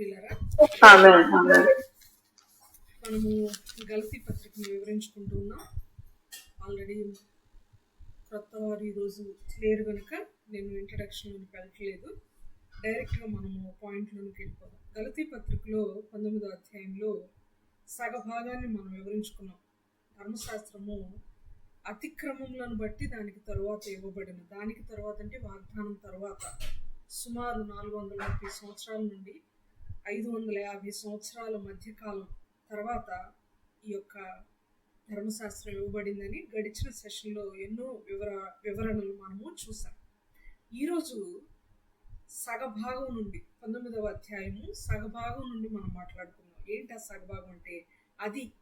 ప్రియులారా, ఆమేన్ ఆమేన్. మనము గలతీ పత్రికను వివరించుకుంటూ ఉన్నాం. ఆల్రెడీ కొత్త వారు ఈరోజు లేరు కనుక నేను ఇంట్రడక్షన్లోకి వెళ్ళట్లేదు. డైరెక్ట్గా మనము పాయింట్లోకి వెళ్ళిపోదాం. గలతీ పత్రికలో 19వ అధ్యాయంలో సగభాగాన్ని మనం వివరించుకున్నాం. ధర్మశాస్త్రము అతిక్రమములను బట్టి దానికి తరువాత ఇవ్వబడిన, దానికి తర్వాత అంటే వాగ్దానం తర్వాత సుమారు 430 సంవత్సరాల నుండి 550 సంవత్సరాల మధ్యకాలం తర్వాత ఈ యొక్క ధర్మశాస్త్రం ఇవ్వబడిందని గడిచిన సెషన్లో ఎన్నో వివరణలు మనము చూసాం. ఈరోజు సగభాగం నుండి 19వ అధ్యాయము సగభాగం నుండి మనం మాట్లాడుకుందాం. ఏంటి ఆ సగభాగం అంటే?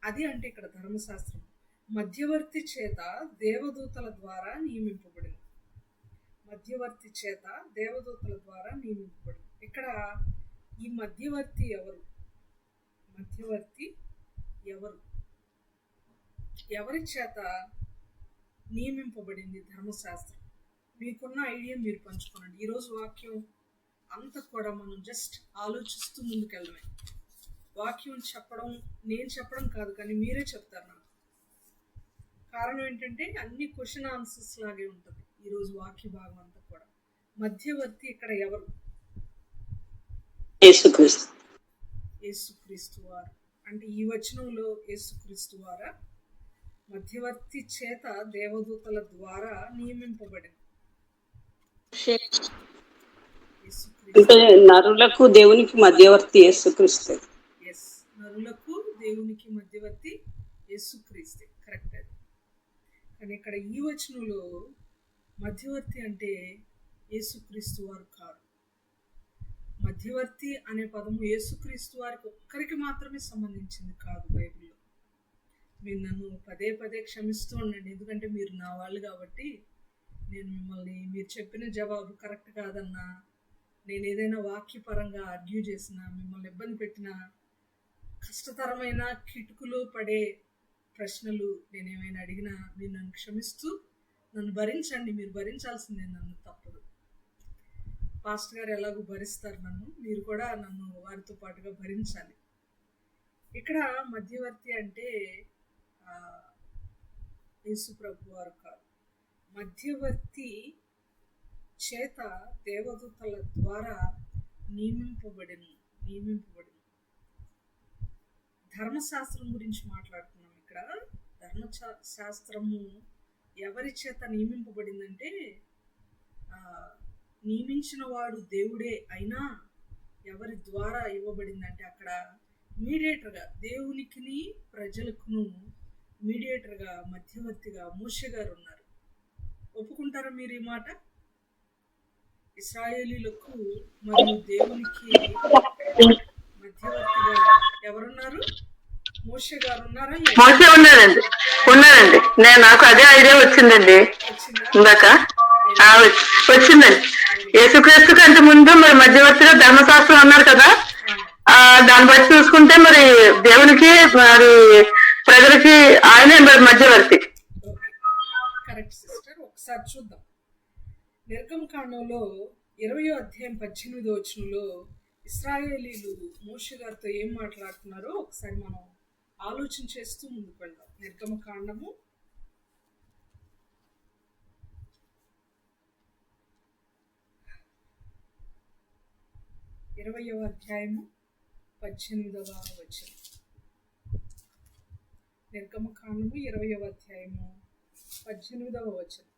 అది అంటే ఇక్కడ ధర్మశాస్త్రం మధ్యవర్తి చేత దేవదూతల ద్వారా నియమింపబడింది. మధ్యవర్తి చేత దేవదూతల ద్వారా నియమింపబడింది. ఇక్కడ ఈ మధ్యవర్తి ఎవరు? మధ్యవర్తి ఎవరు? ఎవరి చేత నియమింపబడింది ధర్మశాస్త్రం? మీకున్న ఐడియా మీరు పంచుకోనండి. ఈరోజు వాక్యం అంతా కూడా మనం జస్ట్ ఆలోచిస్తూ ముందుకెళ్ళమే. వాక్యం చెప్పడం నేను చెప్పడం కాదు, కానీ మీరే చెప్తారు నాకు. కారణం ఏంటంటే అన్ని క్వశ్చన్ ఆన్సర్స్ లాగే ఉంటుంది ఈరోజు వాక్య భాగం అంతా కూడా. మధ్యవర్తి ఇక్కడ ఎవరు? యేసుక్రీస్తు. యేసుక్రీస్తు వారు. అంటే ఈ వచనంలో యేసుక్రీస్తు వారా? మధ్యవర్తి చేత దేవదూతల ద్వారా నియమింపబడింది. అంటే నరులకు దేవునికి మధ్యవర్తి యేసుక్రీస్తు. ఎస్, నరులకు దేవునికి మధ్యవర్తి యేసుక్రీస్తే. కరెక్ట్. అది కానీ ఇక్కడ ఈ వచనంలో మధ్యవర్తి అంటే యేసుక్రీస్తు వారు కాదు. మధ్యవర్తి అనే పదము యేసుక్రీస్తు వారికి ఒక్కరికి మాత్రమే సంబంధించింది కాదు బైబిల్లో. మీరు నన్ను పదే పదే క్షమిస్తూ ఉండండి, ఎందుకంటే మీరు నా వాళ్ళు కాబట్టి. నేను మిమ్మల్ని మీరు చెప్పిన జవాబు కరెక్ట్ కాదన్నా, నేను ఏదైనా వాక్యపరంగా ఆర్గ్యూ చేసినా, మిమ్మల్ని ఇబ్బంది పెట్టినా, కష్టతరమైన కిటుకులు పడే ప్రశ్నలు నేనేమైనా అడిగినా మీరు నన్ను క్షమిస్తూ నన్ను భరించండి. మీరు భరించాల్సిందే, నన్ను తప్పదు. పాస్టర్ గారు ఎలాగో భరిస్తారు నన్ను, మీరు కూడా నన్ను వారితో పాటుగా భరించాలి. ఇక్కడ మధ్యవర్తి అంటే యేసు ప్రభు వారు కాదు. మధ్యవర్తి చేత దేవదూతల ద్వారా నియమింపబడిన ధర్మశాస్త్రం గురించి మాట్లాడుతున్నాం. ఇక్కడ ధర్మశాస్త్రము ఎవరి చేత నియమింపబడిందంటే నియమించిన వాడు దేవుడే అయినా ఎవరి ద్వారా ఇవ్వబడిందంటే అక్కడ మీడియేటర్గా, దేవునికిని ప్రజలకును మీడియేటర్గా, మధ్యవర్తిగా మోషే గారు ఉన్నారు. ఒప్పుకుంటారా మీరు ఈ మాట? ఇశ్రాయేలీలకు మరియు దేవునికి మధ్యవర్తిగా ఎవరున్నారు? మోషే గారు ఉన్నారా? మోషే ఉన్నారండి. నాకు అదే ఐడియా వచ్చిందండి ఇందాక. వచ్చిందండి. యేసుక్రీస్తు కంటే ముందు మరి మధ్యవర్తిగా ధర్మశాస్త్రం అన్నారు కదా. దాన్ని బట్టి చూసుకుంటే మరి దేవునికి మరి ప్రజలకి ఆయనే మరి మధ్యవర్తి. Correct sister. ఒకసారి చూద్దాం. నిర్గమకాండంలో 20వ అధ్యాయం 18వ వచనంలో ఇశ్రాయేలీలు మోషే గారితో ఏం మాట్లాడుతున్నారో ఒకసారి మనం ఆలోచన చేస్తూ ముందుకు వెళ్దాం. నిర్గమకాండము 20వ అధ్యాయము 18వ వచనం. నిర్గమకాండము 20వ అధ్యాయము 18వ వచనం.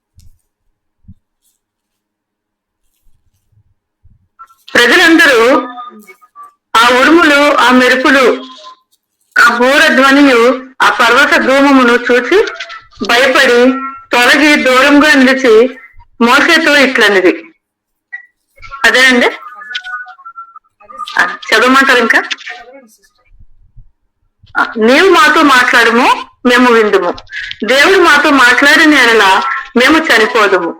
ప్రజలందరూ ఆ ఉరుములు, ఆ మెరుపులు, ఆ బూర ధ్వనియు, ఆ పర్వత ధూమమును చూసి భయపడి తొలగి దూరంగా నిలిచి మోషేతో ఇట్లనిది. అదేనండి, చదవమంటారు ఇంకా? నీవు మాతో మాట్లాడము, మేము విందుము. దేవుడు మాతో మాట్లాడిన ఎడల మేము చనిపోదుము.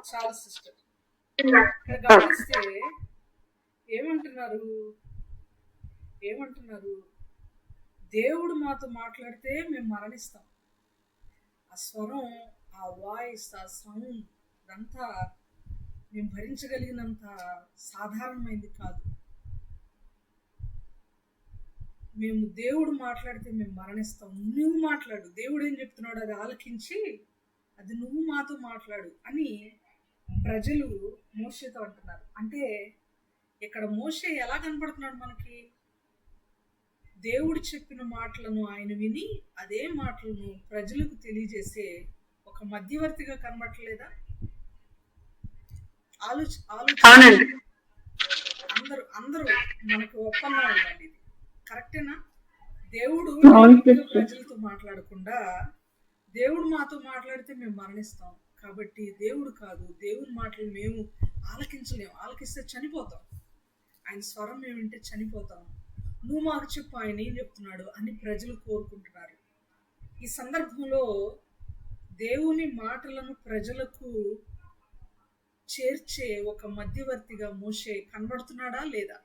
ఏమంటున్నారు? దేవుడు మాతో మాట్లాడితే మేము మరణిస్తాం. ఆ స్వరం, ఆ వాయిస్, ఆ సౌండ్ అదంతా మేము భరించగలిగినంత సాధారణమైంది కాదు. మేము దేవుడు మాట్లాడితే మేము మరణిస్తాం, నువ్వు మాట్లాడు, దేవుడు ఏం చెప్తున్నాడు అది ఆలకించి అది నువ్వు మాతో మాట్లాడు అని ప్రజలు మోషేతో అంటున్నారు. అంటే ఇక్కడ మోషే ఎలా కనపడుతున్నాడు మనకి? దేవుడు చెప్పిన మాటలను ఆయన విని అదే మాటలను ప్రజలకు తెలియజేసే ఒక మధ్యవర్తిగా కనబడలేదా? అవునండి. అందరూ మనకి ఒప్పందం ఉందండి. ఇది కరెక్టేనా? దేవుడు ప్రజలతో మాట్లాడకుండా దేవుడు మాతో మాట్లాడితే మేము మరణిస్తాం, కాబట్టి దేవుడు కాదు, దేవుని మాటలు మేము ఆలకించలేము, ఆలకిస్తే చనిపోతాం, ఆయన స్వరం మేము వింటే చనిపోతాం, నువ్వు మాకు చెప్పు ఆయన ఏం చెప్తున్నాడు అని ప్రజలు కోరుకుంటున్నారు. ఈ సందర్భంలో దేవుని మాటలను ప్రజలకు చేర్చే ఒక మధ్యవర్తిగా మోషే కనబడుతున్నాడా లేదా?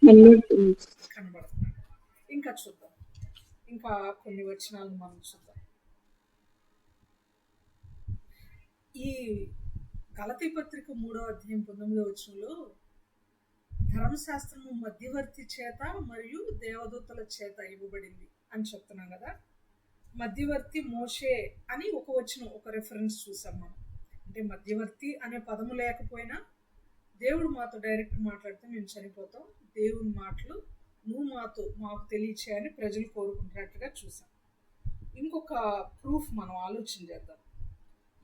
కనబడుతున్నాడు. ఇంకా చూద్దాం, ఇంకా కొన్ని వచనాలను మనం చూద్దాం. ఈ గలతీ పత్రిక 3వ అధ్యాయం 19వ వచనంలో ధర్మశాస్త్రము మధ్యవర్తి చేత మరియు దేవదూతల చేత ఇవ్వబడింది అని చెప్తున్నాం కదా. మధ్యవర్తి మోషే అని ఒక వచనం, ఒక రెఫరెన్స్ చూసాం మనం. అంటే మధ్యవర్తి అనే పదము లేకపోయినా దేవుడు మాతో డైరెక్ట్ మాట్లాడితే మేము చనిపోతాం, దేవుని మాటలు నువ్వు మాకు తెలియచేయని ప్రజలు కోరుకుంటున్నట్టుగా చూసాం. ఇంకొక ప్రూఫ్ మనం ఆలోచన చేద్దాం.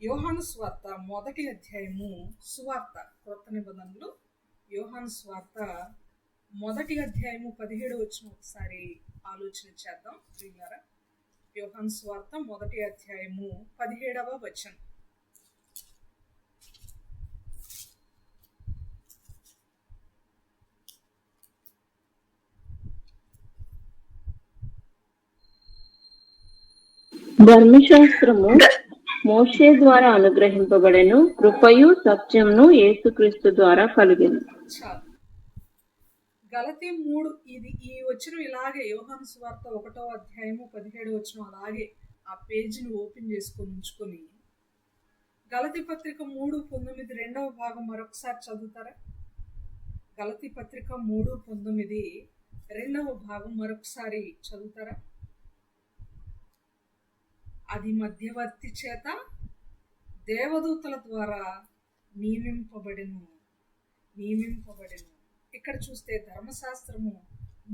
యోహాను స్వార్త 1వ అధ్యాయము, సువార్త క్రొత్త నిబంధనలు యోహాను స్వార్త 1వ అధ్యాయము 17వ వచనం ఒకసారి ఆలోచన చేద్దాం ప్రియులారా. యోహాను స్వార్త 1వ అధ్యాయము 17వ వచనం. ధర్మశాస్త్రము మోషే ద్వారా అనుగ్రహింపబడెను, కృపయు సత్యమును యేసుక్రీస్తు ద్వారా కలిగెను. చాలు. గలతీ 3 ఇది ఈ వచనం ఇలాగే యోహాను సువార్త 1వ అధ్యాయము 17వ వచనం అలాగే ఆ పేజీని ఓపెన్ చేసుకొని ఉంచుకొని గలతీ పత్రిక 3:19 రెండవ భాగం మరొకసారి చదువుతారా? గలతీ పత్రిక 3:19 రెండవ భాగం మరొకసారి చదువుతారా? అది మధ్యవర్తి చేత దేవదూతల ద్వారా నియమింపబడెను. ఇక్కడ చూస్తే ధర్మశాస్త్రము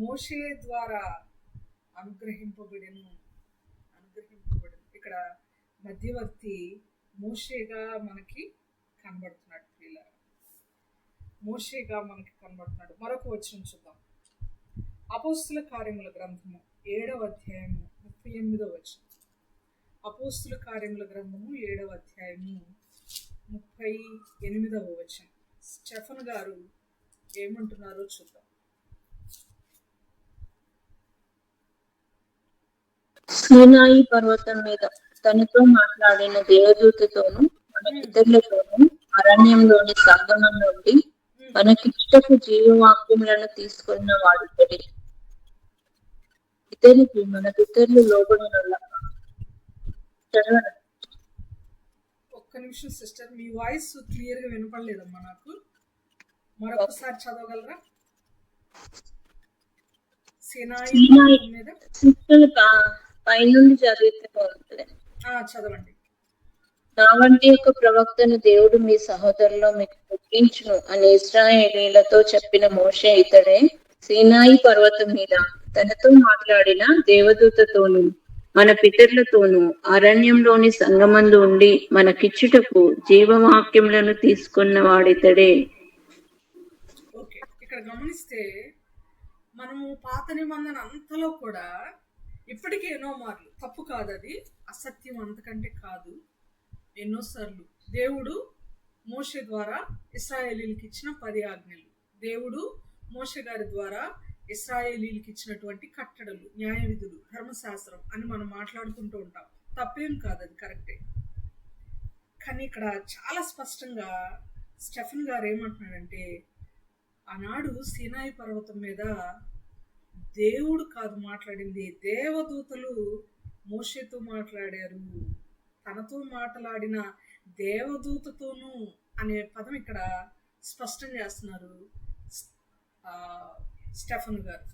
మోషే ద్వారా అనుగ్రహింపబడెను. ఇక్కడ మధ్యవర్తి మోషేగా మనకి కనబడుతున్నాడు పిల్లలు, మోషేగా మనకి కనబడుతున్నాడు. మరొక వచనం చూద్దాం. అపోస్తుల కార్యముల గ్రంథము 7వ అధ్యాయము 38వ వచనం. అపోస్తుల కార్యముల గ్రంథము 7వ అధ్యాయము 38వ వచనం. స్టెఫన్ గారు ఏమంటున్నారో చూద్దాం. సీనాయి పర్వతం మీద తనతో మాట్లాడిన దేవదూతతోను మన పితరులతోను అరణ్యంలోని సంగమం నుండి మనకిష్టపు జీవవాక్యములను తీసుకున్న వాడితడే. ఇతనికి మన పితరులు లోబడిన. ఒక్క నిమిషం సిస్టర్, మీ వాయిస్ క్లియర్ గా వినపడలేదమ్మా నాకు. మరొకసారి చదవగలరా? పైనుండి చదివితే బాగుంటుంది. చదవండి. నా వంటి ఒక ప్రవక్తను దేవుడు మీ సహోదరులో మీకు పుట్టించును అని ఇశ్రాయేలీలతో చెప్పిన మోషే ఇతడే. సీనాయి పర్వతం మీద తనతో మాట్లాడిన దేవదూతతోను మన పితరులతోను అరణ్యంలోని సంగమందు ఉండి మనకిచ్చుటకు జీవవాక్యములను తీసుకున్న వాడితడే. ఓకే, ఇక్కడ గమనిస్తే మనము పాత నిబంధన అంతలో కూడా ఇప్పటికీ ఎన్నో మార్లు, తప్పు కాదు అది, అసత్యం అంతకంటే కాదు, ఎన్నోసార్లు దేవుడు మోషే ద్వారా ఇశ్రాయేలీలకు ఇచ్చిన 10 ఆజ్ఞలు, దేవుడు మోషే గారి ద్వారా ఇశ్రాయేలీలకు ఇచ్చినటువంటి కట్టడలు, న్యాయ విధులు, ధర్మశాస్త్రం అని మనం మాట్లాడుకుంటూ ఉంటాం. తప్పేం కాదు, అది కరెక్టే. కానీ ఇక్కడ చాలా స్పష్టంగా స్టెఫన్ గారు ఏమంటున్నాడంటే, ఆనాడు సీనాయి పర్వతం మీద దేవుడు కాదు మాట్లాడింది, దేవదూతలు మోషేతో మాట్లాడారు. తనతో మాట్లాడిన దేవదూతతోనూ అనే పదం ఇక్కడ స్పష్టం చేస్తున్నారు. స్టెఫన్ గారు.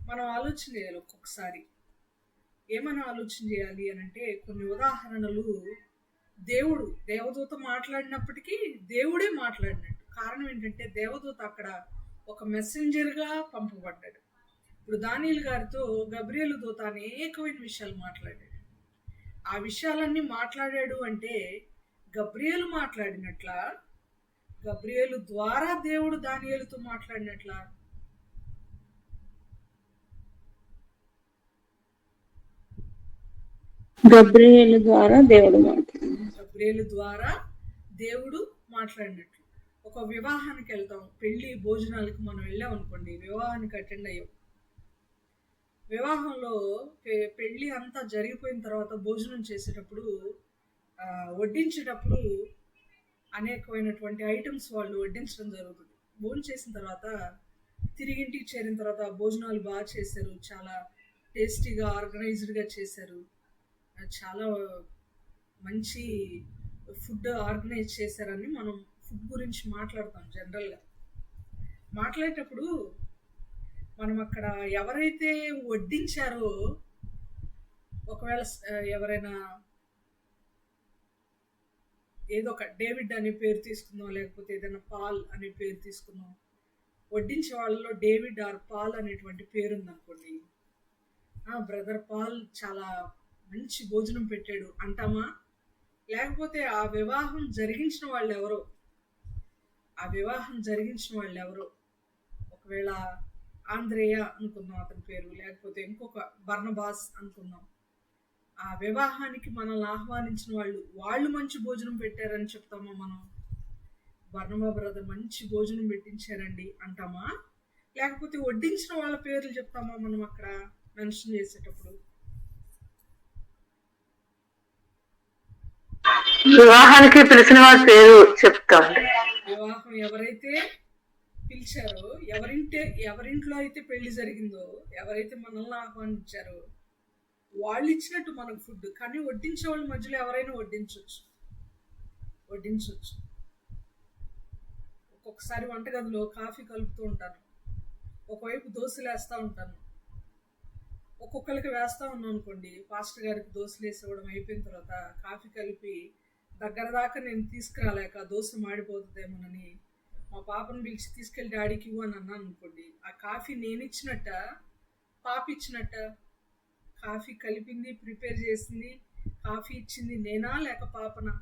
మనం ఆలోచన చేయాలి ఒక్కొక్కసారి. ఏమైనా ఆలోచన చేయాలి అని అంటే కొన్ని ఉదాహరణలు దేవదూత మాట్లాడినప్పటికీ దేవుడే మాట్లాడినట్టు. కారణం ఏంటంటే దేవదూత అక్కడ ఒక మెసెంజర్గా పంపబడ్డాడు. ఇప్పుడు దానియేలు గారితో గబ్రియేలు దూత అనేకమైన విషయాలు మాట్లాడాడు. ఆ విషయాలన్నీ మాట్లాడాడు అంటే గబ్రియేలు మాట్లాడినట్లా, గబ్రియేలు ద్వారా దేవుడు దానియేలుతో మాట్లాడినట్లా? గబ్రియేలు ద్వారా దేవుడు మాట్లాడినట్లు. ఒక వివాహానికి వెళ్తాం, పెళ్లి భోజనాలకు మనం వెళ్ళాం అనుకోండి, వివాహానికి అటెండ్ అయ్యాం. వివాహంలో పెళ్లి అంతా జరిగిపోయిన తర్వాత భోజనం చేసేటప్పుడు వడ్డించేటప్పుడు అనేకమైనటువంటి ఐటమ్స్ వాళ్ళు వడ్డించడం జరుగుతుంది. భోజనం చేసిన తర్వాత తిరిగి ఇంటికి చేరిన తర్వాత భోజనాలు బాగా చేశారు, చాలా టేస్టీగా ఆర్గనైజ్డ్గా చేశారు, చాలా మంచి ఫుడ్ ఆర్గనైజ్ చేశారని మనం ఫుడ్ గురించి మాట్లాడతాం. జనరల్గా మాట్లాడేటప్పుడు మనం అక్కడ ఎవరైతే వడ్డించారో, ఒకవేళ ఎవరైనా ఏదో ఒక డేవిడ్ అనే పేరు తీసుకుందాం, లేకపోతే ఏదైనా పాల్ అనే పేరు తీసుకుందాం, వడ్డించే వాళ్ళలో డేవిడ్ ఆర్ పాల్ అనేటువంటి పేరు ఉందనుకోండి, బ్రదర్ పాల్ చాలా మంచి భోజనం పెట్టాడు అంటామా? లేకపోతే ఆ వివాహం జరిగించిన వాళ్ళు ఎవరో ఒకవేళ ఆంద్రేయ అనుకుందాం అతని పేరు, లేకపోతే ఇంకొక బర్నబాస్ అనుకుందాం, ఆ వివాహానికి మనల్ని ఆహ్వానించిన వాళ్ళు మంచి భోజనం పెట్టారని చెప్తామా? మనం బర్నబా బ్రదర్ మంచి భోజనం పెట్టించారండి అంటామా? లేకపోతే వడ్డించిన వాళ్ళ పేర్లు చెప్తామా మనం అక్కడ మెన్షన్ చేసేటప్పుడు? వివాహానికి పిలిచిన వాళ్ళ పేరు చెప్తాం. వివాహం ఎవరైతే పిలిచారో, ఎవరింట్లో అయితే పెళ్లి జరిగిందో, ఎవరైతే మనల్ని ఆహ్వానించారో వాళ్ళు ఇచ్చినట్టు మనకు ఫుడ్. కానీ వడ్డించే వాళ్ళ మధ్యలో ఎవరైనా వడ్డించవచ్చు. ఒక్కొక్కసారి వంటగదిలో కాఫీ కలుపుతూ ఉంటాను, ఒకవైపు దోశలు వేస్తూ ఉంటాను. ఒక్కొక్కరికి వేస్తూ ఉన్నాను అనుకోండి, పాస్టర్ గారికి దోశలు వేసేవడం అయిపోయిన తర్వాత కాఫీ కలిపి దగ్గర దాకా నేను తీసుకురాలేక దోశ మాడిపోతుందేమోనని మా పాపను పిలిచి తీసుకెళ్ళి డాడీకి ఇవ్వు అని అన్నాను అనుకోండి, ఆ కాఫీ నేను ఇచ్చినట్ట, పాప ఇచ్చినట్ట? కాఫీ కలిపింది, ప్రిపేర్ చేసింది, కాఫీ ఇచ్చింది నేనా లేక పాపనా?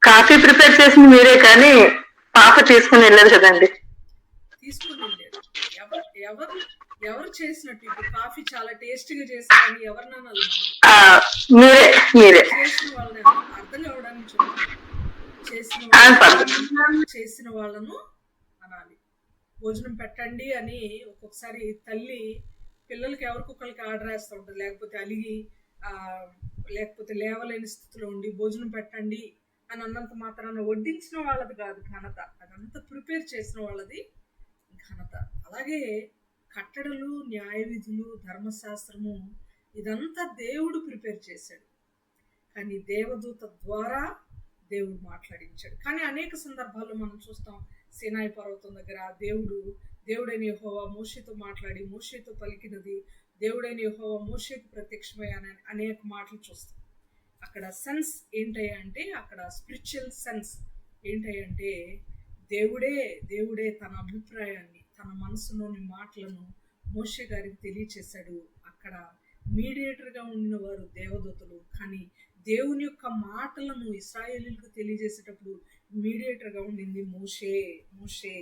కాఫీ ప్రిపేర్ చేసింది మీరే, కానీ పాప తీసుకుని వెళ్ళదు కదండి. తీసుకుని వెళ్ళాడు. ఎవరు చేసినట్టు? ఇప్పుడు కాఫీ చాలా టేస్టీగా చేశారని ఎవరినన్నా మీరే చేసిన వాళ్ళని అర్థం కావడానికి చేసిన వాళ్ళను అనాలి. భోజనం పెట్టండి అని ఒక్కొక్కసారి తల్లి పిల్లలకి ఎవరికొకరికి ఆర్డర్ వేస్తూ ఉంటుంది, లేకపోతే అలిగి లేకపోతే లేవలేని స్థితిలో ఉండి భోజనం పెట్టండి అని అన్నంత మాత్రాన వడ్డించిన వాళ్ళది కాదు ఘనత, అదంతా ప్రిపేర్ చేసిన వాళ్ళది ఘనత. అలాగే కట్టడలు, న్యాయ విధులు, ధర్మశాస్త్రము ఇదంతా దేవుడు ప్రిపేర్ చేశాడు, కానీ దేవదూత ద్వారా దేవుడు మాట్లాడించాడు. కానీ అనేక సందర్భాల్లో మనం చూస్తాం, సీనాయి పర్వతం దగ్గర దేవుడైన యెహోవా మోషేతో మాట్లాడి మోషేతో పలికినది, దేవుడైన యెహోవా మోషేకు ప్రత్యక్షమై అనేక మాటలు చూస్తాం. అక్కడ సెన్స్ ఏంటయ్యా అంటే, అక్కడ స్పిరిచువల్ సెన్స్ ఏంటంటే దేవుడే తన అభిప్రాయాన్ని, తన మనసులోని మాటలను మోషే గారికి తెలియచేశాడు. అక్కడ మీడియేటర్గా ఉండిన వారు దేవదూతలు, కానీ దేవుని యొక్క మాటలను ఇశ్రాయేలీయులకు తెలియజేసేటప్పుడు మీడియేటర్గా ఉండింది మోషే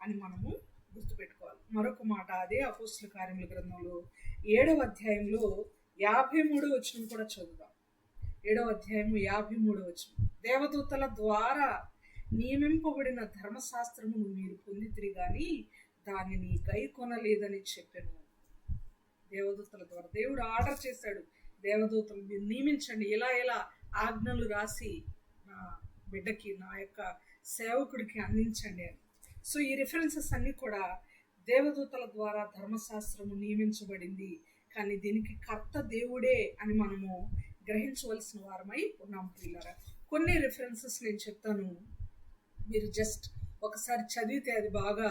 అని మనము గుర్తుపెట్టుకోవాలి. మరొక మాట అదే అపోస్తలుల కార్యముల గ్రంథంలో 7వ అధ్యాయంలో 53వ వచనం కూడా చదువుదాం. 7వ అధ్యాయము 53వ వచనం. దేవదూతల ద్వారా నియమింపబడిన ధర్మశాస్త్రమును మీరు పొందితిరి గాని దానిని గైకొనలేదని చెప్పాను. దేవదూతల ద్వారా దేవుడు ఆర్డర్ చేశాడు, దేవదూతలు మీరు నియమించండి, ఎలా ఆజ్ఞలు రాసి నా బిడ్డకి, నా యొక్క సేవకుడికి అందించండి అని. సో ఈ రిఫరెన్సెస్ అన్నీ కూడా దేవదూతల ద్వారా ధర్మశాస్త్రము నియమించబడింది, కానీ దీనికి కర్త దేవుడే అని మనము గ్రహించవలసిన వారమై ఉన్నాం పిల్లరా. కొన్ని రిఫరెన్సెస్ నేను చెప్తాను. మీరు జస్ట్ ఒకసారి చదివితే అది బాగా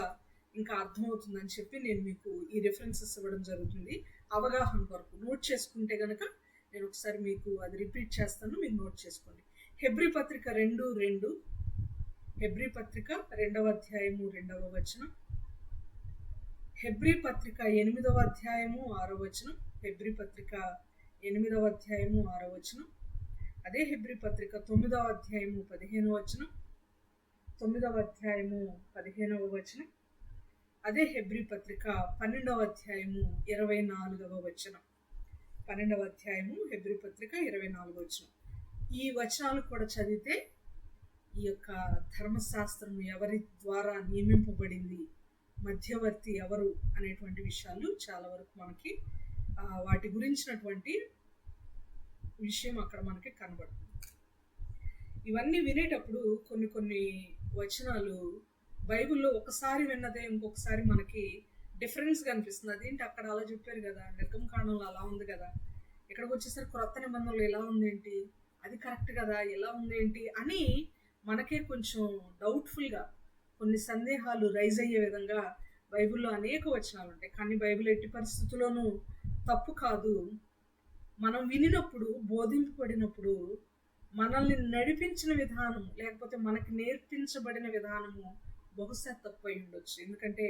ఇంకా అర్థమవుతుందని చెప్పి నేను మీకు ఈ రెఫరెన్సెస్ ఇవ్వడం జరుగుతుంది. అవగాహన కొరకు నోట్ చేసుకుంటే గనక నేను ఒకసారి మీకు అది రిపీట్ చేస్తాను, మీరు నోట్ చేసుకోండి. హెబ్రీ పత్రిక 2:2, హెబ్రీ పత్రిక 2వ అధ్యాయము 2వ వచనం, హెబ్రీ పత్రిక 8వ అధ్యాయము 6వ వచనం, హెబ్రీ పత్రిక 8వ అధ్యాయము 6వ వచనం, అదే హెబ్రీ పత్రిక 9వ అధ్యాయము 15వ వచనం, 9వ అధ్యాయము 15వ వచనం, అదే హెబ్రీ పత్రిక 12వ అధ్యాయము 24వ వచనం, 12వ అధ్యాయము హెబ్రీ పత్రిక 24వ వచనం. ఈ వచనాలు కూడా చదివితే ఈ యొక్క ధర్మశాస్త్రం ఎవరి ద్వారా నియమింపబడింది, మధ్యవర్తి ఎవరు అనేటువంటి విషయాలు చాలా వరకు మనకి వాటి గురించినటువంటి విషయం అక్కడ మనకి కనబడుతుంది. ఇవన్నీ వినేటప్పుడు కొన్ని వచనాలు బైబిల్లో ఒకసారి విన్నదే ఇంకొకసారి మనకి డిఫరెన్స్ కనిపిస్తుంది. అదేంటి అక్కడ అలా చెప్పారు కదా, నిర్గమకాండంలో అలా ఉంది కదా, ఇక్కడికి వచ్చేసరికి క్రొత్త నిబంధనలు ఎలా ఉందేంటి, అది కరెక్ట్ కదా, ఎలా ఉందేంటి అని మనకే కొంచెం డౌట్ఫుల్గా కొన్ని సందేహాలు రైజ్ అయ్యే విధంగా బైబిల్లో అనేక వచనాలు ఉంటాయి. కానీ బైబిల్ ఎట్టి పరిస్థితుల్లోనూ తప్పు కాదు. మనం వినినప్పుడు, బోధింపబడినప్పుడు మనల్ని నడిపించిన విధానం లేకపోతే మనకి నేర్పించబడిన విధానము బహుశా తప్పు అయి ఉండొచ్చు. ఎందుకంటే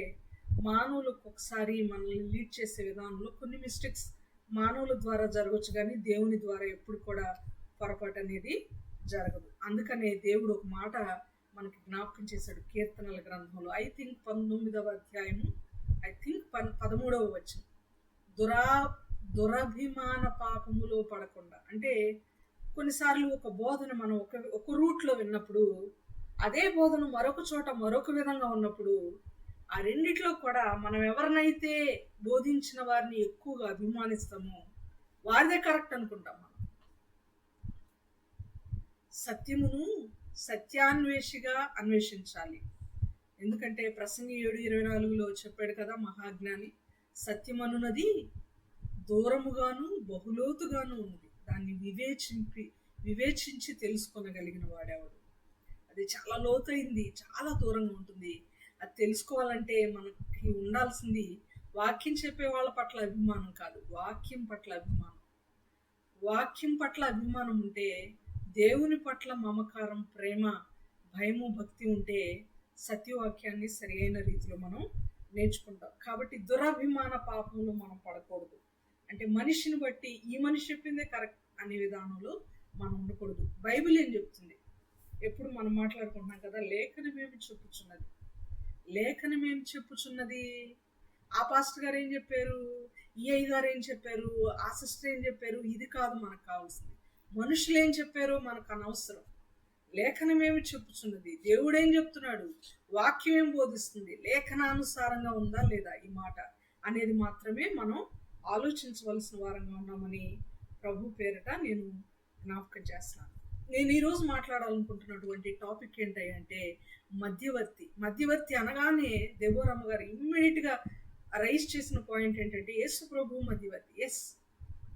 మానవులకు ఒకసారి మనల్ని లీడ్ చేసే విధానంలో కొన్ని మిస్టేక్స్ మానవుల ద్వారా జరగవచ్చు, కానీ దేవుని ద్వారా ఎప్పుడు కూడా పొరపాటు అనేది జరగదు. అందుకనే దేవుడు ఒక మాట మనకి జ్ఞాపకం చేశాడు కీర్తనల గ్రంథంలో. ఐ థింక్ 19వ అధ్యాయము 13వ వచనం, దురభిమాన పాపములో పడకుండా. అంటే కొన్నిసార్లు ఒక బోధన మనం ఒక రూట్లో విన్నప్పుడు అదే బోధన మరొక చోట మరొక విధంగా ఉన్నప్పుడు ఆ రెండిట్లో కూడా మనం ఎవరినైతే బోధించిన వారిని ఎక్కువగా అభిమానిస్తామో వారిదే కరెక్ట్ అనుకుంటాం. మనం సత్యమును సత్యాన్వేషిగా అన్వేషించాలి. ఎందుకంటే ప్రసంగి 7:24లో చెప్పాడు కదా మహాజ్ఞాని, సత్యమనున్నది దూరముగాను బహులోతుగాను ఉన్నది, దాన్ని వివేచించి తెలుసుకొనగలిగిన వాడెవడు. అది చాలా లోతైంది, చాలా దూరంగా ఉంటుంది. అది తెలుసుకోవాలంటే మనకి ఉండాల్సింది వాక్యం చెప్పే వాళ్ళ పట్ల అభిమానం కాదు, వాక్యం పట్ల అభిమానం. వాక్యం పట్ల అభిమానం ఉంటే, దేవుని పట్ల మమకారం, ప్రేమ, భయము, భక్తి ఉంటే సత్యవాక్యాన్ని సరి అయిన రీతిలో మనం నేర్చుకుంటాం. కాబట్టి దురభిమాన పాపంలో మనం పడకూడదు. అంటే మనిషిని బట్టి ఈ మనిషి చెప్పిందే కరెక్ట్ అనే విధానంలో మనం ఉండకూడదు. బైబిల్ ఏం చెప్తుంది? ఎప్పుడు మనం మాట్లాడుకుంటున్నాం కదా, లేఖనమేమి చెప్పుచున్నది, లేఖనమేమి చెప్పుచున్నది. ఆ పాస్టర్ గారు ఏం చెప్పారు, ఈ అయ్య గారు ఏం చెప్పారు, ఆ సిస్టర్ ఏం చెప్పారు, ఇది కాదు మనకు కావాల్సింది. మనుషులు ఏం చెప్పారో మనకు అనవసరం. లేఖనమేమి చెప్పుచున్నది, దేవుడు ఏం చెప్తున్నాడు, వాక్యం ఏం బోధిస్తుంది, లేఖనానుసారంగా ఉందా లేదా ఈ మాట అనేది మాత్రమే మనం ఆలోచించవలసిన వారంగా ఉన్నామని ప్రభు పేరిట నేను జ్ఞాపకం చేస్తున్నాను. నేను ఈరోజు మాట్లాడాలనుకుంటున్నటువంటి టాపిక్ ఏంటంటే మధ్యవర్తి అనగానే దేవోరమ్మ గారు ఇమ్మీడియట్గా రైజ్ చేసిన పాయింట్ ఏంటంటే యేసు ప్రభు మధ్యవర్తి. Yes,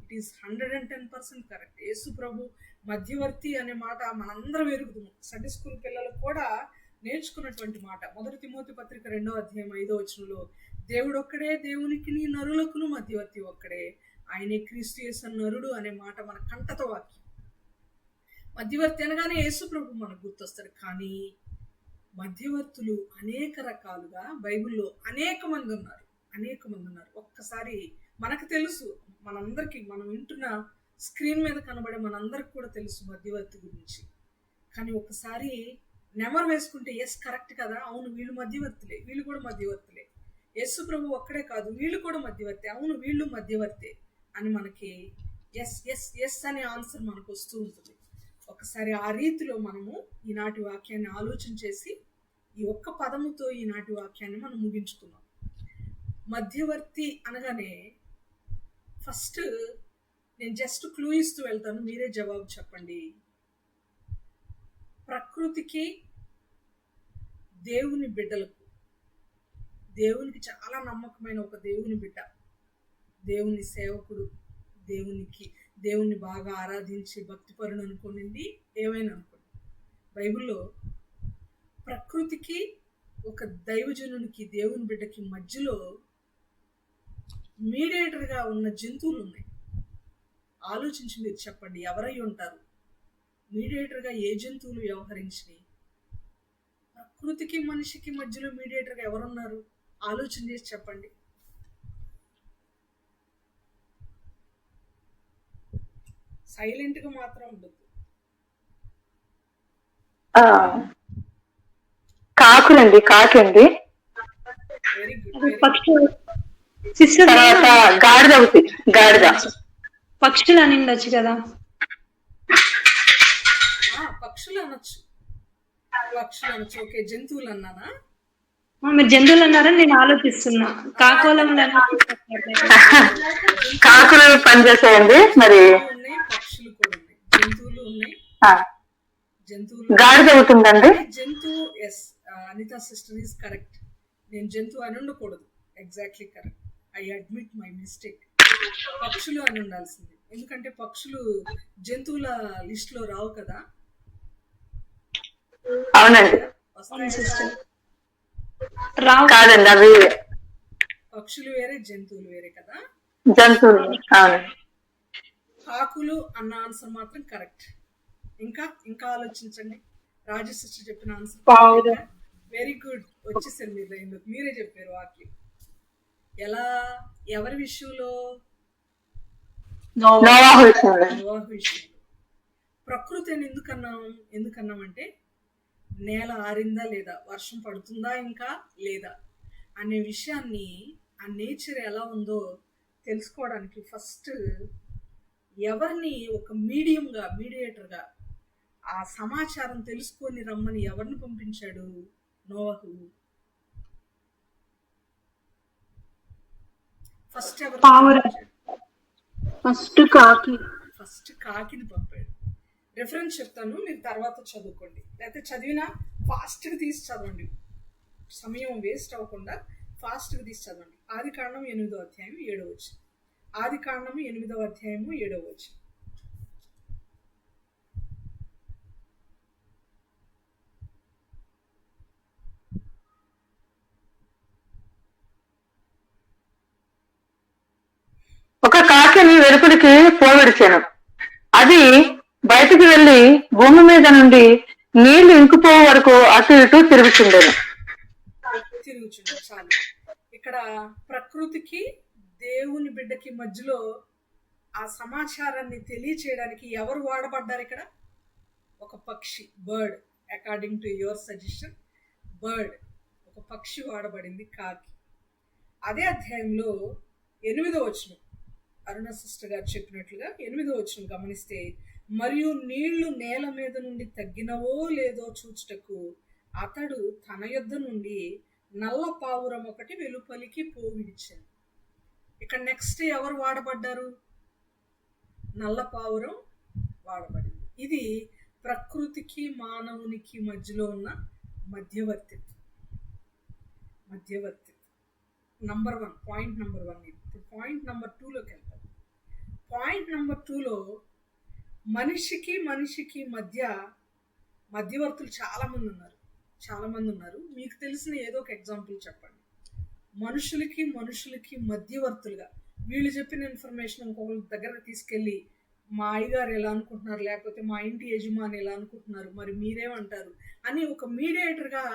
it is 110% correct. Yesu ప్రభు మధ్యవర్తి అనే మాట మనందరం ఎరుగుతాము. సండే స్కూల్ పిల్లలు కూడా నేర్చుకున్నటువంటి మాట. 1 తిమోతి పత్రిక 2వ అధ్యాయం 5వ వచనంలో దేవుడు ఒక్కడే, దేవునికి నరులకును మధ్యవర్తి ఒక్కడే, ఆయనే క్రీస్తు యేసు నరుడు అనే మాట మన కంటతో వాక్యం. మధ్యవర్తి అనగానే యేసు ప్రభు మనకు గుర్తొస్తారు. కానీ మధ్యవర్తులు అనేక రకాలుగా బైబిల్లో అనేక మంది ఉన్నారు. ఒక్కసారి మనకు తెలుసు, మనందరికీ, మనం వింటున్న స్క్రీన్ మీద కనబడే మనందరికి కూడా తెలుసు మధ్యవర్తి గురించి. కానీ ఒకసారి నెమరు వేసుకుంటే ఎస్ కరెక్ట్ కదా, అవును వీళ్ళు మధ్యవర్తులే, వీళ్ళు కూడా మధ్యవర్తులే, యేసు ప్రభు ఒక్కడే కాదు వీళ్ళు కూడా మధ్యవర్తి, అవును వీళ్ళు మధ్యవర్తే అని మనకి ఎస్ ఎస్ ఎస్ అనే ఆన్సర్ మనకు వస్తూ ఉంటుంది. ఒకసారి ఆ రీతిలో మనము ఈనాటి వాక్యాన్ని ఆలోచన చేసి ఈ ఒక్క పదముతో ఈనాటి వాక్యాన్ని మనం ముగించుకున్నాం. మధ్యవర్తి అనగానే ఫస్ట్ నేను జస్ట్ క్లూ ఇస్తూ వెళ్తాను, మీరే జవాబు చెప్పండి. ప్రకృతికి, దేవుని బిడ్డలకు, దేవునికి చాలా నమ్మకమైన ఒక దేవుని బిడ్డ, దేవుని సేవకుడు, దేవుణ్ణి బాగా ఆరాధించి భక్తిపరుడు అనుకోండి, ఏమైనా అనుకోండి, బైబిల్లో ప్రకృతికి ఒక దైవజనునికి దేవుని బిడ్డకి మధ్యలో మీడియేటర్గా ఉన్న జంతువులు ఉన్నాయి. ఆలోచించి మీరు చెప్పండి, ఎవరై ఉంటారు? మీడియేటర్గా ఏ జంతువులు వ్యవహరించినాయి? ప్రకృతికి మనిషికి మధ్యలో మీడియేటర్గా ఎవరున్నారు? ఆలోచన చేసి చెప్పండి. సైలెంట్గా మాత్రం ఉండదు. కాకులండి, కాకండి. Very good. పక్షులు సిస్టర్ తర్వాత గాడిద ఒకటి, గాడిద. పక్షులు అని ఉండొచ్చు కదా. పక్షులు అనొచ్చు, పక్షులు అనొచ్చు. ఓకే, జంతువులు అన్నానా? మీరు జంతువులు అన్నారని నేను ఆలోచిస్తున్నా. కాకోలంలో కాకులు పనిచేసాయండి. మరి ఉన్నాయి, పక్షులు కూడా ఉన్నాయి, జంతువులు ఉన్నాయి. జంతువులు, గాడిద అవుతుందండి. జంతువు. Yes, Anita sister is correct. నేను జంతువు అని ఉండకూడదు. Exactly correct. I admit my mistake. పక్షులు అని ఉండాల్సింది, ఎందుకంటే పక్షులు జంతువుల లిస్ట్ లో రావు కదా. అవునండి, కాదండి, అవి పక్షులు వేరే, జంతువులు వేరే కదా. జంతువులు. అవునండి. కాకులు అన్న ఆన్సర్ మాత్రం కరెక్ట్. ఇంకా ఇంకా ఆలోచించండి. రాజు సిస్టర్ చెప్పిన ఆన్సర్ వెరీ గుడ్. వచ్చేసారు మీరు లైన్లోకి. మీరే చెప్పారు వాక్యం. ఎలా, ఎవరి విషయంలో? నోవాహు విషయంలో. నోవాహు విషయంలో. ప్రకృతి అని ఎందుకన్నామంటే నేల ఆరిందా లేదా, వర్షం పడుతుందా ఇంకా లేదా అనే విషయాన్ని, ఆ నేచర్ ఎలా ఉందో తెలుసుకోవడానికి ఫస్ట్ ఎవరిని ఒక మీడియేటర్గా ఆ సమాచారం తెలుసుకొని రమ్మని ఎవరిని పంపించాడు? నోవాహు. ఫస్ట్ ఫస్ట్ కాకిని పంపాడు. రెఫరెన్స్ చెప్తాను, మీరు తర్వాత చదువుకోండి. లేకపోతే చదివినా ఫాస్ట్గా తీసి చదవండి, సమయం వేస్ట్ అవ్వకుండా ఫాస్ట్గా తీసి చదవండి. ఆదికాండం 8వ అధ్యాయం 7వ వచనం. ఆదికాండం 8వ అధ్యాయము 7వ వచనం. ఒక కాకిని వెలుపలికి పోవిడిచాను. అది బయటికి వెళ్లి భూమి మీద నుండి నీళ్లు ఇంకిపోయే వరకు అటు ఇటు తిరుగుతుండేను. చాలు. ఇక్కడ ప్రకృతికి దేవుని బిడ్డకి మధ్యలో ఆ సమాచారాన్ని తెలియచేయడానికి ఎవరు వాడబడ్డారు ఇక్కడ? ఒక పక్షి, bird. According to your suggestion, bird, ఒక పక్షి వాడబడింది, కాకి. అదే అధ్యాయంలో 8వ వచనం, అరుణ సిస్టర్ గారు చెప్పినట్లుగా 8వ వచనం గమనిస్తే, మరియు నీళ్లు నేల మీద నుండి తగ్గినవో లేదో చూచుటకు అతడు తన యొద్ద నుండి నల్ల పావురం ఒకటి వెలుపలికి పోవిడిచాను. ఇక్కడ నెక్స్ట్ ఎవరు వాడబడ్డారు? నల్ల పావురం వాడబడింది. ఇది ప్రకృతికి మానవునికి మధ్యలో ఉన్న మధ్యవర్తిత్వం. Number 1, point number 1. ఇప్పుడు పాయింట్ నెంబర్ 2లోకి వెళ్తాం. పాయింట్ నెంబర్ 2లో మనిషికి మధ్యవర్తులు చాలా మంది ఉన్నారు. మీకు తెలిసిన ఏదో ఒక ఎగ్జాంపుల్ చెప్పండి. మనుషులకి మధ్యవర్తులుగా వీళ్ళు చెప్పిన ఇన్ఫర్మేషన్ ఇంకొకరి దగ్గరకు తీసుకెళ్ళి, మా అయ్యగారు ఎలా అనుకుంటున్నారు, లేకపోతే మా ఇంటి యజమాని ఎలా అనుకుంటున్నారు, మరి మీరేమంటారు అని ఒక మీడియేటర్గా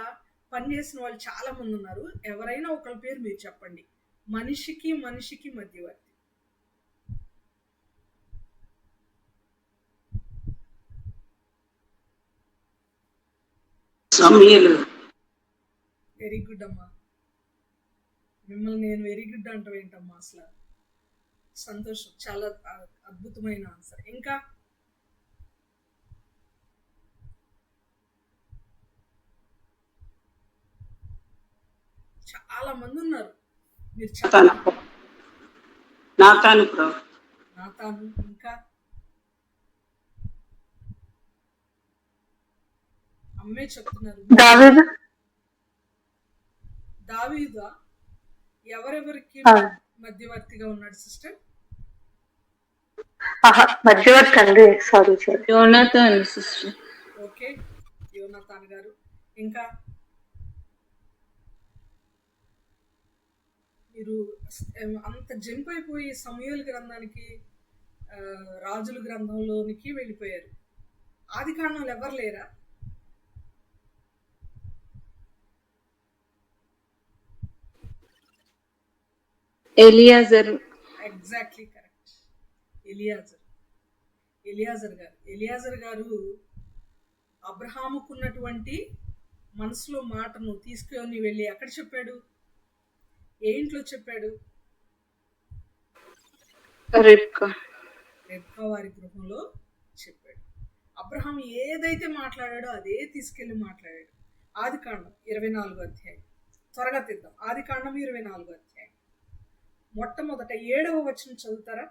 పనిచేసిన వాళ్ళు చాలా మంది ఉన్నారు. ఎవరైనా ఒకరి పేరు మీరు చెప్పండి. మనిషికి మధ్యవర్తి. వెరీ గుడ్ అమ్మా. మిమ్మల్ని నేను వెరీ గుడ్ అంటావు ఏంటమ్మా? అసలు సంతోషం, చాలా అద్భుతమైన ఆన్సర్. ఇంకా చాలా మంది ఉన్నారు. మీరు నాతాను, ఇంకా అమ్మే చెప్తున్నారు. దావీదా ఎవరెవరికి మధ్యవర్తిగా ఉన్నాడు సిస్టర్? మధ్యవర్తి అండి, సారీ. యోనాతాన్ సిస్టర్. ఓకే, యోనాతాన్ గారు. ఇంకా మీరు అంత జంప్ అయిపోయి సమూయేలు గ్రంథానికి రాజుల గ్రంథంలోనికి వెళ్ళిపోయారు. ఆది కాండంలో ఎవరు లేరా? ఎలియాజర్. Exactly correct. ఎలియాజర్ గారు అబ్రహాముకున్నటువంటి మనసులో మాటను తీసుకొని వెళ్ళి ఎక్కడ చెప్పాడు? ఏ ఇంట్లో చెప్పాడు? రెబ్కా వారి గృహంలో చెప్పాడు. అబ్రహాం ఏదైతే మాట్లాడాడో అదే తీసుకెళ్లి మాట్లాడాడు. ఆది కాండం 24వ అధ్యాయం, త్వరగా తిద్దాం. ఆది కాండం 24వ అధ్యాయం మొట్టమొదట 7వ వచనం చదువుతారా?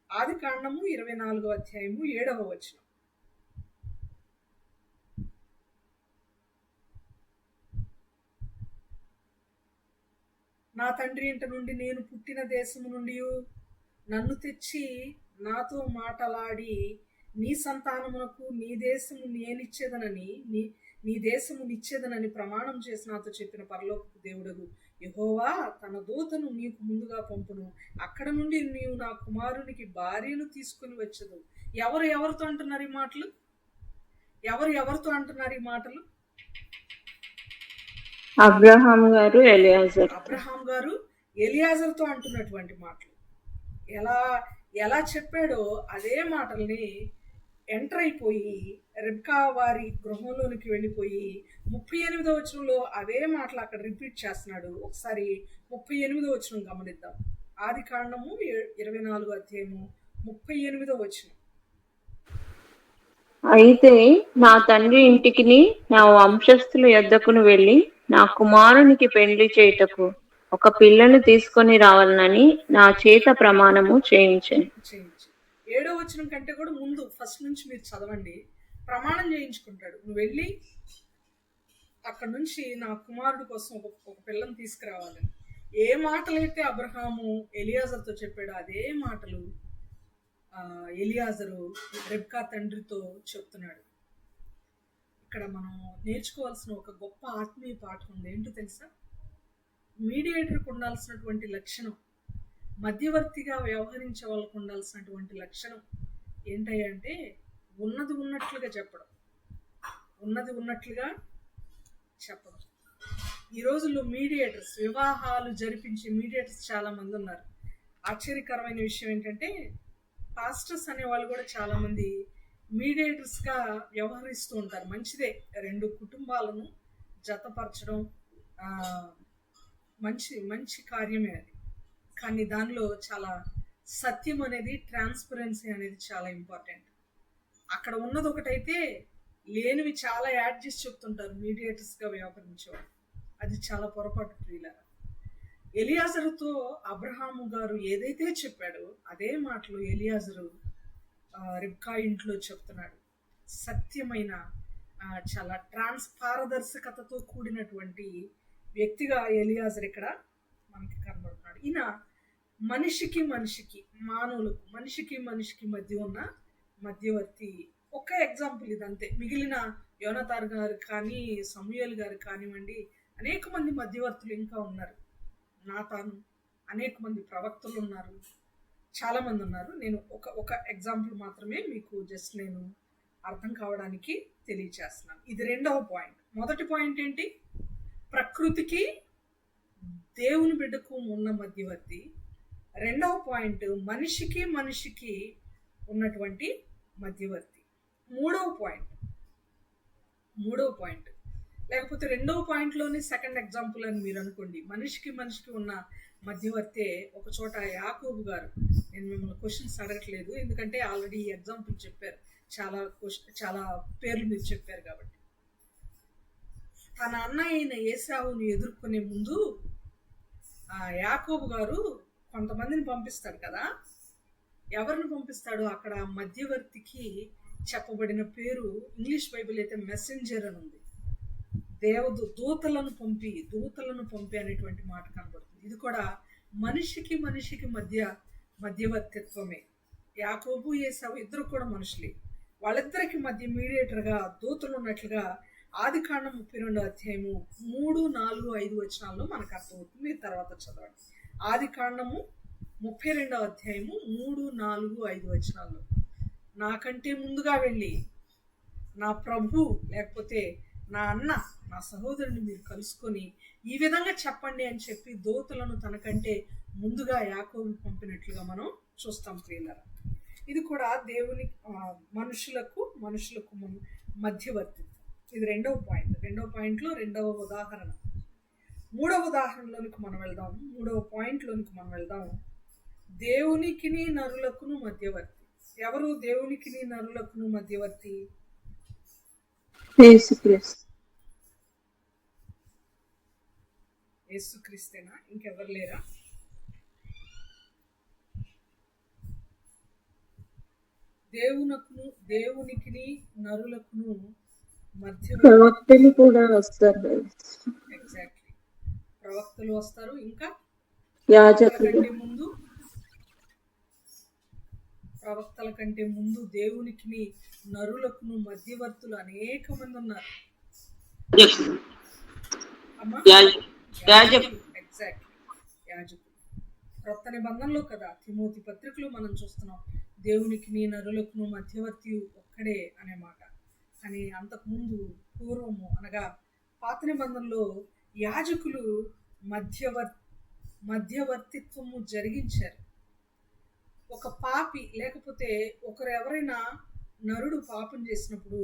ఆది కాండము 24వ అధ్యాయము 7వ వచనం. నా తండ్రి ఇంట నుండి నేను పుట్టిన దేశము నుండి నన్ను తెచ్చి నాతో మాటలాడి నీ సంతానమునకు నీ దేశము నేనిచ్చేదనని నీ దేశము నిచ్చేదనని ప్రమాణం చేసి నాతో చెప్పిన పరలోకపు దేవుడగు యెహోవా తన దూతను నీకు ముందుగా పంపును. అక్కడ నుండి నీవు నా కుమారునికి భార్యను తీసుకుని వచ్చదు. ఎవరితో అంటున్నారు ఈ మాటలు? ఎవరితో అంటున్నారు ఈ మాటలు? అబ్రహాం గారు ఎలియాజర్తో అంటున్నటువంటి మాటలు. ఎలా చెప్పాడో అదే మాటల్ని ఎంటర్ అయిపోయి రెబ్కా వారి గృహంలోనికి వెళ్ళిపోయి 38వ వచనంలో అవే మాటలు అక్కడ రిపీట్ చేస్తున్నాడు. ఒకసారి 38వ వచనం గమనిద్దాం. ఆది కాండము 24వ అధ్యాయము 38వ వచనం. అయితే నా తండ్రి ఇంటికి నా వంశస్థుల యొద్దకును వెళ్ళి నా కుమారునికి పెండ్లి చేయుటకు ఒక పిల్లను తీసుకొని రావాలని నా చేత ప్రమాణము చేయించాను. 7వ వచనం కంటే కూడా ముందు ఫస్ట్ నుంచి మీరు చదవండి. ప్రమాణం చేయించుకుంటాడు. నువ్వు వెళ్ళి అక్కడ నుంచి నా కుమారుడు కోసం ఒక పిల్లని తీసుకురావాలని. ఏ మాటలైతే అబ్రహాము ఎలియాజర్తో చెప్పాడో అదే మాటలు ఎలియాజరు రెబ్కా తండ్రితో చెప్తున్నాడు. ఇక్కడ మనం నేర్చుకోవాల్సిన ఒక గొప్ప ఆత్మీయ పాఠం ఉంది. ఏంటో తెలుసా? మీడియేటర్కి ఉండాల్సినటువంటి లక్షణం, మధ్యవర్తిగా వ్యవహరించే వాళ్ళకు ఉండాల్సినటువంటి లక్షణం ఏంటంటే ఉన్నది ఉన్నట్లుగా చెప్పడం. ఈ రోజుల్లో మీడియేటర్స్, వివాహాలు జరిపించే మీడియేటర్స్ చాలా మంది ఉన్నారు. ఆశ్చర్యకరమైన విషయం ఏంటంటే పాస్టర్స్ అనే వాళ్ళు కూడా చాలా మంది మీడియేటర్స్గా వ్యవహరిస్తూ ఉంటారు. మంచిదే, రెండు కుటుంబాలను జతపరచడం మంచి కార్యమే అది. కానీ దానిలో చాలా సత్యం అనేది, ట్రాన్స్పరెన్సీ అనేది చాలా ఇంపార్టెంట్. అక్కడ ఉన్నది ఒకటైతే లేనివి చాలా యాడ్ చేసి చెప్తుంటారు మీడియేటర్స్గా వ్యవహరించేవారు. అది చాలా పొరపాటు ప్రియులారా. ఎలియాజరుతో అబ్రహాము గారు ఏదైతే చెప్పాడో అదే మాటలు ఎలియాజరు రెబ్కా ఇంట్లో చెప్తున్నాడు. సత్యమైన చాలా పారదర్శకతతో కూడినటువంటి వ్యక్తిగా ఎలియాజర్ ఇక్కడ మనకి కనబడుతున్నాడు. ఈయన మనిషికి మానవులకు మనిషికి మధ్య ఉన్న మధ్యవర్తి. ఒక్క ఎగ్జాంపుల్ ఇదంతే. మిగిలిన యోనాతాన్ గారు కానీ సమూయేలు గారు కానివ్వండి, అనేక మంది మధ్యవర్తులు ఇంకా ఉన్నారు. నాతాను, అనేక మంది ప్రవక్తలు ఉన్నారు, చాలా మంది ఉన్నారు. నేను ఒక ఎగ్జాంపుల్ మాత్రమే మీకు జస్ట్ నేను అర్థం కావడానికి తెలియచేస్తున్నాను. ఇది రెండవ పాయింట్. మొదటి పాయింట్ ఏంటి? ప్రకృతికి దేవుని బిడ్డకు ఉన్న మధ్యవర్తి. రెండవ పాయింట్ మనిషికి ఉన్నటువంటి మధ్యవర్తి. మూడవ పాయింట్ లేకపోతే రెండవ పాయింట్లోని సెకండ్ ఎగ్జాంపుల్ అని మీరు అనుకోండి. మనిషికి ఉన్న మధ్యవర్తే ఒక చోట యాకోబు గారు, నేను మిమ్మల్ని క్వశ్చన్స్ అడగట్లేదు ఎందుకంటే ఆల్రెడీ ఈ ఎగ్జాంపుల్ చెప్పారు, చాలా పేర్లు మీరు చెప్పారు కాబట్టి. తన అన్న అయిన ఏశావుని ఎదుర్కొనే ముందు యాకోబు గారు కొంతమందిని పంపిస్తాడు కదా. ఎవరిని పంపిస్తాడు? అక్కడ మధ్యవర్తికి చెప్పబడిన పేరు ఇంగ్లీష్ బైబిల్ అయితే మెసెంజర్ అని ఉంది. దూతలను పంపి అనేటువంటి మాట కనబడుతుంది. ఇది కూడా మనిషికి మధ్యవర్తిత్వమే. యాకోబు ఏశావు ఇద్దరు కూడా మనుషులే. వాళ్ళిద్దరికి మధ్య మీడియేటర్గా దూతలు ఉన్నట్లుగా ఆదికాండం 32 అధ్యాయము 3, 4, 5 వచనాల్లో మనకు అర్థమవుతుంది. మీరు తర్వాత చదవండి. ఆదికాండము 32 అధ్యాయము 3, 4, 5 వచనాల్లో నాకంటే ముందుగా వెళ్ళి నా ప్రభు లేకపోతే నా అన్న నా సహోదరుని మీరు కలుసుకొని ఈ విధంగా చెప్పండి అని చెప్పి దూతలను తనకంటే ముందుగా యాకోబు పంపినట్లుగా మనం చూస్తాం ప్రియులారా. ఇది కూడా దేవుని మనుషులకు మధ్యవర్తిత్వం. ఇది రెండవ పాయింట్లో రెండవ ఉదాహరణ. మూడవ ఉదాహరణలోనికి మనం వెళ్దాం. మూడవ పాయింట్లోనికి మనం వెళ్దాం. దేవునికిని నరులకును మధ్యవర్తి. ఎవరు దేవునికిని నరులకును మధ్యవర్తి? యేసుక్రీస్తేనా? ఇంకెవరు లేరా? దేవునికిని నరులకును ప్రవక్తలు కూడా వస్తారు. ఎగ్జాక్ట్లీ, ప్రవక్తలు వస్తారు. ఇంకా ప్రవక్తల కంటే ముందు దేవునికి నరులకును మధ్యవర్తులు అనేక మంది ఉన్నారు. ఎగ్జాక్ట్లీ, యాజకులు. క్రొత్త నిబంధనలో కదా, తిమోతి పత్రికలో మనం చూస్తున్నాం దేవునికి నరులకును మధ్యవర్తి ఒక్కడే అనే మాట. కానీ అంతకుముందు పూర్వము అనగా పాత నిబంధనలో యాజకులు మధ్యవర్తిత్వము జరిగించారు. ఒక పాపి లేకపోతే ఎవరైనా నరుడు పాపం చేసినప్పుడు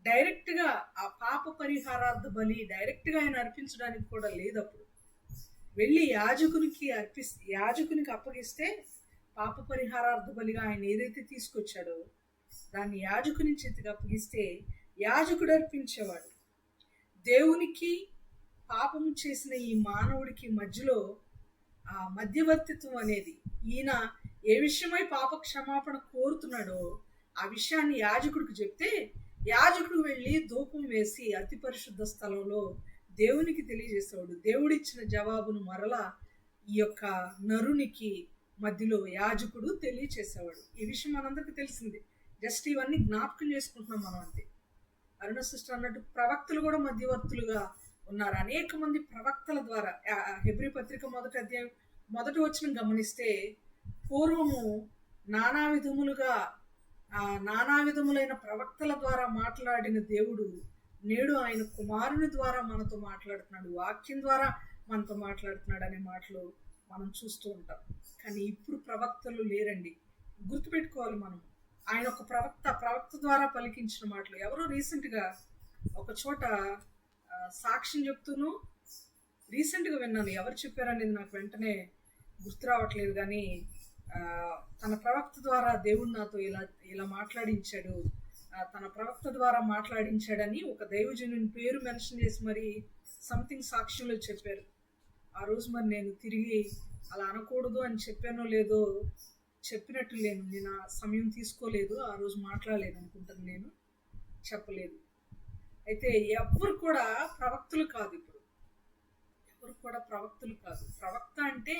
డైరెక్ట్గా ఆ పాప పరిహారార్థ బలి డైరెక్ట్గా ఆయన అర్పించడానికి కూడా లేదు. అప్పుడు వెళ్ళి యాజకునికి అప్పగిస్తే పాప పరిహారార్థ బలిగా ఆయన ఏదైతే తీసుకొచ్చాడో దాన్ని యాజకుని చేతికి అప్పగిస్తే యాజకుడు అర్పించేవాడు. దేవునికి పాపము చేసిన ఈ మానవుడికి మధ్యలో ఆ మధ్యవర్తిత్వం అనేది, ఈయన ఏ విషయమై పాప క్షమాపణ కోరుతున్నాడో ఆ విషయాన్ని యాజకుడికి చెప్తే యాజకుడు వెళ్ళి ధూపం వేసి అతి పరిశుద్ధ స్థలంలో దేవునికి తెలియజేసేవాడు. దేవుడిచ్చిన జవాబును మరలా ఈ యొక్క నరునికి మధ్యలో యాజకుడు తెలియచేసేవాడు. ఈ విషయం మనందరికీ తెలిసింది. జస్ట్ ఇవన్నీ జ్ఞాపకం చేసుకుంటున్నాం మనం అంతే. అరుణ సిస్టర్ అన్నట్టు ప్రవక్తలు కూడా మధ్యవర్తులుగా ఉన్నారు. అనేక మంది ప్రవక్తల ద్వారా హెబ్రీ పత్రిక 1వ అధ్యాయం 1వ వచనం గమనిస్తే పూర్వము నానా విధములైన ప్రవక్తల ద్వారా మాట్లాడిన దేవుడు నేడు ఆయన కుమారుని ద్వారా మనతో మాట్లాడుతున్నాడు, వాక్యం ద్వారా మనతో మాట్లాడుతున్నాడు అనే మాటలు మనం చూస్తూ ఉంటాం. కానీ ఇప్పుడు ప్రవక్తలు లేరండి. గుర్తుపెట్టుకోవాలి మనం. ఆయన ఒక ప్రవక్త ద్వారా పలికించిన మాటలు. ఎవరో రీసెంట్గా ఒక చోట సాక్ష్యం చెప్తూను రీసెంట్గా విన్నాను. ఎవరు చెప్పారనేది నాకు వెంటనే గుర్తు రావట్లేదు. కానీ తన ప్రవక్త ద్వారా దేవుడు నాతో ఇలా మాట్లాడించాడు, తన ప్రవక్త ద్వారా మాట్లాడించాడని ఒక దైవజనుని పేరు మెన్షన్ చేసి మరి సంథింగ్ సాక్ష్యంలో చెప్పారు. ఆ రోజు మరి నేను తిరిగి అలా అనకూడదు అని చెప్పానో లేదో చెప్పినట్టు లేను. నేను ఆ సమయం తీసుకోలేదు, ఆ రోజు మాట్లాడలేదు అనుకుంటాను, నేను చెప్పలేదు. అయితే ఎవరు కూడా ప్రవక్తలు కాదు. ఇప్పుడు ఎవరు కూడా ప్రవక్తలు కాదు. ప్రవక్త అంటే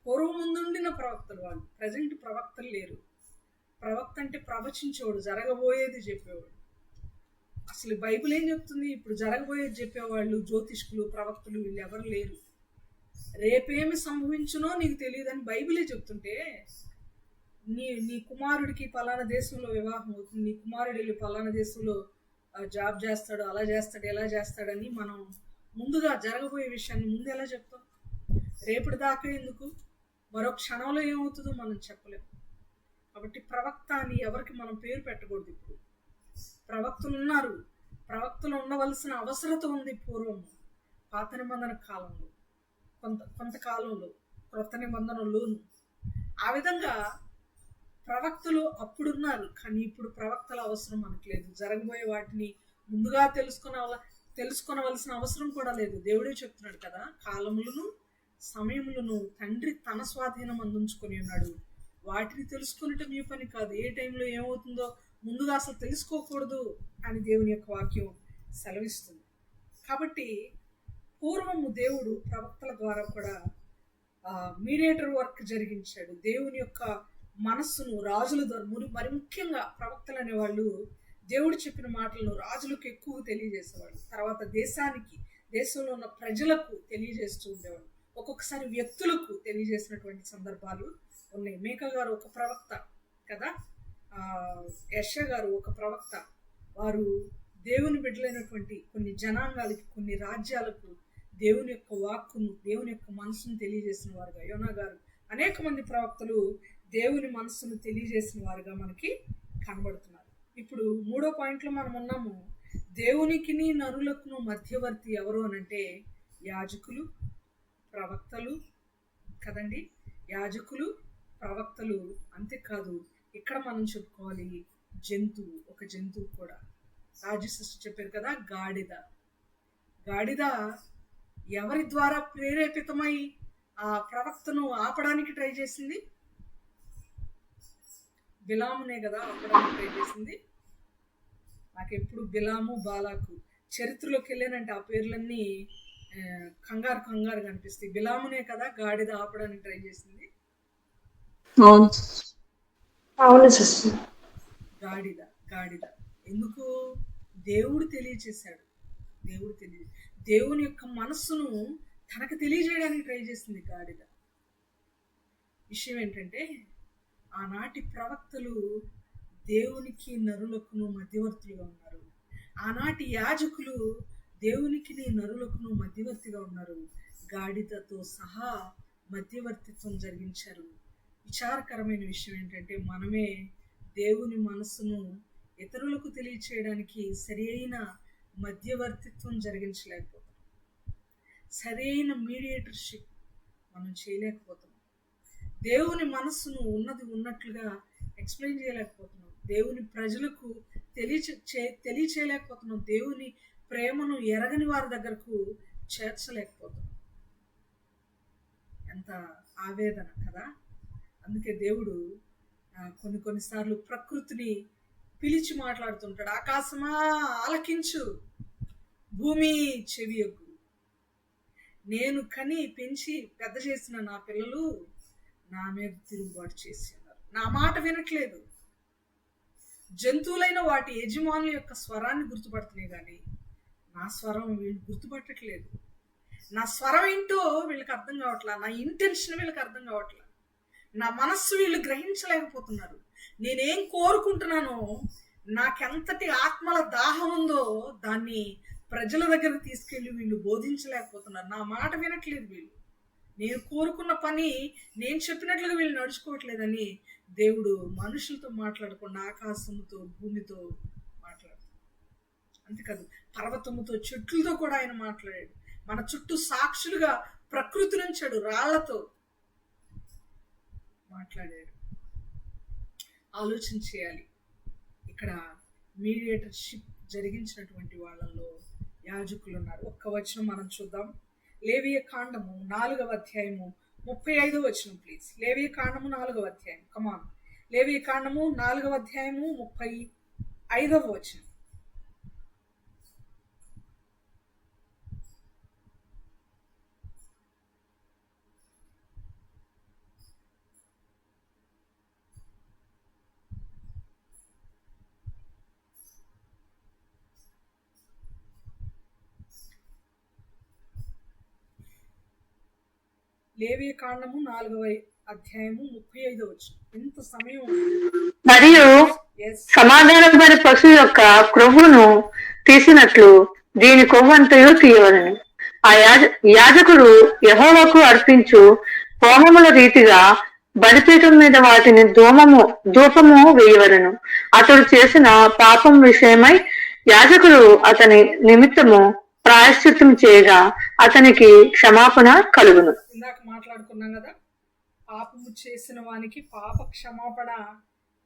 పూర్వం ముందుండిన ప్రవక్తలు, వాళ్ళు ప్రజెంట్ ప్రవక్తలు లేరు. ప్రవక్త అంటే ప్రవచించేవాడు, జరగబోయేది చెప్పేవాడు. అసలు బైబిల్ ఏం చెప్తుంది? ఇప్పుడు జరగబోయేది చెప్పేవాళ్ళు జ్యోతిష్కులు, ప్రవక్తలు వీళ్ళు ఎవరు లేరు. రేపేమి సంభవించునో నీకు తెలియదని బైబిలే చెప్తుంటే నీ కుమారుడికి పలానా దేశంలో వివాహం అవుతుంది, నీ కుమారుడు వెళ్ళి పలానా దేశంలో జాబ్ చేస్తాడు, అలా చేస్తాడు, ఎలా చేస్తాడని మనం ముందుగా జరగబోయే విషయాన్ని ముందు ఎలా చెప్తాం? రేపటి దాకా ఎందుకు, మరో క్షణంలో ఏమవుతుందో మనం చెప్పలేము. కాబట్టి ప్రవక్త అని ఎవరికి మనం పేరు పెట్టకూడదు. ఇప్పుడు ప్రవక్తలు ఉన్నారు, ప్రవక్తలు ఉండవలసిన అవసరత ఉంది. పూర్వం పాత నిబంధన కాలంలో, కొంతకాలంలో క్రొత్త నిబంధనలోను ఆ విధంగా ప్రవక్తలు అప్పుడున్నారు. కానీ ఇప్పుడు ప్రవక్తల అవసరం మనకు లేదు. జరగబోయే వాటిని ముందుగా తెలుసుకొనవలసిన అవసరం కూడా లేదు. దేవుడే చెప్తున్నాడు కదా, కాలములను సమయములను తండ్రి తన స్వాధీనం అందించుకొని ఉన్నాడు, వాటిని తెలుసుకునేటం మీ పని కాదు. ఏ టైంలో ఏమవుతుందో ముందుగా అసలు తెలుసుకోకూడదు అని దేవుని యొక్క వాక్యం సెలవిస్తుంది. కాబట్టి పూర్వము దేవుడు ప్రవక్తల ద్వారా కూడా మీడియేటర్ వర్క్ జరిగించాడు. దేవుని యొక్క మనస్సును రాజుల ద్వారా, మరి ముఖ్యంగా ప్రవక్తలు అనేవాళ్ళు దేవుడు చెప్పిన మాటలను రాజులకు ఎక్కువ తెలియజేసేవాడు. తర్వాత దేశంలో ఉన్న ప్రజలకు తెలియజేస్తూ ఉండేవాడు. ఒక్కొక్కసారి వ్యక్తులకు తెలియజేసినటువంటి సందర్భాలు ఉన్నాయి. మీకా గారు ఒక ప్రవక్త కదా, యెషయా గారు ఒక ప్రవక్త. వారు దేవుని బిడ్డలైనటువంటి కొన్ని జనాంగాలకి, కొన్ని రాజ్యాలకు దేవుని యొక్క వాక్కును, దేవుని యొక్క మనసును తెలియజేసిన వారుగా, యోనా గారు, అనేక మంది ప్రవక్తలు దేవుని మనసును తెలియజేసిన వారుగా మనకి కనబడుతున్నారు. ఇప్పుడు 3వ పాయింట్లో మనం ఉన్నాము. దేవునికిని నరులకును మధ్యవర్తి ఎవరు అనంటే యాజకులు, ప్రవక్తలు కదండి. యాజకులు, ప్రవక్తలు. అంతేకాదు, ఇక్కడ మనం చెప్పుకోవాలి ఒక జంతువు కూడా. రాజు సిస్టర్ చెప్పారు కదా, గాడిద ఎవరి ద్వారా ప్రేరేపితమై ఆ ప్రవక్తను ఆపడానికి ట్రై చేసింది? బిలామునే కదా ఆపడానికి ట్రై చేసింది. నాకు ఎప్పుడు బిలాము, బాలాకు చరిత్రలోకి వెళ్ళానంటే ఆ పేర్లన్నీ కంగారు కనిపిస్తాయి. బిలామునే కదా గాడిద ఆపడానికి ట్రై చేసింది. అవును సిస్టర్. గాడిద ఎందుకు? దేవుడు తెలియచేశాడు. దేవుని యొక్క మనస్సును తనకు తెలియజేయడానికి ట్రై చేసింది గాడిద. విషయం ఏంటంటే, ఆనాటి ప్రవక్తలు దేవునికి నరులకును మధ్యవర్తులుగా ఉన్నారు. ఆనాటి యాజకులు దేవునికి నరులకును మధ్యవర్తిగా ఉన్నారు. గాడిదతో సహా మధ్యవర్తిత్వం జరిగించారు. విచారకరమైన విషయం ఏంటంటే, మనమే దేవుని మనసును ఇతరులకు తెలియచేయడానికి సరి అయిన మధ్యవర్తిత్వం జరిగించలేకపోతున్నాం. సరి అయిన మీడియేటర్షిప్ మనం చేయలేకపోతున్నాం. దేవుని మనస్సును ఉన్నట్లుగా ఎక్స్ప్లెయిన్ చేయలేకపోతున్నాం. దేవుని ప్రజలకు తెలియచేయలేకపోతున్నాం. దేవుని ప్రేమను ఎరగని వారి దగ్గరకు చేర్చలేకపోతున్నాం. ఎంత ఆవేదన కదా. అందుకే దేవుడు కొన్నిసార్లు ప్రకృతిని పిలిచి మాట్లాడుతుంటాడు. ఆకాశమా ఆలకించు, భూమి చెవియొగ్గు. నేను కని పెంచి పెద్ద చేసిన నా పిల్లలు నా మీద తిరుగుబాటు చేసి ఉన్నారు. నా మాట వినట్లేదు. జంతువులైన వాటి యజమానుల యొక్క స్వరాన్ని గుర్తుపడుతున్నాయి కానీ నా స్వరం వీళ్ళు గుర్తుపట్టట్లేదు. నా స్వరం ఏంటో వీళ్ళకి అర్థం కావట్లా. నా ఇంటెన్షన్ వీళ్ళకి అర్థం కావట్లా. నా మనస్సు వీళ్ళు గ్రహించలేకపోతున్నారు. నేనేం కోరుకుంటున్నానో, నాకెంతటి ఆత్మల దాహం ఉందో దాన్ని ప్రజల దగ్గరకు తీసుకెళ్ళి వీళ్ళు బోధించలేకపోతున్నారు. నా మాట వినట్లేదు వీళ్ళు. నేను కోరుకున్న పని నేను చెప్పినట్లుగా వీళ్ళు నడుచుకోవట్లేదని దేవుడు మనుషులతో మాట్లాడకుండా ఆకాశముతో, భూమితో మాట్లాడుతాడు. అంతేకాదు, పర్వతముతో, చెట్లతో కూడా ఆయన మాట్లాడాడు. మన చుట్టూ సాక్షులుగా ప్రకృతి నుంచాడు, రాళ్లతో మాట్లాడాడు. ఆలోచన చేయాలి. ఇక్కడ మీడియేటర్షిప్ జరిగించినటువంటి వాళ్ళల్లో యాజకులు ఉన్నారు. ఒక్క వచనం మనం చూద్దాం. లేవియ కాండము 4వ అధ్యాయము 35వ వచనం ప్లీజ్. లేవియ కాండము 4వ అధ్యాయం, కమాన్. లేవియ కాండము 4వ అధ్యాయము 35వ వచనం. లేవియ కాండము 4వ అధ్యాయము 35వ వచనం. ఎంత సమయం. మరియు సమాధానపడి పశువు యొక్క క్రొవ్వును తీసినట్లు దీని కొవ్వంతయు తీయవలను. ఆ యాజకుడు యెహోవాకు అర్పించు హోమముల రీతిగా బలిపీఠం మీద వాటిని ధూపము వేయవలను. అతడు చేసిన పాపం విషయమై యాజకుడు అతని నిమిత్తము ప్రాయశ్చిత్తం చేయగా అతనికి క్షమాపణ కలుగును. ఇందాక మాట్లాడుకున్నాం కదా, పాపము చేసిన వానికి పాప క్షమాపణ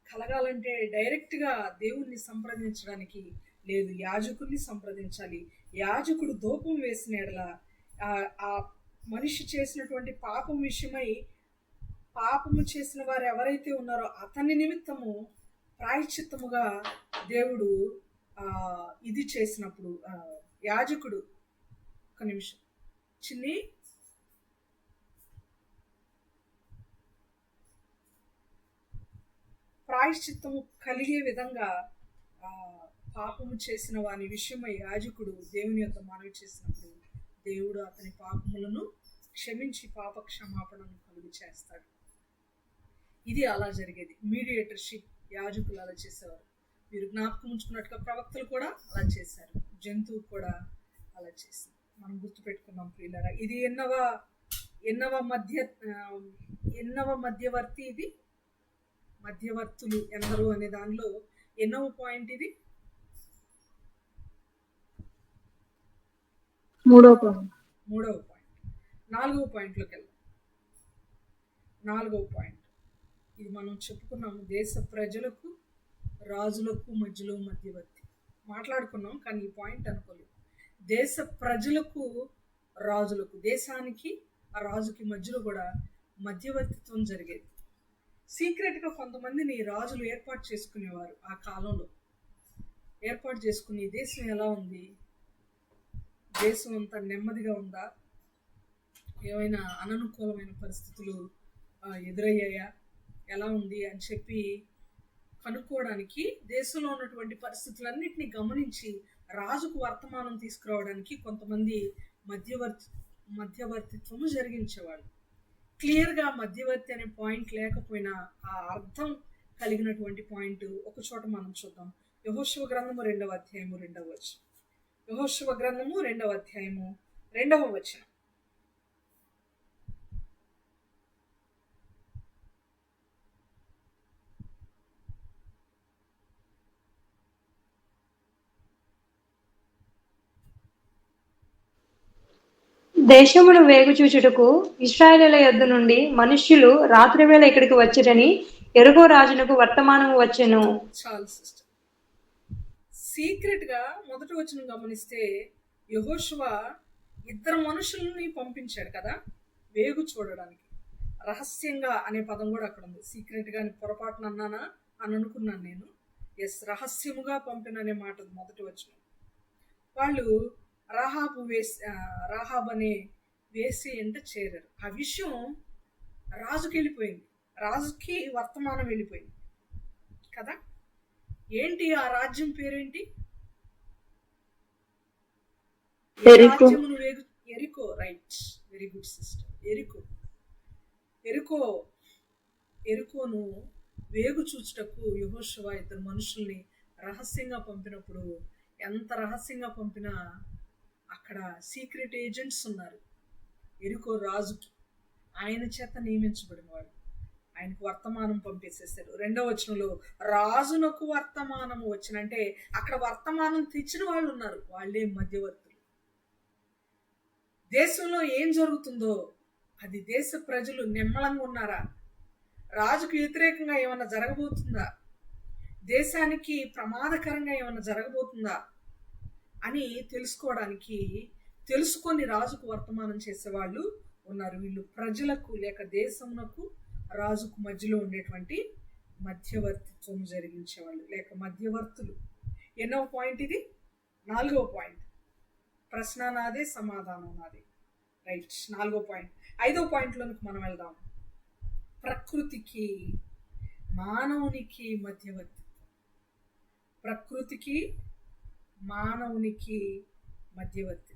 కలగాలంటే డైరెక్ట్ గా దేవుణ్ణి సంప్రదించడానికి లేదు, యాజకుడిని సంప్రదించాలి. యాజకుడు ధూపం వేసిన ఎడల ఆ మనిషి చేసినటువంటి పాపం విషయమై, పాపము చేసిన వారు ఎవరైతే ఉన్నారో అతని నిమిత్తము ప్రాయశ్చిత్తముగా దేవుడు ఇది చేసినప్పుడు యాజకుడు, ఒక నిమిషం చిన్ని, ప్రాయశ్చిత్తము కలిగే విధంగా పాపము చేసిన వాని విషయమై యాజకుడు దేవుని యొక్క మనవి చేసినప్పుడు దేవుడు అతని పాపములను క్షమించి పాప క్షమాపణను కలుగు చేస్తాడు. ఇది అలా జరిగేది. మీడియేటర్షిప్ యాజకులు అలా చేసేవారు. మీరు జ్ఞాపకం ఉంచుకున్నట్టుగా ప్రవక్తలు కూడా అలా చేశారు, జంతువు కూడా అలా చేసింది. మనం గుర్తుపెట్టుకున్నాం ప్రియులారా. ఇది ఎన్నవ మధ్యవర్తి, ఇది మధ్యవర్తులు ఎందరు అనే దానిలో ఎన్నవ పాయింట్ ఇది? మూడవ పాయింట్. 4వ పాయింట్లోకి వెళ్దాం. 4వ పాయింట్ ఇది మనం చెప్పుకున్నాము. దేశ ప్రజలకు రాజులకు మధ్యలో మధ్యవర్తి మాట్లాడుకున్నాం, కానీ ఈ పాయింట్ అనుకోలేదు. దేశ ప్రజలకు రాజులకు, దేశానికి ఆ రాజుకి మధ్యలో కూడా మధ్యవర్తిత్వం జరిగేది. సీక్రెట్గా కొంతమందిని రాజులు ఏర్పాటు చేసుకునేవారు. ఆ కాలంలో ఏర్పాటు చేసుకుని దేశం ఎలా ఉంది, దేశం అంతా నెమ్మదిగా ఉందా, ఏమైనా అననుకూలమైన పరిస్థితులు ఎదురయ్యాయా, ఎలా ఉంది అని చెప్పి కనుక్కోవడానికి దేశంలో ఉన్నటువంటి పరిస్థితులన్నింటినీ గమనించి రాజుకు వర్తమానం తీసుకురావడానికి కొంతమంది మధ్యవర్తిత్వము జరిగించేవాళ్ళు. క్లియర్గా మధ్యవర్తి అనే పాయింట్ లేకపోయినా ఆ అర్థం కలిగినటువంటి పాయింట్ ఒక చోట మనం చూద్దాం. యెహోషువ గ్రంథము 2వ అధ్యాయము 2వ వచనం. యెహోషువ గ్రంథము 2వ అధ్యాయము 2వ వచనం. దేశమును వేగు చూచుటకు ఇశ్రాయేలీయుల యొద్ద నుండి మనుష్యులు రాత్రివేళ ఇక్కడికి వచ్చిరని యెరికో రాజునకు వర్తమానము వచ్చెను. చాలు సిస్టర్. సీక్రెట్ గా మొదటి వచనం గమనిస్తే యెహోషువ 2 మనుషుల్ని పంపించాడు కదా వేగు చూడడానికి. రహస్యంగా అనే పదం కూడా అక్కడ ఉంది. సీక్రెట్ గా పొరపాటున అన్నానా అని అనుకున్నాను నేను. రహస్యముగా పంపిన అనే మాట మొదటి వచనం. వాళ్ళు రాహాబ్ అనే వేసి అంటే చేరారు. ఆ విషయం రాజుకి వెళ్ళిపోయింది, రాజుకి వర్తమానం వెళ్ళిపోయింది కదా. ఏంటి ఆ రాజ్యం పేరేంటి? ఎరికో. Right, very good sister. ఎరికోను వేగు చూచుటకు యెహోషువ 2 మనుషుల్ని రహస్యంగా పంపినప్పుడు, ఎంత రహస్యంగా పంపినా అక్కడ సీక్రెట్ ఏజెంట్స్ ఉన్నారు. ఎరికో రాజుకి ఆయన చేత నియమించబడిన వాడు. ఆయనకు వర్తమానం పంపేసేసారు. 2వ వచనంలో రాజునకు వర్తమానము వచ్చినంటే అక్కడ వర్తమానం తెచ్చిన వాళ్ళు ఉన్నారు, వాళ్ళే మధ్యవర్తులు. దేశంలో ఏం జరుగుతుందో అది దేశ ప్రజలు నిమ్మలంగా ఉన్నారా, రాజుకు వ్యతిరేకంగా ఏమన్నా జరగబోతుందా, దేశానికి ప్రమాదకరంగా ఏమన్నా జరగబోతుందా అని తెలుసుకొని రాజుకు వర్తమానం చేసేవాళ్ళు ఉన్నారు. వీళ్ళు ప్రజలకు లేక దేశమునకు రాజుకు మధ్యలో ఉండేటువంటి మధ్యవర్తిత్వం జరిగించేవాళ్ళు లేక మధ్యవర్తులు. ఎన్నో పాయింట్ ఇది? 4వ పాయింట్. ప్రశ్న నాదే, సమాధానం నాదే. రైట్, 4వ పాయింట్. 5వ పాయింట్లోనికి మనం వెళ్దాం. ప్రకృతికి మానవునికి మధ్యవర్తిత్వం. ప్రకృతికి మానవునికి మధ్యవర్తిత్వం.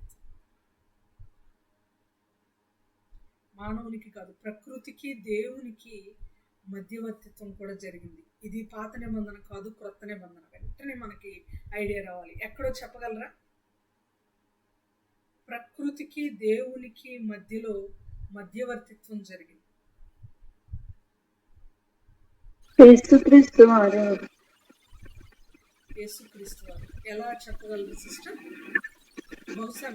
మానవునికి కాదు, ప్రకృతికి దేవునికి మధ్యవర్తిత్వం కూడా జరిగింది. ఇది పాత నిబంధన కాదు, క్రొత్త నిబంధన. వెంటనే మనకి ఐడియా రావాలి. ఎక్కడో చెప్పగలరా? ప్రకృతికి దేవునికి మధ్యలో మధ్యవర్తిత్వం జరిగింది. యేసుక్రీస్తు వారు. ఎలా చెప్పగలరు సిస్టర్? బహుశా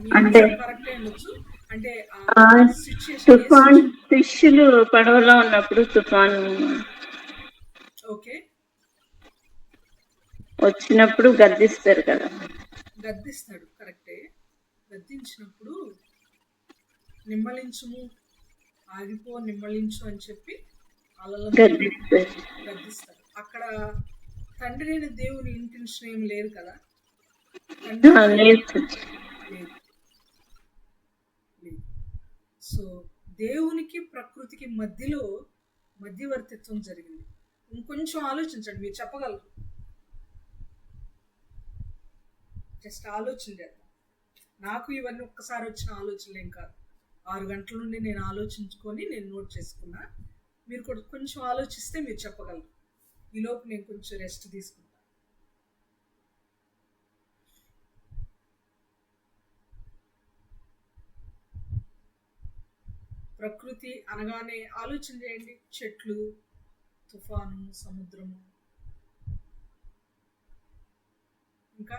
కరెక్ట్ ఉండొచ్చు. అంటే తుఫాన్, ఫిష్లు పడవలో ఉన్నప్పుడు తుఫాను ఓకే వచ్చినప్పుడు గద్దిస్తారు కదా. గద్దిస్తాడు, కరెక్టే. గద్దించినప్పుడు నిమ్మలించుము, ఆగిపో, నిమ్మలించు అని చెప్పి అలలను గద్దిస్తాడు. అక్కడ తండ్రి అయిన దేవుని ఇంటెన్షన్ ఏం లేదు కదా. సో దేవునికి ప్రకృతికి మధ్యలో మధ్యవర్తిత్వం జరిగింది. ఇంకొంచెం ఆలోచించండి, మీరు చెప్పగలరు. జస్ట్ ఆలోచన చేద్దాం. నాకు ఇవన్నీ ఒక్కసారి వచ్చిన ఆలోచనలు ఏం కాదు. 6 గంటల నుండి నేను ఆలోచించుకొని నేను నోట్ చేసుకున్నా. మీరు కూడా కొంచెం ఆలోచిస్తే మీరు చెప్పగలరు. ఈలోపు నేను కొంచెం రెస్ట్ తీసుకుంటాను. ప్రకృతి అనగానే ఆలోచన చేయండి. చెట్లు, తుఫాను, సముద్రము, ఇంకా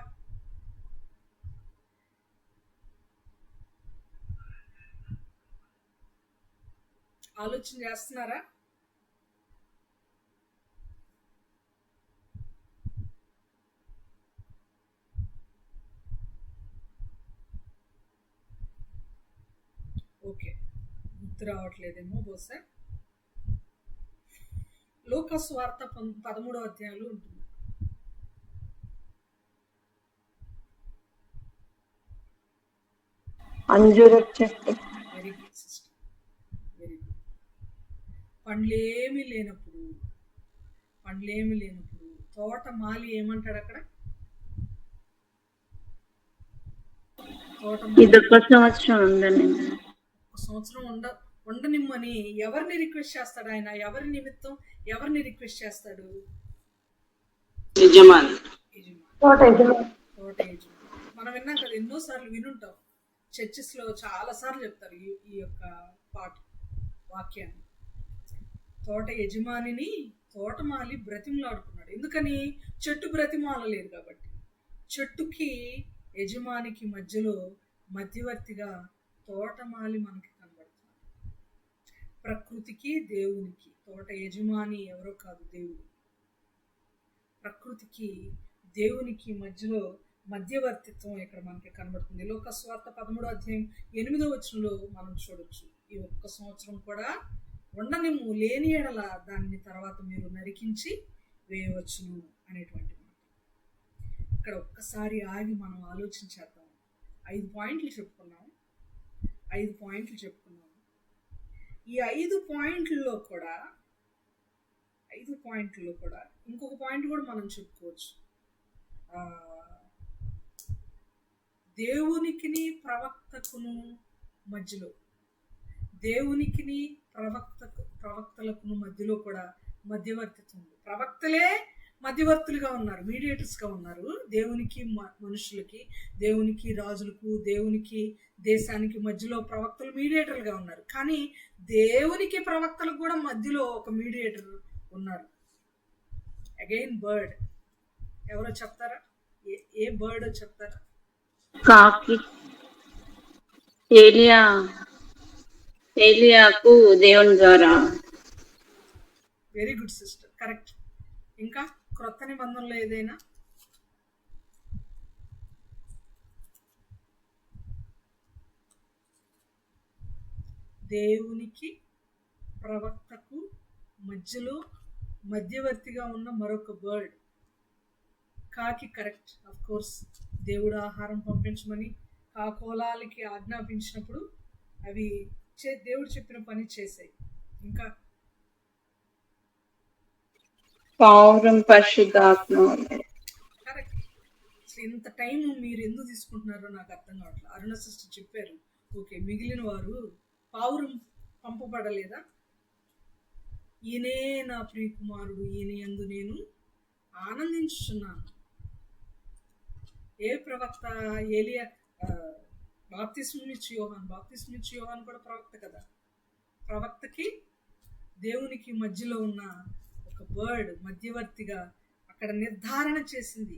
ఆలోచన చేస్తున్నారా? ఓకే, గుర్తు రావట్లేదేమో బహుశా. లూకాసు వార్త 13వ అధ్యాయంలో ఉంటుంది. అంజూరపు చెట్టు. Very good sister, very good. పండ్లేమి లేనప్పుడు తోట మాలి ఏమంటాడు అక్కడ? ఇదొక సంవత్సరం ఉందని, ఒక సంవత్సరం ఉండనిమ్మని ఎవరిని రిక్వెస్ట్ చేస్తాడు ఆయన? ఎవరి నిమిత్తం ఎవరిని రిక్వెస్ట్ చేస్తాడు? తోట యజమాని. మనం విన్నాం కదా, ఎన్నోసార్లు వినుంటాం. చర్చెస్ లో చాలా సార్లు చెప్తారు ఈ యొక్క వాక్యాన్ని. తోట యజమానిని తోటమాలి బ్రతిమలాడుకున్నాడు. ఎందుకని? చెట్టు బ్రతిమాలలేదు కాబట్టి. చెట్టుకి యజమానికి మధ్యలో మధ్యవర్తిగా తోటమాలి మనకి కనబడుతున్నాడు. ప్రకృతికి దేవునికి తోట యజమాని ఎవరో కాదు, దేవుడు. ప్రకృతికి దేవునికి మధ్యలో మధ్యవర్తిత్వం ఇక్కడ మనకి కనబడుతుంది. లూకాసు వార్త 13వ అధ్యాయం 8వ వచనంలో మనం చూడొచ్చు. ఈ ఒక్క సంవత్సరం కూడా ఉండనిమ్ము, లేని ఎడల దాన్ని తర్వాత మీరు నరికించి వేయవచ్చును అనేటువంటి మాట. ఇక్కడ ఒక్కసారి ఆగి మనం ఆలోచించేద్దాం. 5 పాయింట్లు చెప్పుకున్నాం. ఈ 5 పాయింట్లలో కూడా ఇంకొక పాయింట్ కూడా మనం చెప్పుకోవచ్చు. దేవునికిని ప్రవక్తకును మధ్యలో, దేవునికిని ప్రవక్తలకు మధ్యలో కూడా మధ్యవర్తిత్వం ఉంది. ప్రవక్తలే మధ్యవర్తులుగా ఉన్నారు, మీడియేటర్స్గా ఉన్నారు. దేవునికి మనుషులకి, దేవునికి రాజులకు, దేవునికి దేశానికి మధ్యలో ప్రవక్తలు మీడియేటర్లుగా ఉన్నారు. కానీ దేవునికి ప్రవక్తలకు కూడా మధ్యలో ఒక మీడియేటర్ ఉన్నారు. Again bird. ఎవరో చెప్తారా? ఏ బర్డ్ చెప్తారా? కాకి. ఏలియాకు దేవుని ద్వారా. Very good sister, correct. ఇంకా క్రొత్త నిబంధనలో ఏదైనా? దేవునికి ప్రవక్తకు మధ్యలో మధ్యవర్తిగా ఉన్న మరొక బర్డ్ కాకి. కరెక్ట్. ఆఫ్ కోర్స్, దేవుడు ఆహారం పంపించమని కాకోలాలకి ఆజ్ఞాపించినప్పుడు అవి దేవుడు చెప్పిన పని చేసాయి. ఇంకా పావురం పరిశుద్ధాత్మ. కరెక్ట్. ఇంత టైం మీరు ఎందుకు తీసుకుంటున్నారో నాకు అర్థం కావట్లేదు. అరుణ సిస్టర్ చెప్పారు. ఓకే, మిగిలిన వారు పావురం పంపబడలేదా? ఈయనే నా ప్రియకుమారుడు, ఈయన యందు నేను ఆనందించుచున్నాను. ఏ ప్రవక్త? ఏలియా. బాప్తిస్మిచ్చి యోహాన్ కూడా ప్రవక్త కదా. ప్రవక్తకి దేవునికి మధ్యలో ఉన్న ఒక బర్డ్ మధ్యవర్తిగా అక్కడ నిర్ధారణ చేసింది.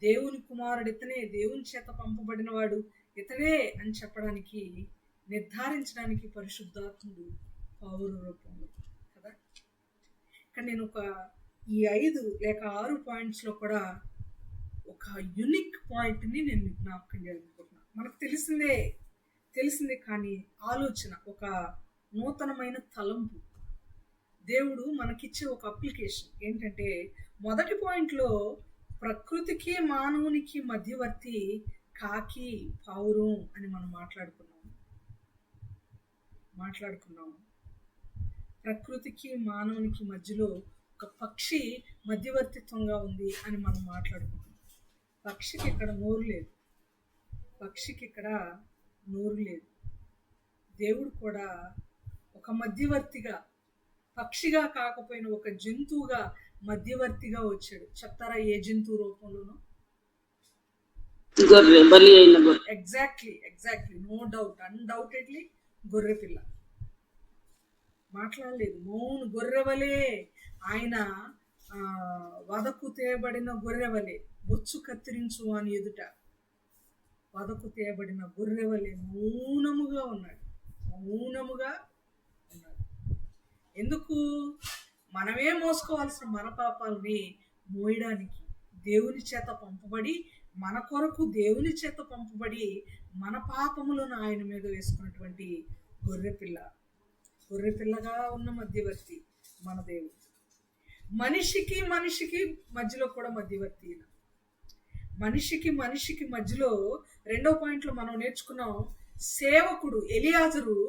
దేవుని కుమారుడు ఇతనే, దేవుని చేత పంపబడిన వాడు ఇతనే అని చెప్పడానికి, నిర్ధారించడానికి పరిశుద్ధాత్ముడు పౌరు రూపంలో కదా. ఇక్కడ నేను ఈ 5 లేక 6 పాయింట్స్లో కూడా ఒక యునిక్ పాయింట్ని నేను మీకు జ్ఞాపకం చేయాలనుకుంటున్నాను. మనకు తెలిసిందే కానీ ఆలోచన, ఒక నూతనమైన తలంపు దేవుడు మనకిచ్చే ఒక అప్లికేషన్ ఏంటంటే, మొదటి పాయింట్లో ప్రకృతికి మానవునికి మధ్యవర్తి కాకి, పావురం అని మనం మాట్లాడుకున్నాం. ప్రకృతికి మానవునికి మధ్యలో ఒక పక్షి మధ్యవర్తిత్వంగా ఉంది అని మనం మాట్లాడుకున్నాం. పక్షికి ఇక్కడ నోరు లేదు, పక్షికి ఇక్కడ నోరు లేదు. దేవుడు కూడా ఒక మధ్యవర్తిగా, పక్షిగా కాకపోయినా ఒక జంతువుగా మధ్యవర్తిగా వచ్చాడు. చెప్తారా ఏ జంతువు రూపంలోనూ? గొర్రె, బలి అయిన గొర్రె. ఎగ్జాక్ట్లీ నో డౌట్, అన్డౌటెడ్లీ గొర్రె పిల్ల. మాట్లాడలేదు, మౌను గొర్రెవలే ఆయన, వదకు తేయబడిన గొర్రెవలే, బొచ్చు కత్తిరించు అని ఎదుట వదకు తేయబడిన గొర్రెవలే మౌనముగా ఉన్నాడు. ఎందుకు? మనమే మోసుకోవాల్సిన మన పాపాలని మోయడానికి దేవుని చేత పంపబడి, మన కొరకు దేవుని చేత పంపబడి, మన పాపములను ఆయన మీద వేసుకున్నటువంటి గొర్రెపిల్లగా ఉన్న మధ్యవర్తి మన దేవుడు. మనిషికి మధ్యలో కూడా మధ్యవర్తి. మనిషికి మధ్యలో రెండో పాయింట్లో మనం నేర్చుకున్నాం, సేవకుడు ఎలియాజరు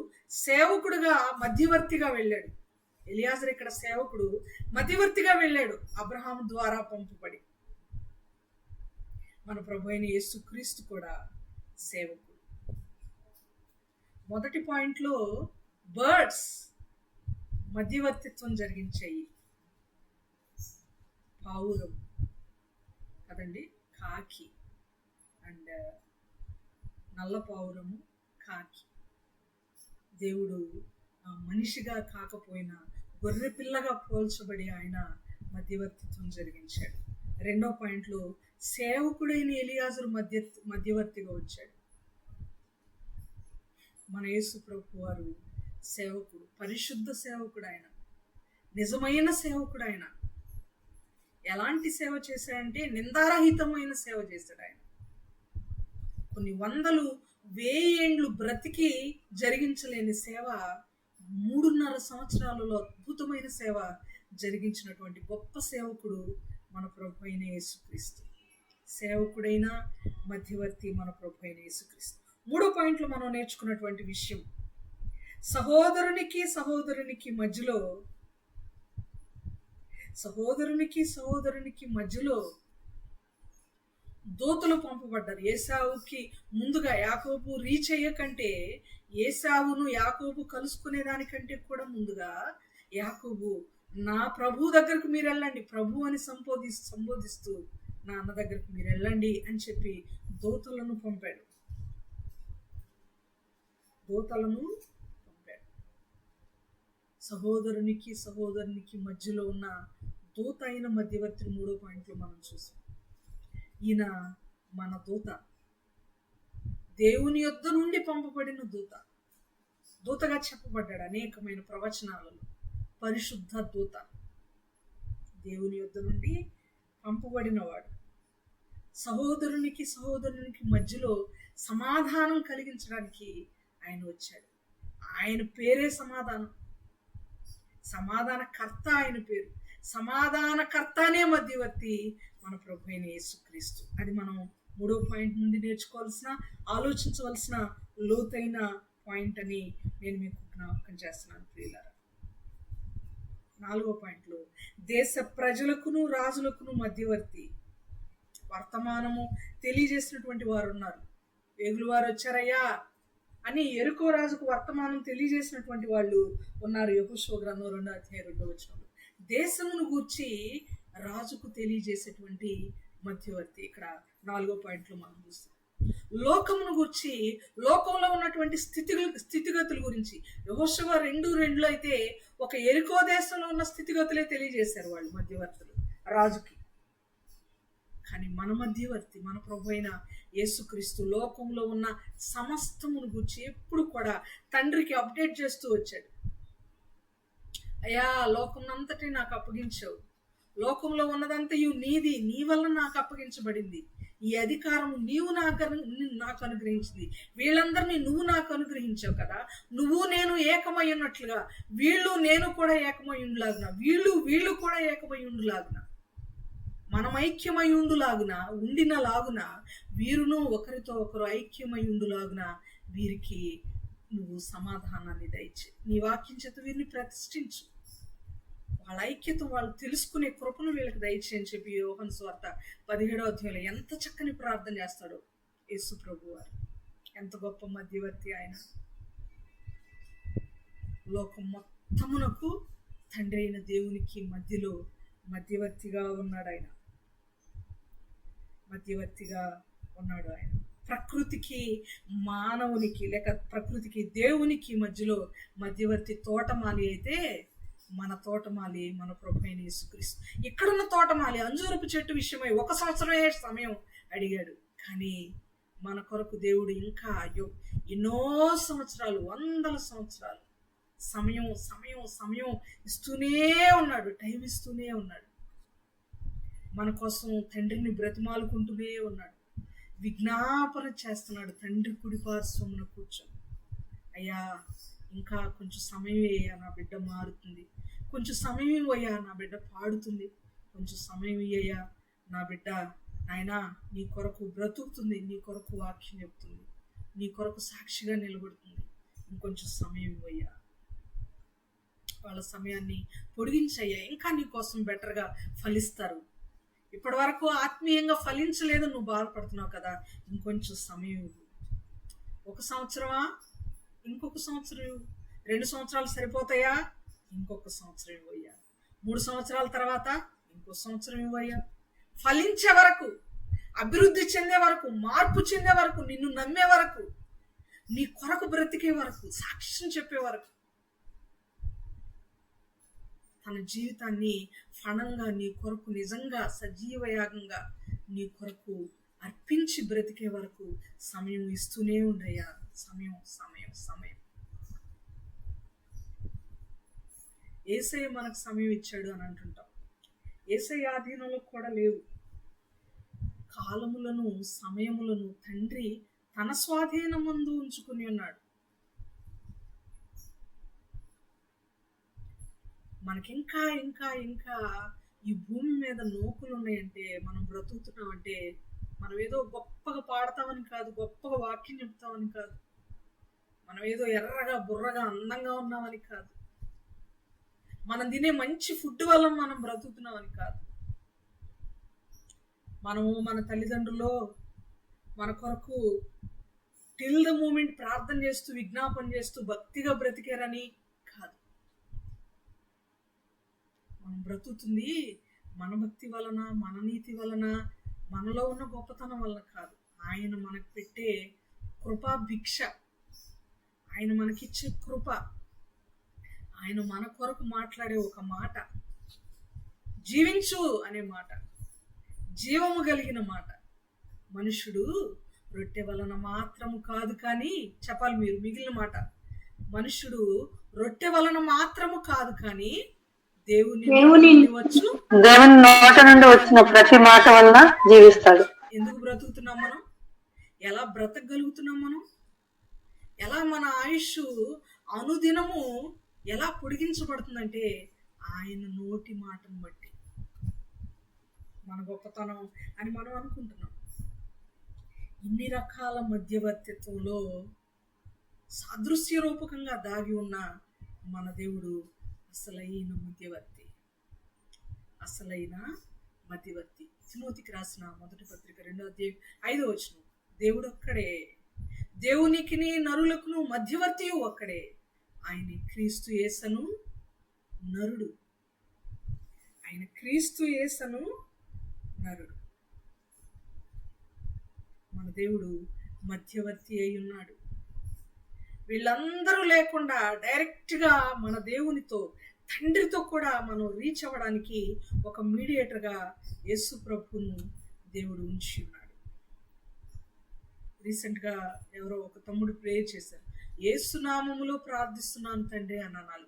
సేవకుడుగా మధ్యవర్తిగా వెళ్ళాడు. ఎలియాజరు ఇక్కడ సేవకుడు మధ్యవర్తిగా వెళ్ళాడు, అబ్రహాము ద్వారా పంపబడి. మన ప్రభు అయిన యేసుక్రీస్తు కూడా సేవకుడు. మొదటి పాయింట్లో బర్డ్స్ మధ్యవర్తిత్వం జరిగించాయి. పావురం కదండి, కాకి అండ్ నల్ల పావురము, కాకి. దేవుడు మనిషిగా కాకపోయినా గొర్రె పిల్లగా పోల్చబడి ఆయన మధ్యవర్తిత్వం జరిగించాడు. రెండో పాయింట్లో సేవకుడైన ఎలియాజరు మధ్యవర్తిగా వచ్చాడు. మన యేసు ప్రభు వారు సేవకుడు, పరిశుద్ధ సేవకుడు ఆయన, నిజమైన సేవకుడు ఆయన. ఎలాంటి సేవ చేశాడంటే నిందారహితమైన సేవ చేశాడు ఆయన. కొన్ని 100,000 ఏండ్లు బ్రతికి జరిగించలేని సేవ 3.5 సంవత్సరాలలో అద్భుతమైన సేవ జరిగించినటువంటి గొప్ప సేవకుడు మన ప్రభు అయిన యేసుక్రీస్తు. సేవకుడైన మధ్యవర్తి మన ప్రభు అయిన యేసుక్రీస్తు. మూడో పాయింట్లో మనం నేర్చుకున్నటువంటి విషయం, సహోదరునికి మధ్యలో దూతలు పంపబడ్డారు. ఏసావుకి ముందుగా యాకోబు రీచ్ అయ్యకంటే, ఏసావును యాకోబు కలుసుకునే దానికంటే కూడా ముందుగా యాకోబు నా ప్రభు దగ్గరకు మీరు వెళ్ళండి, ప్రభు అని సంబోధిస్తూ నా అన్న దగ్గరకు మీరు వెళ్ళండి అని చెప్పి దూతలను పంపాడు. సహోదరునికి మధ్యలో ఉన్న దూత అయిన మధ్యవర్తి మూడో పాయింట్లో మనం చూసాం. ఈయన మన దూత, దేవుని యొద్ద నుండి పంపబడిన దూతగా చెప్పబడ్డాడు అనేకమైన ప్రవచనాలలో. పరిశుద్ధ దూత, దేవుని యొద్ద నుండి పంపబడినవాడు. సహోదరునికి మధ్యలో సమాధానం కలిగించడానికి ఆయన వచ్చాడు. ఆయన పేరే సమాధానకర్త. ఆయన పేరు సమాధానకర్తనే మధ్యవర్తి మన ప్రభు అయిన యేసుక్రీస్తు. అది మనం మూడో పాయింట్ నుండి నేర్చుకోవాల్సిన, ఆలోచించవలసిన లోతైన పాయింట్ అని నేను మీకు జ్ఞాపకం చేస్తున్నాను ప్రియులారా. నాలుగో పాయింట్లో దేశ ప్రజలకును రాజులకును మధ్యవర్తి. వర్తమానము తెలియజేసినటువంటి వారు ఉన్నారు. వేగులు వారు వచ్చారయ్యా అని ఎరుకో రాజుకు వర్తమానం తెలియజేసినటువంటి వాళ్ళు ఉన్నారు. యెహోషువ గ్రంథం 2:2 దేశమును గూర్చి రాజుకు తెలియజేసేటువంటి మధ్యవర్తి. ఇక్కడ నాలుగో పాయింట్లో మనం చూస్తాం. లోకమును గూర్చి, లోకంలో ఉన్నటువంటి స్థితిగతుల గురించి యెహోషువ 2:2 అయితే ఒక ఎరికో దేశంలో ఉన్న స్థితిగతులే తెలియజేశారు వాళ్ళు మధ్యవర్తులు రాజుకి. కానీ మన మధ్యవర్తి మన ప్రభు అయిన యేసుక్రీస్తు లోకంలో ఉన్న సమస్తమును గురించి ఎప్పుడు కూడా తండ్రికి అప్డేట్ చేస్తూ వచ్చాడు. అయ్యా, లోకమునంతటి నాకు అప్పగించావు, లోకంలో ఉన్నదంతయు నీది, నీ వల్ల నాకు అప్పగించబడింది, ఈ అధికారం నీవు నాకు అనుగ్రహించింది, వీళ్ళందరినీ నువ్వు నాకు అనుగ్రహించావు కదా, నువ్వు నేను ఏకమై ఉన్నట్లుగా వీళ్ళు నేను కూడా ఏకమై ఉండులాగున, వీళ్ళు కూడా ఏకమై ఉండులాగున, మనం ఐక్యమై ఉండినలాగున వీరును ఒకరితో ఒకరు ఐక్యమై ఉండులాగున వీరికి నువ్వు సమాధానాన్ని దయచే, నీ వాక్యం చేత వీరిని ప్రతిష్ఠించు, వాళ్ళ ఐక్యత వాళ్ళు తెలుసుకునే కృపను వీళ్ళకి దయచే అని చెప్పి యోహాను సువార్త 17వ అధ్యాయంలో ఎంత చక్కని ప్రార్థన చేస్తాడో. యేసు ప్రభువారు. ఎంత గొప్ప మధ్యవర్తి ఆయన. లోకం మొత్తమునకు తండ్రి అయిన దేవునికి మధ్యలో మధ్యవర్తిగా ఉన్నాడు ఆయన. మధ్యవర్తిగా ఉన్నాడు ఆయన. ప్రకృతికి మానవునికి లేక ప్రకృతికి దేవునికి మధ్యలో మధ్యవర్తి తోటమాలి అయితే మన తోటమాలి మన ప్రభు అయిన యేసుక్రీస్తు. ఇక్కడున్న తోటమాలి అంజూరపు చెట్టు విషయమై 1 సంవత్సరమే సమయం అడిగాడు, కానీ మన కొరకు దేవుడు ఇంకా ఎన్నో సంవత్సరాలు, 100 సంవత్సరాలు సమయం సమయం సమయం ఇస్తూనే ఉన్నాడు, టైం ఇస్తూనే ఉన్నాడు. మన కోసం తండ్రిని బ్రతిమాలుకుంటూనే ఉన్నాడు, విజ్ఞాపన చేస్తున్నాడు. తండ్రి కుడి పార్శ్వమున కూర్చొని, అయ్యా ఇంకా కొంచెం సమయం అయ్యా, నా బిడ్డ మారుతుంది, కొంచెం సమయం అయ్యా, నా బిడ్డ పాడుతుంది, కొంచెం సమయం అయ్యా, నా బిడ్డ నాయనా నీ కొరకు బ్రతుకుతుంది, నీ కొరకు వాక్యం చెప్తుంది, నీ కొరకు సాక్షిగా నిలబడుతుంది, ఇంకొంచెం సమయం అయ్యా. వాళ్ళ సమయాన్ని పొడిగించయ్యా, ఇంకా నీ కోసం బెటర్గా ఫలిస్తారు. ఇప్పటి వరకు ఆత్మీయంగా ఫలించలేదు, నువ్వు బాధపడుతున్నావు కదా, ఇంకొంచెం సమయం ఇవ్వు. 1 సంవత్సరమా, ఇంకొక సంవత్సరం. 2 సంవత్సరాలు సరిపోతాయా, ఇంకొక సంవత్సరం ఇవ్వయ్యా. 3 సంవత్సరాల తర్వాత ఇంకో సంవత్సరం ఇవ్వయ్యా. ఫలించే వరకు, అభివృద్ధి చెందే వరకు, మార్పు చెందే వరకు, నిన్ను నమ్మే వరకు, నీ కొరకు బ్రతికే వరకు, సాక్ష్యం చెప్పే వరకు, తన జీవితాన్ని ఫణంగా నీ కొరకు నిజంగా సజీవయాగంగా నీ కొరకు అర్పించి బ్రతికే వరకు సమయం ఇస్తూనే ఉండయ్యా. సమయం సమయం సమయం. యేసయ్య మనకు సమయం ఇచ్చాడు అని అంటుంటాం. యేసయ్య ఆధీనంలో కూడా లేవు. కాలములను సమయములను తండ్రి తన స్వాధీనమందు ఉంచుకుని ఉన్నాడు. మనకి ఇంకా ఇంకా ఇంకా ఈ భూమి మీద నూకులు ఉన్నాయంటే, మనం బ్రతుకుతున్నామంటే, మనం ఏదో గొప్పగా పాడతామని కాదు, గొప్పగా వాక్యం చెప్తామని కాదు, మనం ఏదో ఎర్రగా బుర్రగా అందంగా ఉన్నామని కాదు, మనం తినే మంచి ఫుడ్ వల్ల మనం బ్రతుకుతున్నామని కాదు. మనము మన తల్లిదండ్రులు మన కొరకు టిల్ ద మూమెంట్ ప్రార్థన చేస్తూ విజ్ఞాపన చేస్తూ భక్తిగా బ్రతికారని కాదు. మనం బ్రతుకుతుంది మన భక్తి వలన, మన నీతి వలన, మనలో ఉన్న గొప్పతనం వలన కాదు. ఆయన మనకు పెట్టే కృపా భిక్ష, ఆయన మనకిచ్చే కృప, ఆయన మన కొరకు మాట్లాడే ఒక మాట, జీవించు అనే మాట, జీవము కలిగిన మాట. మనుషుడు రొట్టె వలన మాత్రము కాదు, కానీ చెప్పాలి మీరు మిగిలిన మాట, మనుషుడు రొట్టె వలన మాత్రము కాదు కానీ దేవుని నోట నుండి వచ్చిన ప్రతి మాట వల్ల జీవిస్తాడు. ఎందుకు బ్రతుకుతున్నాం మనం? ఎలా బ్రతకగలుగుతున్నాం మనం? ఎలా మన ఆయుష్ అనుదినము ఎలా పొడిగించబడుతుందంటే ఆయన నోటి మాటను బట్టి. మన గొప్పతనం అని మనం అనుకుంటున్నాం. ఇన్ని రకాల మధ్యవర్తిత్వంలో సాదృశ్య రూపకంగా దాగి ఉన్న మన దేవుడు అసలైన మధ్యవర్తి, అసలైన మధ్యవర్తి. తిమోతికి రాసిన 1వ పత్రిక 2వ అధ్యాయం 5వ వచనం, దేవుడు ఒక్కడే, దేవునికిని నరులకును మధ్యవర్తి ఒక్కడే, ఆయన క్రీస్తు యేసను నరుడు. ఆయన క్రీస్తు యేసను నరుడు. మన దేవుడు మధ్యవర్తి అయి ఉన్నాడు. వీళ్ళందరూ లేకుండా డైరెక్ట్గా మన దేవునితో, తండ్రితో కూడా మనం రీచ్ అవ్వడానికి ఒక మీడియేటర్గా యేసు ప్రభువును దేవుడు ఉంచి ఉన్నాడు. రీసెంట్గా ఎవరో ఒక తమ్ముడు ప్రేయర్ చేశారు, యేసు నామములో ప్రార్థిస్తున్నాను తండ్రి అని అనాలి.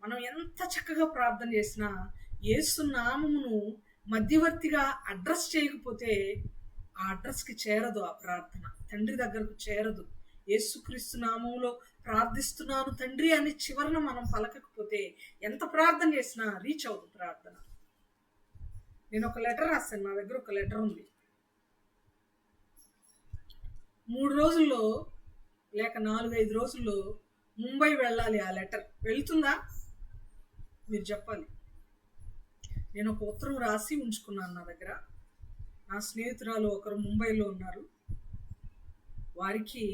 మనం ఎంత చక్కగా ప్రార్థన చేసినా యేసు నామమును మధ్యవర్తిగా అడ్రస్ చేయకపోతే ఆ అడ్రస్కి చేరదు, ఆ ప్రార్థన తండ్రి దగ్గరకు చేరదు. యేసుక్రీస్తు నామములో ప్రార్థిస్తున్నాను తండ్రి అని చివరన మనం పలకకపోతే ఎంత ప్రార్థన చేసినా రీచ్ అవుతుంది ప్రార్థన. నేను ఒక లెటర్ రాశాను, నా దగ్గర ఒక లెటర్ ఉంది. 3 రోజుల్లో లేక 4-5 రోజుల్లో ముంబై వెళ్ళాలి. ఆ లెటర్ వెళ్తుందా మీరు చెప్పాలి. నేను ఒక ఉత్తరం రాసి ఉంచుకున్నాను నా దగ్గర. నా స్నేహితురాలు ఒకరు ముంబైలో ఉన్నారు, వారికి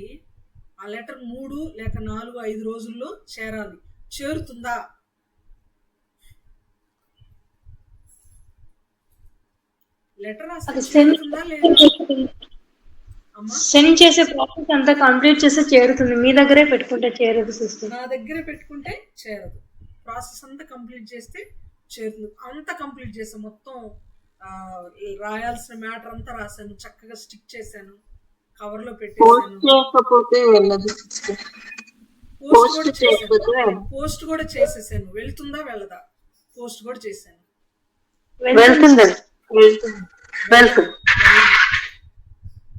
ఆ లెటర్ 3 లేక 4, 5 రోజుల్లో చేరాలి. చేరుతుందా? లెటర్ రాస్తే చేరుతుందా లేదా? సెండ్ చేసే ప్రాసెస్ అంతా కంప్లీట్ చేస్తే చేరుతుంది, మీ దగ్గరే పెట్టుకుంటే చేరదు సిస్టర్. నా దగ్గరే పెట్టుకుంటే చేరదు. ప్రాసెస్ అంతా కంప్లీట్ చేస్తే చేరుతుంది. అంతా కంప్లీట్ చేసాను, మొత్తం రాయాల్సిన మ్యాటర్ అంతా రాశాను, చక్కగా స్టిక్ చేశాను, కవర్ లో పెట్టేసాను. పోస్ట్ కూడా చేసేసాను. వెళ్తుందా వెళ్ళదా? పోస్ట్ కూడా చేశాను.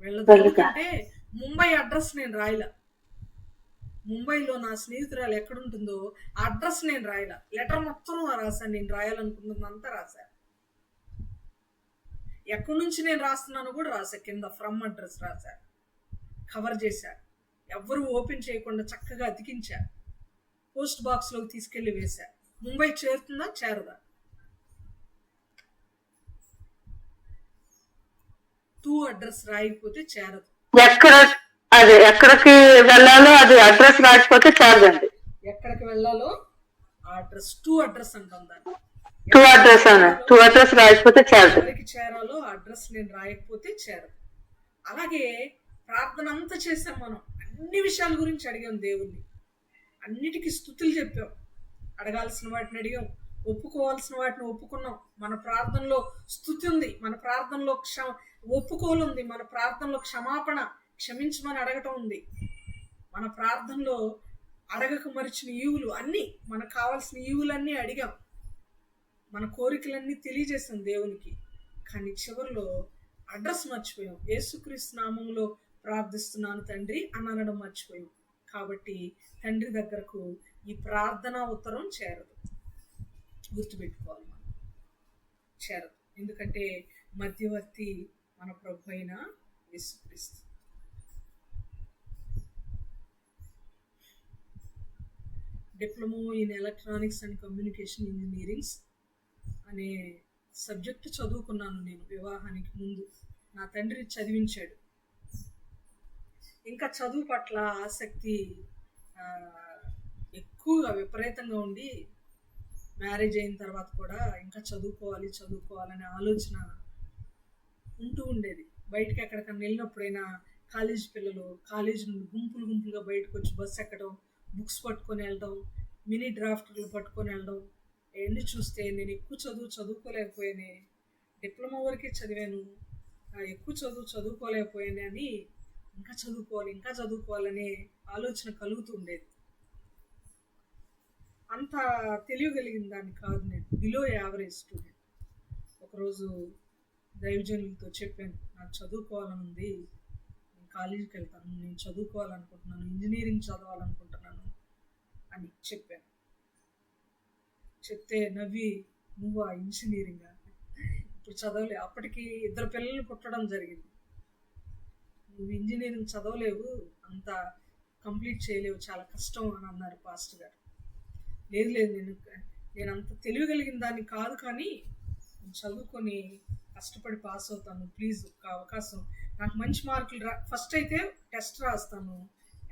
వెళ్ళదు. ఎందుకంటే ముంబై అడ్రస్ నేను రాయలా. ముంబైలో నా స్నేహితురాలు ఎక్కడుంటుందో ఆ అడ్రస్ నేను రాయలా. లెటర్ మొత్తం రాశాను, నేను రాయాలనుకున్నదంతా రాశాను. ఎక్కడి నుంచి నేను రాస్తున్నానో కూడా రాశా, కింద ఫ్రమ్ అడ్రస్ రాశా, కవర్ చేశా, ఎవ్వరు ఓపెన్ చేయకుండా చక్కగా అతికించా, పోస్ట్ బాక్స్ లోకి తీసుకెళ్లి వేశా. ముంబై చేరుతుందా చేరదా? 2 అడ్రస్ రాయకపోతే చేరదు. ఎక్కడికి వెళ్ళాలో అది అడ్రస్ రాకపోతే చేరదండి. ఎక్కడికి వెళ్ళాలో ఆ అడ్రస్ 2 అడ్రస్ అంటాం దాన్ని. 2 అడ్రస్ రాయకపోతే చేరదు. ఎవరికి చేరాలో ఆ అడ్రస్ నేను రాయకపోతే చేరదు. అలాగే ప్రార్థన అంతా చేసాం మనం, అన్ని విషయాల గురించి అడిగాం దేవుణ్ణి, అన్నిటికీ స్తుతులు చెప్పాం, అడగాల్సిన వాటిని అడిగాం, ఒప్పుకోవాల్సిన వాటిని ఒప్పుకున్నాం. మన ప్రార్థనలో స్తుతి ఉంది, మన ప్రార్థనలో ఒప్పుకోలు ఉంది, మన ప్రార్థనలో క్షమాపణ, క్షమించమని అడగటం ఉంది, మన ప్రార్థనలో అడగక మరిచిన ఈవులు అన్నీ, మనకు కావాల్సిన ఈవులన్నీ అడిగాం, మన కోరికలన్నీ తెలియజేసాం దేవునికి. కానీ చివరిలో అడ్రస్ మర్చిపోయాం. యేసుక్రీస్తు నామంలో ప్రార్థిస్తున్నాను తండ్రి అని అనడం మర్చిపోయాం. కాబట్టి తండ్రి దగ్గరకు ఈ ప్రార్థనా ఉత్తరం చేరదు. గుర్తుపెట్టుకోవాలి, మనం చేరదు. ఎందుకంటే మధ్యవర్తి మన ప్రభు అయిన యేసుక్రీస్తు. Diploma in electronics and communication engineerings అనే సబ్జెక్ట్ చదువుకున్నాను నేను వివాహానికి ముందు. నా తండ్రి చదివించాడు. ఇంకా చదువు పట్ల ఆసక్తి ఎక్కువగా విపరీతంగా ఉండి, మ్యారేజ్ అయిన తర్వాత కూడా ఇంకా చదువుకోవాలనే ఆలోచన ఉంటూ ఉండేది. బయటకు ఎక్కడికన్నా వెళ్ళినప్పుడైనా కాలేజీ పిల్లలు కాలేజీ నుండి గుంపులుగా బయటకు వచ్చి బస్సు ఎక్కడం, బుక్స్ పట్టుకొని వెళ్ళడం, మినీ డ్రాఫ్టర్లు పట్టుకొని వెళ్ళడం, అవన్నీ చూస్తే నేను ఎక్కువ చదువుకోలేకపోయానే, డిప్లొమా వరకే చదివాను, ఎక్కువ చదువుకోలేకపోయానే అని ఇంకా చదువుకోవాలనే ఆలోచన కలుగుతూ ఉండేది. అంత తెలియగలిగిన దాన్ని కాదు నేను, బిలో యావరేజ్ స్టూడెంట్. ఒకరోజు దైవజనులతో చెప్పాను, నాకు చదువుకోవాలని ఉంది, నేను కాలేజీకి వెళ్తాను, నేను చదువుకోవాలనుకుంటున్నాను, ఇంజనీరింగ్ చదవాలనుకుంటున్నాను అని చెప్పాను. చెప్తే నవ్వి, నువ్వు ఆ ఇంజనీరింగ్ ఇప్పుడు చదవలే, అప్పటికి 2 పిల్లలు పుట్టడం జరిగింది, నువ్వు ఇంజనీరింగ్ చదవలేవు, అంత కంప్లీట్ చేయలేవు, చాలా కష్టం అని అన్నారు పాస్టర్ గారు. లేదు, నేను అంత తెలియగలిగిన దాన్ని కాదు, కానీ చదువుకొని కష్టపడి పాస్ అవుతాను, ప్లీజ్ ఒక అవకాశం, నాకు మంచి మార్కులు ఫస్ట్ అయితే టెస్ట్ రాస్తాను,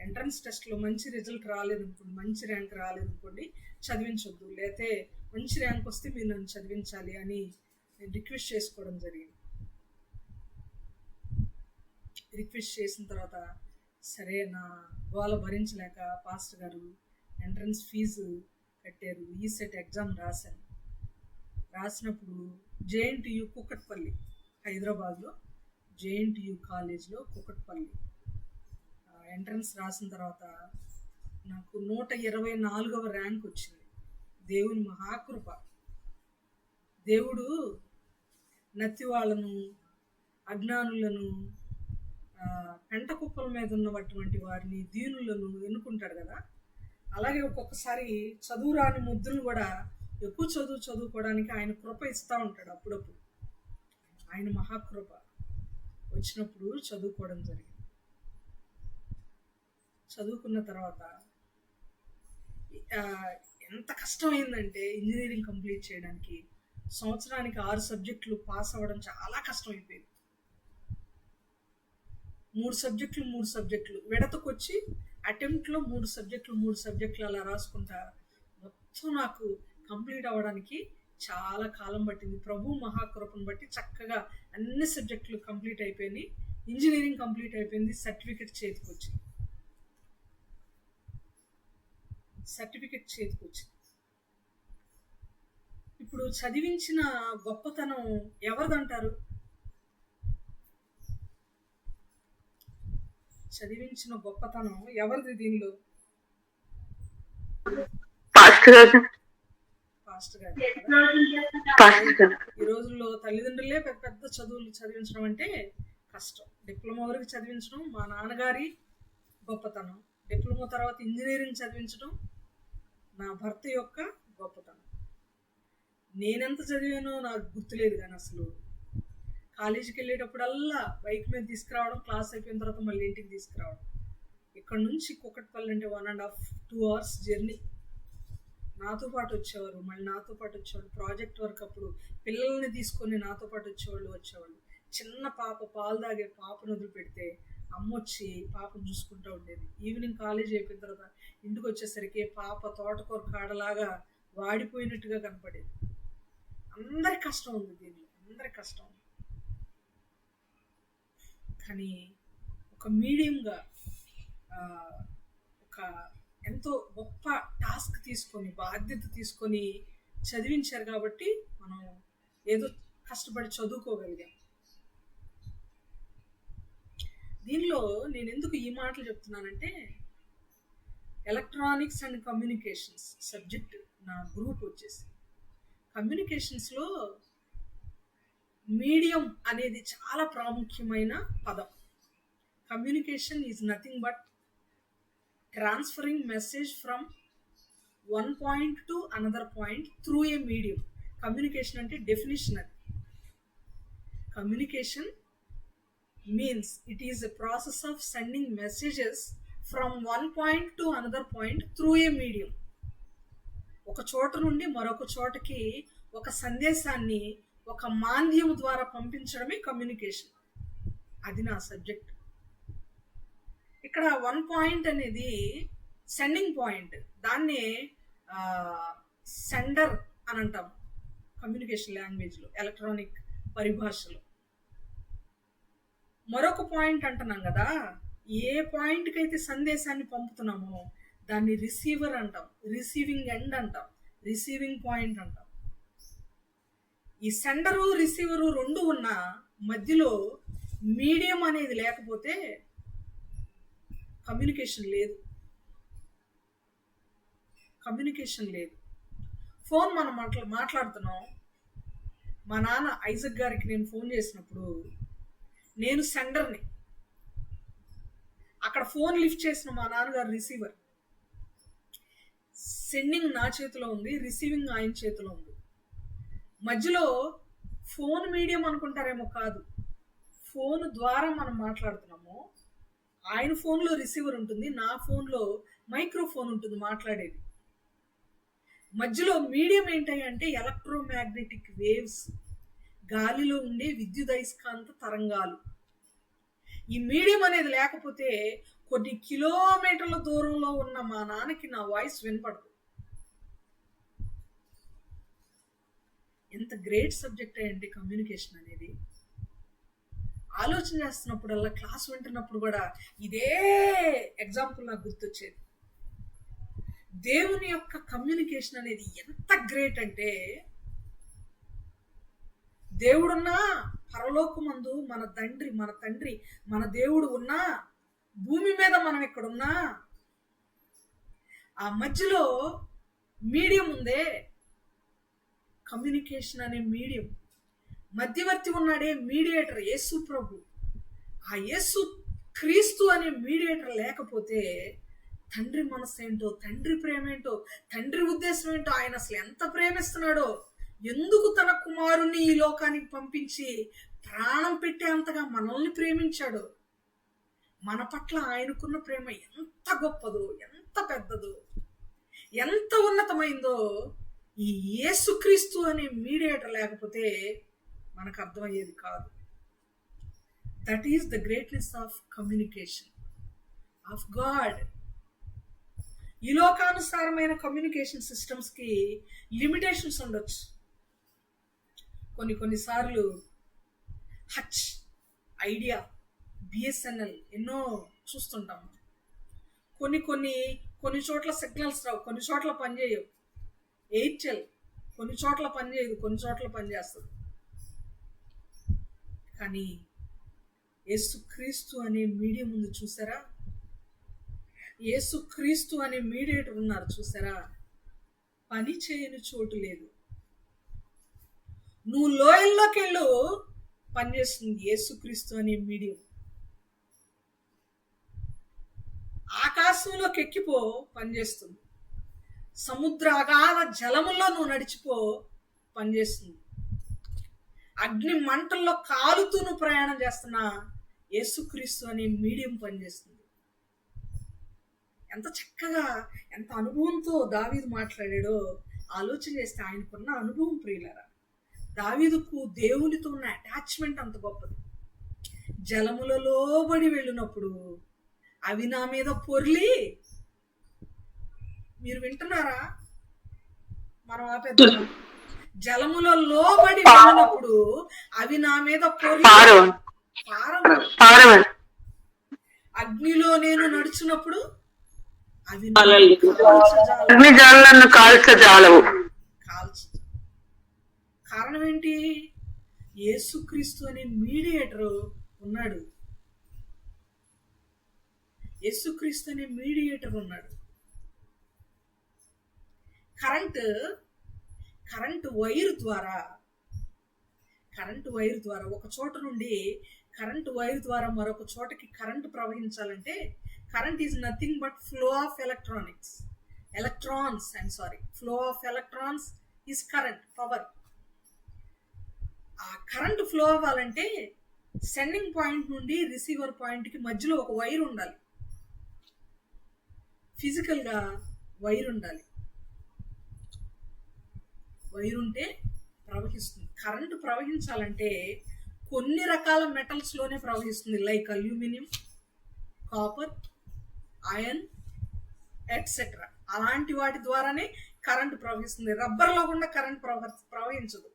ఎంట్రన్స్ టెస్ట్లో మంచి రిజల్ట్ రాలేదనుకోండి, మంచి ర్యాంక్ రాలేదనుకోండి, చదివించొద్దు, లేకపోతే మంచి ర్యాంక్ వస్తే మీరు నన్ను చదివించాలి అని నేను రిక్వెస్ట్ చేసుకోవడం జరిగింది. రిక్వెస్ట్ చేసిన తర్వాత సరే, నా గోల భరించలేక పాస్టర్ గారు ఎంట్రన్స్ ఫీజు కట్టారు, ఈసెట్ ఎగ్జామ్ రాశాను. రాసినప్పుడు JNTU కుకట్పల్లి, హైదరాబాద్లో JNTU కాలేజ్లో కుకట్పల్లి ఎంట్రన్స్ రాసిన తర్వాత నాకు 124వ ర్యాంక్ వచ్చింది. దేవుని మహాకృప. దేవుడు నత్తి వాళ్ళను, అజ్ఞానులను, పెంట కుప్పల మీద ఉన్నటువంటి వారిని, దీనులను ఎన్నుకుంటాడు కదా, అలాగే ఒక్కొక్కసారి చదువురాని ముద్దును కూడా ఎక్కువ చదువుకోవడానికి ఆయన కృప ఇస్తూ ఉంటాడు. అప్పుడప్పుడు ఆయన మహాకృప వచ్చినప్పుడు చదువుకోవడం జరిగింది. చదువుకున్న తర్వాత ఎంత కష్టమైందంటే ఇంజనీరింగ్ కంప్లీట్ చేయడానికి సంవత్సరానికి 6 సబ్జెక్టులు పాస్ అవ్వడం చాలా కష్టమైపోయింది. 3 సబ్జెక్టులు విడతకొచ్చి అటెంప్ట్లో 3 సబ్జెక్టులు అలా రాసుకుంటా మొత్తం నాకు కంప్లీట్ అవ్వడానికి చాలా కాలం పట్టింది. ప్రభు మహాకృపను బట్టి చక్కగా అన్ని సబ్జెక్టులు కంప్లీట్ అయిపోయింది. ఇంజనీరింగ్ కంప్లీట్ అయిపోయింది. సర్టిఫికెట్ చేతికి వచ్చింది. ఇప్పుడు చదివించిన గొప్పతనం ఎవరిదంటారు? చదివించిన గొప్పతనం ఎవరిది దీనిలో? పాస్టర్ గారు. ఈ రోజుల్లో తల్లిదండ్రులే పెద్ద పెద్ద చదువులు చదివించడం అంటే కష్టం. డిప్లొమా వరకు చదివించడం మా నాన్నగారి గొప్పతనం. డిప్లొమా తర్వాత ఇంజనీరింగ్ చదివించడం నా భర్త యొక్క గొప్పతనం. నేనెంత చదివానో నాకు గుర్తులేదు, కానీ అసలు కాలేజీకి వెళ్ళేటప్పుడల్లా బైక్ మీద తీసుకురావడం, క్లాస్ అయిపోయిన తర్వాత మళ్ళీ ఇంటికి తీసుకురావడం. ఇక్కడ నుంచి కుకట్పల్లి అంటే 1.5-2 hours జర్నీ. నాతో పాటు వచ్చేవారు, మళ్ళీ నాతో పాటు వచ్చేవాళ్ళు. ప్రాజెక్ట్ వర్క్ అప్పుడు పిల్లల్ని తీసుకొని నాతో పాటు వచ్చేవాళ్ళు. చిన్న పాప పాలు తాగే పాపను వదిలిపెడితే అమ్మ వచ్చి పాపను చూసుకుంటూ ఉండేది. ఈవినింగ్ కాలేజ్ అయిపోయిన తర్వాత ఇంటికి వచ్చేసరికి పాప తోటకూర కాడలాగా వాడిపోయినట్టుగా కనపడేది. అందరి కష్టం ఉంది దీనిలో, అందరి కష్టం ఉంది. కానీ ఒక మీడియంగా ఒక ఎంతో గొప్ప టాస్క్ తీసుకొని, బాధ్యత తీసుకొని చదివించారు కాబట్టి మనం ఏదో కష్టపడి చదువుకోగలిగాం. దీనిలో నేను ఎందుకు ఈ మాటలు చెప్తున్నానంటే, ఎలక్ట్రానిక్స్ అండ్ కమ్యూనికేషన్స్ సబ్జెక్ట్ నా గ్రూప్ వచ్చేసి కమ్యూనికేషన్స్లో మీడియం అనేది చాలా ప్రాముఖ్యమైన పదం. Communication is nothing but transferring message from one point to another point through a medium. Communication అంటే డెఫినిషన్. అది communication means it is a process of sending messages from one point to another point through a medium. ఒక చోట నుండి మరొక చోటకి ఒక సందేశాన్ని ఒక మాధ్యమం ద్వారా పంపించడమే కమ్యూనికేషన్. అది నా సబ్జెక్ట్. ఇక్కడ 1 point అనేది సెండింగ్ పాయింట్. దాన్నే సెండర్ అని అంటాం కమ్యూనికేషన్ లాంగ్వేజ్లో, ఎలక్ట్రానిక్ పరిభాషలో. మరొక పాయింట్ అంటున్నాం కదా, ఏ పాయింట్కి అయితే సందేశాన్ని పంపుతున్నామో దాన్ని రిసీవర్ అంటాం, రిసీవింగ్ ఎండ్ అంటాం, రిసీవింగ్ పాయింట్ అంటాం. ఈ సెండరు రిసీవరు రెండు ఉన్న మధ్యలో మీడియం అనేది లేకపోతే కమ్యూనికేషన్ లేదు. ఫోన్ మనం మాట్లాడుతున్నాం. మా నాన్న ఐజక్ గారికి నేను ఫోన్ చేసినప్పుడు నేను సెండర్ని, అక్కడ ఫోన్ లిఫ్ట్ చేసిన మా నాన్నగారు రిసీవర్. సెండింగ్ నా చేతిలో ఉంది, రిసీవింగ్ ఆయన చేతిలో ఉంది. మధ్యలో ఫోన్ మీడియం అనుకుంటారేమో, కాదు. ఫోన్ ద్వారా మనం మాట్లాడుతున్నాము. ఆయన ఫోన్లో రిసీవర్ ఉంటుంది, నా ఫోన్లో మైక్రోఫోన్ ఉంటుంది మాట్లాడేది. మధ్యలో మీడియం ఏంటంటే ఎలక్ట్రోమాగ్నెటిక్ వేవ్స్, గాలిలో ఉండే విద్యుదయస్కాంత తరంగాలు. ఈ మీడియం అనేది లేకపోతే కొన్ని కిలోమీటర్ల దూరంలో ఉన్న మా నాన్నకి నా వాయిస్ వినపడదు. ఎంత గ్రేట్ సబ్జెక్ట్ అయ్యండి కమ్యూనికేషన్ అనేది. ఆలోచన చేస్తున్నప్పుడల్లా, క్లాస్ వింటున్నప్పుడు కూడా ఇదే ఎగ్జాంపుల్ నాకు గుర్తొచ్చేది. దేవుని యొక్క కమ్యూనికేషన్ అనేది ఎంత గ్రేట్ అంటే, దేవుడున్నా పరలోకమందు మన తండ్రి మన దేవుడు ఉన్నా, భూమి మీద మనం ఎక్కడున్నా, ఆ మధ్యలో మీడియం ఉందే, కమ్యూనికేషన్ అనే మీడియం. మధ్యవర్తి ఉన్నాడే మీడియేటర్, యేసు ప్రభు. ఆ యేసు క్రీస్తు అనే మీడియేటర్ లేకపోతే తండ్రి మనసు ఏంటో, తండ్రి ప్రేమ ఏంటో, తండ్రి ఉద్దేశం ఏంటో, ఆయన అసలు ఎంత ప్రేమిస్తున్నాడో, ఎందుకు తన కుమారుని ఈ లోకానికి పంపించి ప్రాణం పెట్టేంతగా మనల్ని ప్రేమించాడో, మన పట్ల ఆయనకున్న ప్రేమ ఎంత గొప్పదో, ఎంత పెద్దదో, ఎంత ఉన్నతమైందో ఈ యేసుక్రీస్తు అనే మీడియేటర్ లేకపోతే మనకు అర్థమయ్యేది కాదు. That is the greatness of communication of God. ఈ లోకానుసారమైన కమ్యూనికేషన్ సిస్టమ్స్కి లిమిటేషన్స్ ఉండొచ్చు. కొన్నిసార్లు హచ్, ఐడియా, బిఎస్ఎన్ఎల్ ఎన్నో చూస్తుంటాము. కొన్ని చోట్ల సిగ్నల్స్ రావు, కొన్ని చోట్ల పనిచేయవు. ఎయిర్టెల్ కొన్ని చోట్ల పనిచేయదు, కొన్ని చోట్ల పనిచేస్తుంది. కానీ యేసుక్రీస్తు అనే మీడియం ఉంది చూసారా, యేసుక్రీస్తు అనే మీడియేటర్ ఉన్నారు చూసారా, పని చేయని చోటు లేదు. నువ్వు లోయల్లోకి వెళ్ళు, పనిచేస్తుంది యేసుక్రీస్తు అనే మీడియం. ఆకాశంలోకి ఎక్కిపో, పనిచేస్తుంది. సముద్ర అగాధ జలముల్లో నువ్వు నడిచిపో, పనిచేస్తుంది. అగ్ని మంటల్లో కాలుతూ నువ్వు ప్రయాణం చేస్తున్నా, యేసుక్రీస్తు అనే మీడియం పనిచేస్తుంది. ఎంత చక్కగా, ఎంత అనుభవంతో దావీదు మాట్లాడాడో ఆలోచన చేస్తే ఆయనకున్న అనుభవం ప్రియులారా. దావీదుకు దేవునితో ఉన్న అటాచ్మెంట్ అంత గొప్పది. జలములలో బడి వెళ్ళినప్పుడు అవి నా మీద పొర్లి, మీరు వింటున్నారా? మనం ఆపేద్దాం. జలములో లోబడి వెళ్ళినప్పుడు అవి నా మీద పొర్లి, అగ్నిలో నేను నడుచున్నప్పుడు అవి కాల్చజాలవు. కారణం ఏంటి? యేసుక్రీస్తు అనే మీడియేటర్ ఉన్నాడు. యేసుక్రీస్తు అనే మీడియేటర్ ఉన్నాడు. కరెంటు వైర్ ద్వారా ఒక చోట నుండి కరెంటు వైర్ ద్వారా మరొక చోటకి కరెంటు ప్రవహించాలంటే, current is nothing but flow of flow of electrons is current, power. ఆ కరెంటు ఫ్లో అవ్వాలంటే సెండింగ్ పాయింట్ నుండి రిసీవర్ పాయింట్కి మధ్యలో ఒక వైర్ ఉండాలి, ఫిజికల్గా వైర్ ఉండాలి. వైర్ ఉంటే ప్రవహిస్తుంది. కరెంటు ప్రవహించాలంటే కొన్ని రకాల మెటల్స్లోనే ప్రవహిస్తుంది, like aluminium, copper, iron etcetera. అలాంటి వాటి ద్వారానే కరెంటు ప్రవహిస్తుంది. రబ్బర్లో కూడా కరెంట్ ప్రవహించదు.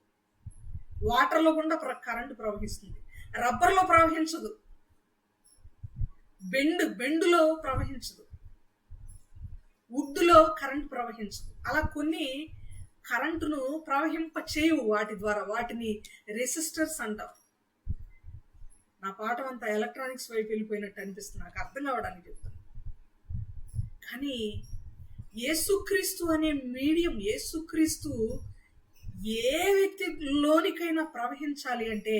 వాటర్లో కూడా కరెంటు ప్రవహిస్తుంది, రబ్బర్లో ప్రవహించదు. బెండులో ప్రవహించదు, వుడ్లో కరెంటు ప్రవహించదు. అలా కొన్ని కరెంటును ప్రవహింప చేయవు వాటి ద్వారా, వాటిని రెసిస్టర్స్ అంటారు. నా పాఠం అంతా ఎలక్ట్రానిక్స్ వైపు వెళ్ళిపోయినట్టు అనిపిస్తుంది, నాకు అర్థం కావడానికి చెప్తాను. కానీ యేసుక్రీస్తు అనే మీడియం, యేసుక్రీస్తు ఏ వ్యక్తిలోనికైనా ప్రవహించాలి అంటే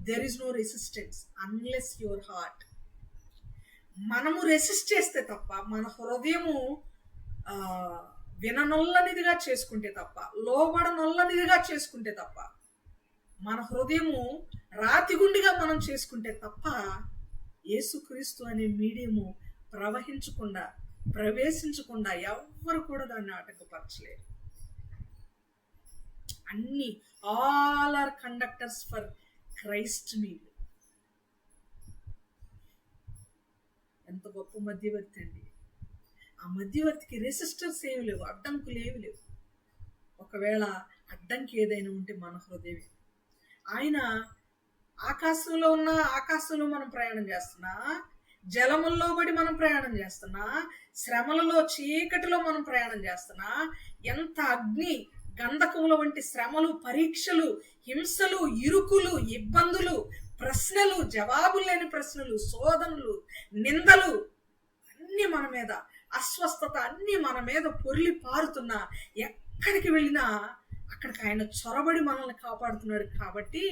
there is no resistance unless your heart. మనము రెసిస్ట్ చేస్తే తప్ప, మన హృదయము విననొల్లనిదిగా చేసుకుంటే తప్ప, లోబడనొల్లనిదిగా చేసుకుంటే తప్ప, మన హృదయము రాతిగుండిగా మనం చేసుకుంటే తప్ప యేసుక్రీస్తు అనే మీడియము ప్రవేశించకుండా ఎవ్వరు కూడా దాన్ని ఆటంకపరచలేరు. అన్ని all are conductors for Christ medium. ఎంత గొప్ప మధ్యవర్తి అండి! ఆ మధ్యవర్తికి రెసిస్టర్స్ ఏమి లేవు, అడ్డంకులు ఏమి లేవు. ఒకవేళ అడ్డంకి ఏదైనా ఉంటే మన హృదయమే. ఆయన ఆకాశంలో మనం ప్రయాణం చేస్తున్నా, జలముల్లో బడి మనం ప్రయాణం చేస్తున్నా, శ్రమలలో చీకటిలో మనం ప్రయాణం చేస్తున్నా, ఎంత అగ్ని గంధకముల వంటి శ్రమలు, పరీక్షలు, హింసలు, ఇరుకులు, ఇబ్బందులు, ప్రశ్నలు, జవాబులు లేని ప్రశ్నలు, శోధనలు, నిందలు అన్ని మన మీద, అస్వస్థత అన్ని మన మీద పొర్లి పారుతున్నా, ఎక్కడికి వెళ్ళినా అక్కడికి ఆయన చొరబడి మనల్ని కాపాడుతున్నాడు. కాబట్టి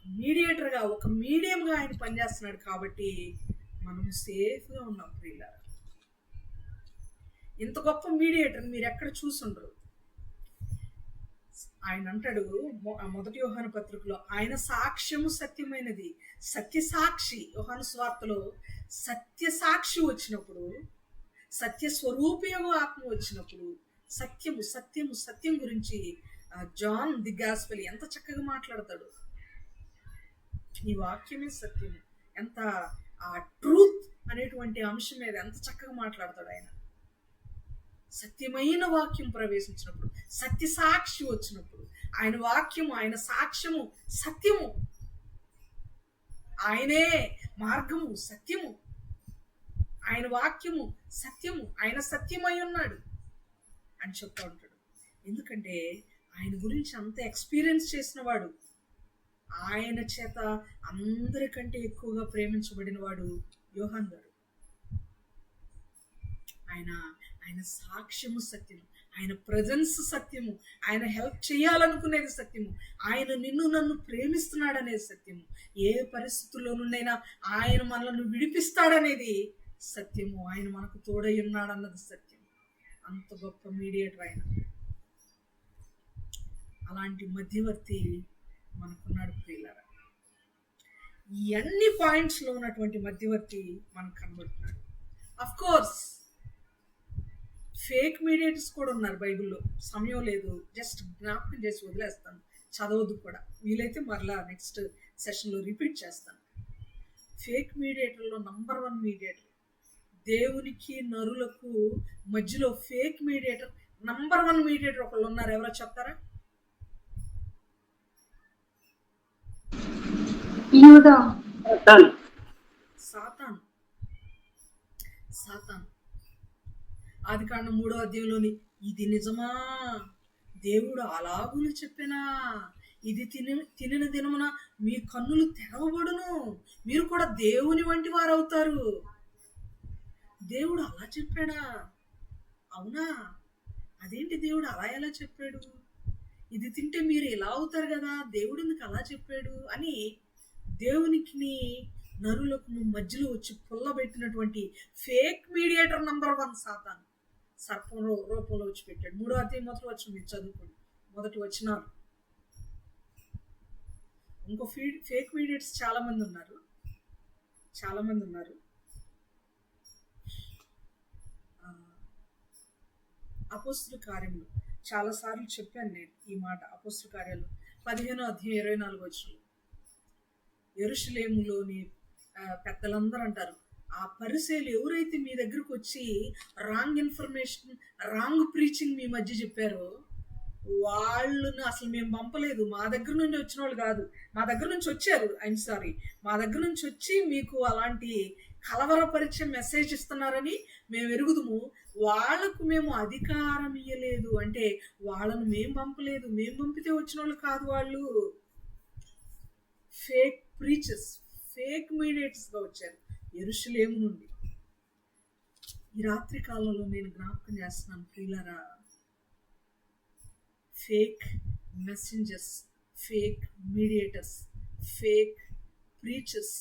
మీడియేటర్గా, ఒక మీడియంగా ఆయన పనిచేస్తున్నాడు. కాబట్టి మనం సేఫ్గా ఉన్నాం ప్రియులారా. ఇంత గొప్ప మీడియేటర్ మీరు ఎక్కడ చూసుండరు. ఆయన అంటాడు మొదటి యోహాను పత్రికలో, ఆయన సాక్ష్యము సత్యమైనది. సత్యసాక్షి, యోహాను సువార్తలో సత్యసాక్షి వచ్చినప్పుడు, సత్యస్వరూపియగు ఆత్మ వచ్చినప్పుడు, సత్యం గురించి జాన్ ది గాస్పెల్ ఎంత చక్కగా మాట్లాడతాడు. నీ వాక్యమే సత్యము. ఎంత ఆ ట్రూత్ అనేటువంటి అంశం మీద ఎంత చక్కగా మాట్లాడతాడు ఆయన. సత్యమైన వాక్యం ప్రవేశించినప్పుడు, సత్య సాక్షి వచ్చినప్పుడు, ఆయన వాక్యము, ఆయన సాక్ష్యము సత్యము, ఆయనే మార్గము సత్యము, ఆయన వాక్యము సత్యము, ఆయన సత్యమై ఉన్నాడు అని చెప్తా ఉంటాడు. ఎందుకంటే ఆయన గురించి అంత ఎక్స్పీరియన్స్ చేసిన వాడు, ఆయన చేత అందరికంటే ఎక్కువగా ప్రేమించబడిన వాడు యోహాన్ గారు. ఆయన సాక్ష్యము సత్యము, ఆయన ప్రజెన్స్ సత్యము, ఆయన హెల్ప్ చేయాలనుకునేది సత్యము, ఆయన నిన్ను నన్ను ప్రేమిస్తున్నాడనేది సత్యము, ఏ పరిస్థితుల్లో నుండైనా ఆయన మనల్ని విడిపిస్తాడనేది సత్యము, ఆయన మనకు తోడై ఉన్నాడన్నది సత్యం. అంత గొప్ప మీడియేటర్ ఆయన. అలాంటి మధ్యవర్తి మనకున్నాడు ప్రియులారా. ఈ అన్ని పాయింట్స్ లో ఉన్నటువంటి మధ్యవర్తి మనకు కనబడుతున్నాడు. అఫ్ కోర్స్ ఫేక్ మీడియేటర్స్ కూడా ఉన్నారు బైబిల్లో. సమయం లేదు, జస్ట్ జ్ఞాపకం చేసి వదిలేస్తాను, చదవద్దు కూడా. వీలైతే మరలా నెక్స్ట్ సెషన్లో రిపీట్ చేస్తాను. ఫేక్ మీడియేటర్లో నంబర్ 1 మీడియేటర్, దేవునికి నరులకు మధ్యలో ఫేక్ మీడియేటర్ నంబర్ 1 మీడియేటర్ ఒకళ్ళు ఉన్నారు. ఎవరో చెప్తారా? సాతాను. ఆదికాండం 3వ అధ్యాయంలోని ఇది నిజమా, దేవుడు అలాగులు చెప్పినా, ఇది తినిన దినమున మీ కన్నులు తెరవబడును, మీరు కూడా దేవుని వంటి వారు అవుతారు. దేవుడు అలా చెప్పాడా? అవునా? అదేంటి దేవుడు అలా ఎలా చెప్పాడు? ఇది తింటే మీరు ఇలా అవుతారు కదా, దేవుడు ఎందుకు అలా చెప్పాడు అని దేవునికి నరులకు మధ్యలో వచ్చి పుల్లబెట్టినటువంటి ఫేక్ మీడియేటర్ నంబర్ 1 సాతాను. సర్పం రూపంలో వచ్చి పెట్టాడు. 3వ అధ్యాయం మొదటి వచనం మీరు చదువుకోండి, మొదటి వచనాలు. ఇంకో ఫేక్ మీడియేటర్స్ చాలా మంది ఉన్నారు. అపోస్తుల కార్యములు చాలా సార్లు చెప్పాను నేను ఈ మాట. అపోస్తుల కార్యాలు 15వ అధ్యాయం 24వ వచనం. యెరూషలేములోని పెద్దలందరూ అంటారు, ఆ పరిసయ్యులు ఎవరైతే మీ దగ్గరకు వచ్చి రాంగ్ ఇన్ఫర్మేషన్, రాంగ్ ప్రీచింగ్ మీ మధ్య చెప్పారో వాళ్ళను అసలు మేము పంపలేదు, మా దగ్గర నుండి వచ్చిన వాళ్ళు కాదు, మా దగ్గర నుంచి వచ్చారు, మా దగ్గర నుంచి వచ్చి మీకు అలాంటి కలవరపరిచే మెసేజ్ ఇస్తున్నారని మేము ఎరుగుదుము, వాళ్లకు మేము అధికారం ఇయ్యలేదు. అంటే వాళ్ళను మేము పంపలేదు, మేము పంపితే వచ్చిన వాళ్ళు కాదు వాళ్ళు. ఫేక్ ప్రీచర్స్, ఫేక్ మీడియేటర్స్ గా వచ్చారు యెరూషలేము నుండి. ఈ రాత్రి కాలంలో నేను జ్ఞాపకం చేస్తున్నాను ప్రియులారా, fake messengers, fake mediators, fake preachers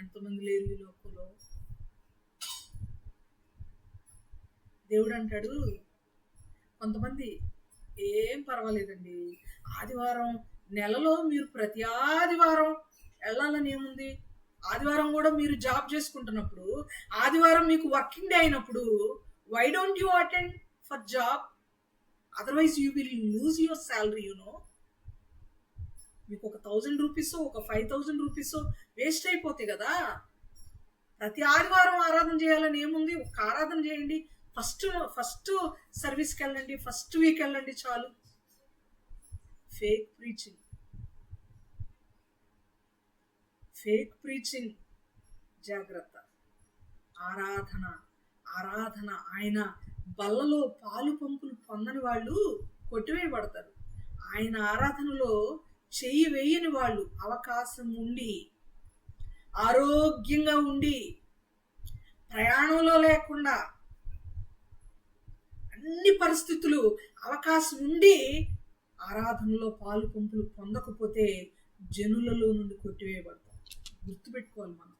ఎంతమంది లేరు ఈ లోకంలో. దేవుడు అంటాడు, కొంతమంది ఏం పర్వాలేదండి, ఆదివారం నెలలో మీరు ప్రతి ఆదివారం వెళ్ళాలని ఏముంది, ఆదివారం కూడా మీరు జాబ్ చేసుకుంటున్నప్పుడు, ఆదివారం మీకు వర్కింగ్ డే అయినప్పుడు why don't you attend for job, otherwise you will lose your salary. మీకు ఒక 1000 రూపీస్, ఒక 5000 రూపీస్ వేస్ట్ అయిపోతాయి కదా. ప్రతి ఆదివారం ఆరాధన చేయాలని ఏముంది, ఒక ఆరాధన చేయండి, ఫస్ట్ సర్వీస్కి వెళ్ళండి, ఫస్ట్ వీక్ వెళ్ళండి చాలు. ఫేక్ ప్రీచింగ్ జాగ్రత్త. ఆరాధన ఆయన బల్లలో పాలు పంపులు పొందని వాళ్ళు కొట్టివేయబడతారు. ఆయన ఆరాధనలో చెయ్యి వేయని వాళ్ళు అవకాశం ఉండి, ఆరోగ్యంగా ఉండి, ప్రయాణంలో లేకుండా, అన్ని పరిస్థితులు అవకాశం ఉండి ఆరాధనలో పాలు పంపులు పొందకపోతే జనులలో నుండి కొట్టివేయబడతాం. గుర్తుపెట్టుకోవాలి, మనం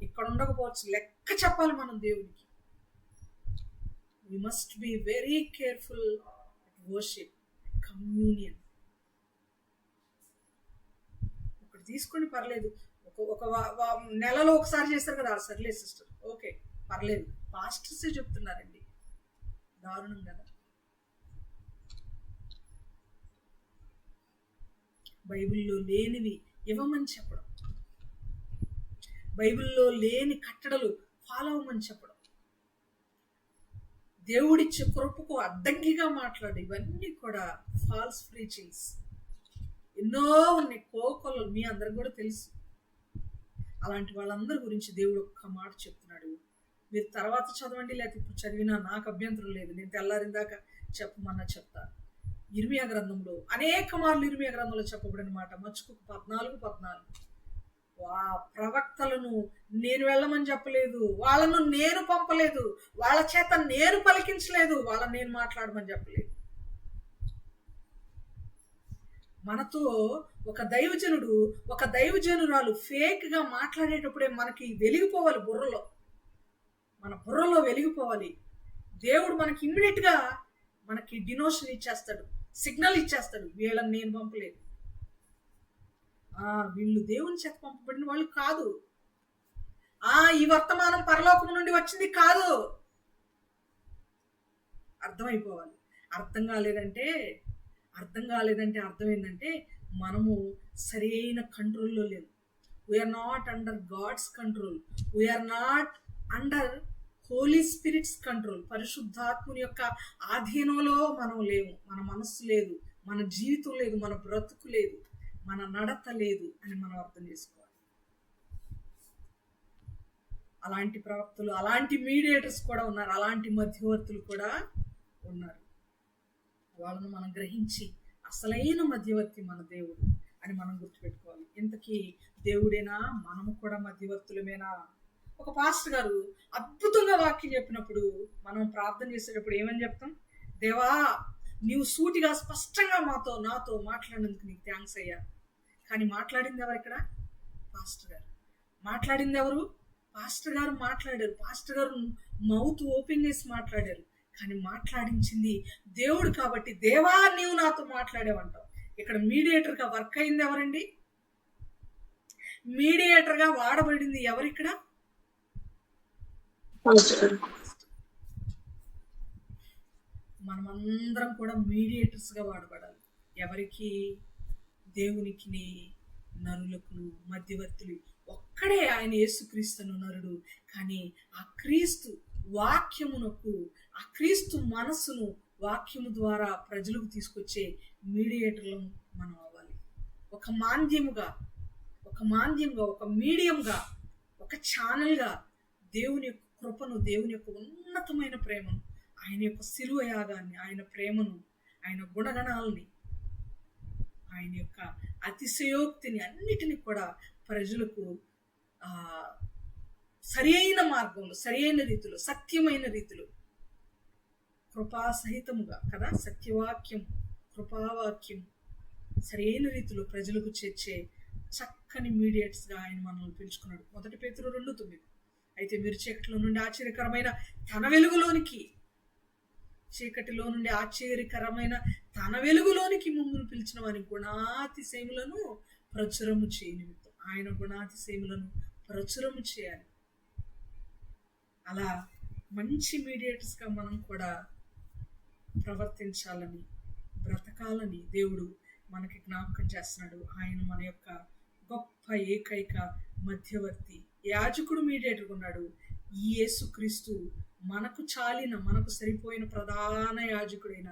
ఇక్కడ ఉండకపోవచ్చు, లెక్క చెప్పాలి మనం దేవునికి. We must be very careful at worship, communion. ఒకటి తీసుకొని పర్లేదు, ఒక నెలలో ఒకసారి చేస్తారు కదా, సర్లే సిస్టర్, ఓకే పర్లేదు. పాస్టర్సే చెప్తున్నారండి, దారుణం కదా. బైబిల్లో లేనివి ఇవ్వమని చెప్పడం, బైబిల్లో లేని కట్టడలు ఫాలో అవ్వమని చెప్పడం, దేవుడిచ్చే కృపకు అడ్డంకిగా మాట్లాడు, ఇవన్నీ కూడా ఫాల్స్ ప్రీచింగ్స్ ఎన్నో ఉన్నాయి. కోకొలు మీ అందరికి కూడా తెలుసు. అలాంటి వాళ్ళందరి గురించి దేవుడు ఒక్క మాట చెప్తున్నాడు. మీరు తర్వాత చదవండి, లేకపోతే ఇప్పుడు చదివినా నాకు అభ్యంతరం లేదు. నేను తెల్లారిన దాకా చెప్పమన్నా చెప్తాను. ఇర్మియా గ్రంథంలో అనేక మార్లు ఇర్మియా గ్రంథంలో చెప్పబడిన మాట మచ్చుకు 14 ప్రవక్తలను నేను వెళ్ళమని చెప్పలేదు, వాళ్ళను నేను పంపలేదు, వాళ్ళ చేత నేను పలికించలేదు, వాళ్ళని నేను మాట్లాడమని చెప్పలేదు. మనతో ఒక దైవజనుడు ఒక దైవజనురాలు ఫేక్ గా మాట్లాడేటప్పుడే మనకి వెలిగిపోవాలి, మన బుర్రలో వెలిగిపోవాలి. దేవుడు మనకి ఇమ్మీడియట్ గా మనకి డినోషన్ ఇచ్చేస్తాడు, సిగ్నల్ ఇచ్చేస్తాడు, వీళ్ళని నేను పంపలేదు, వీళ్ళు దేవుని చేత పంపబడిన వాళ్ళు కాదు, ఈ వర్తమానం పరలోకం నుండి వచ్చింది కాదు. అర్థమైపోవాలి. అర్థం కాలేదంటే అర్థం ఏంటంటే మనము సరైన కంట్రోల్లో లేము. We're not under God's control, we're not under Holy Spirit's control. పరిశుద్ధాత్ముని యొక్క ఆధీనంలో మనం లేము. మన మనస్సు లేదు, మన జీవితం లేదు, మన బ్రతుకు లేదు, మన నడత లేదు అని మనం అర్థం చేసుకోవాలి. అలాంటి ప్రవక్తలు, అలాంటి మీడియేటర్స్ కూడా ఉన్నారు, అలాంటి మధ్యవర్తులు కూడా ఉన్నారు. వాళ్ళను మనం గ్రహించి అసలైన మధ్యవర్తి మన దేవుడు అని మనం గుర్తుపెట్టుకోవాలి. ఇంతకీ దేవుడేనా? మనము కూడా మధ్యవర్తులమేనా? ఒక పాస్టర్ గారు అద్భుతంగా వాక్యం చెప్పినప్పుడు మనం ప్రార్థన చేసేటప్పుడు ఏమని చెప్తాం? దేవా, నీవు సూటిగా స్పష్టంగా నాతో మాట్లాడినందుకు నీకు థ్యాంక్స్ అయ్యా. కానీ మాట్లాడింది ఎవరు ఇక్కడ? పాస్టర్ గారు. మాట్లాడింది ఎవరు? పాస్టర్ గారు మాట్లాడారు. పాస్టర్ గారు మౌత్ ఓపెన్ చేసి మాట్లాడారు. కానీ మాట్లాడించింది దేవుడు కాబట్టి దేవా నీవు నాతో మాట్లాడేవంటావు. ఇక్కడ మీడియేటర్ గా వర్క్ అయింది ఎవరండి? మీడియేటర్ గా వాడబడింది ఎవరిక్కడ? మనమందరం కూడా మీడియేటర్స్ గా వాడబడాలి. ఎవరికి? దేవునికి, నరులకు మధ్యవర్తులు ఒక్కడే ఆయన యేసుక్రీస్తును నరుడు. కానీ ఆ క్రీస్తు వాక్యమునకు, ఆ క్రీస్తు మనస్సును వాక్యము ద్వారా ప్రజలకు తీసుకొచ్చే మీడియేటర్లు మనం అవ్వాలి. ఒక మాధ్యముగా, ఒక మీడియంగా, ఒక ఛానల్గా దేవుని యొక్క కృపను, దేవుని యొక్క ఉన్నతమైన ప్రేమను, ఆయన యొక్క శిలువ యాగాన్ని, ఆయన ప్రేమను, ఆయన గుణగణాలని, ఆయన యొక్క అతిశయోక్తిని అన్నిటినీ కూడా ప్రజలకు సరి అయిన మార్గంలో, సరి అయిన రీతిలో, సత్యమైన రీతిలో, కృపాసహితముగా కదా, సత్యవాక్యం, కృపావాక్యం సరి అయిన రీతిలో ప్రజలకు చేర్చే చక్కని మీడియేటర్స్ గా ఆయన మనల్ని పిలుచుకున్నాడు. 1 పేతురు 2:9 అయితే మీరు చీకటిలో నుండి ఆశ్చర్యకరమైన తన వెలుగులోనికి, చీకటిలో నుండి ఆశ్చర్యకరమైన తన వెలుగులోనికి మమ్మల్ని పిలిచిన వారి గుణాతిశయములను ప్రచురము చేయ నిమిత్తం. ఆయన గుణాతిశయములను ప్రచురము చేయాలి. అలా మంచి మీడియేటర్స్ గా మనం కూడా ప్రవర్తించాలని, బ్రతకాలని దేవుడు మనకి జ్ఞాపకం చేస్తున్నాడు. ఆయన మన యొక్క గొప్ప ఏకైక మధ్యవర్తి, యాజకుడు, మీడియేటర్ ఉన్నాడు. ఈ యేసుక్రీస్తు మనకు చాలిన, మనకు సరిపోయిన ప్రధాన యాజకుడైన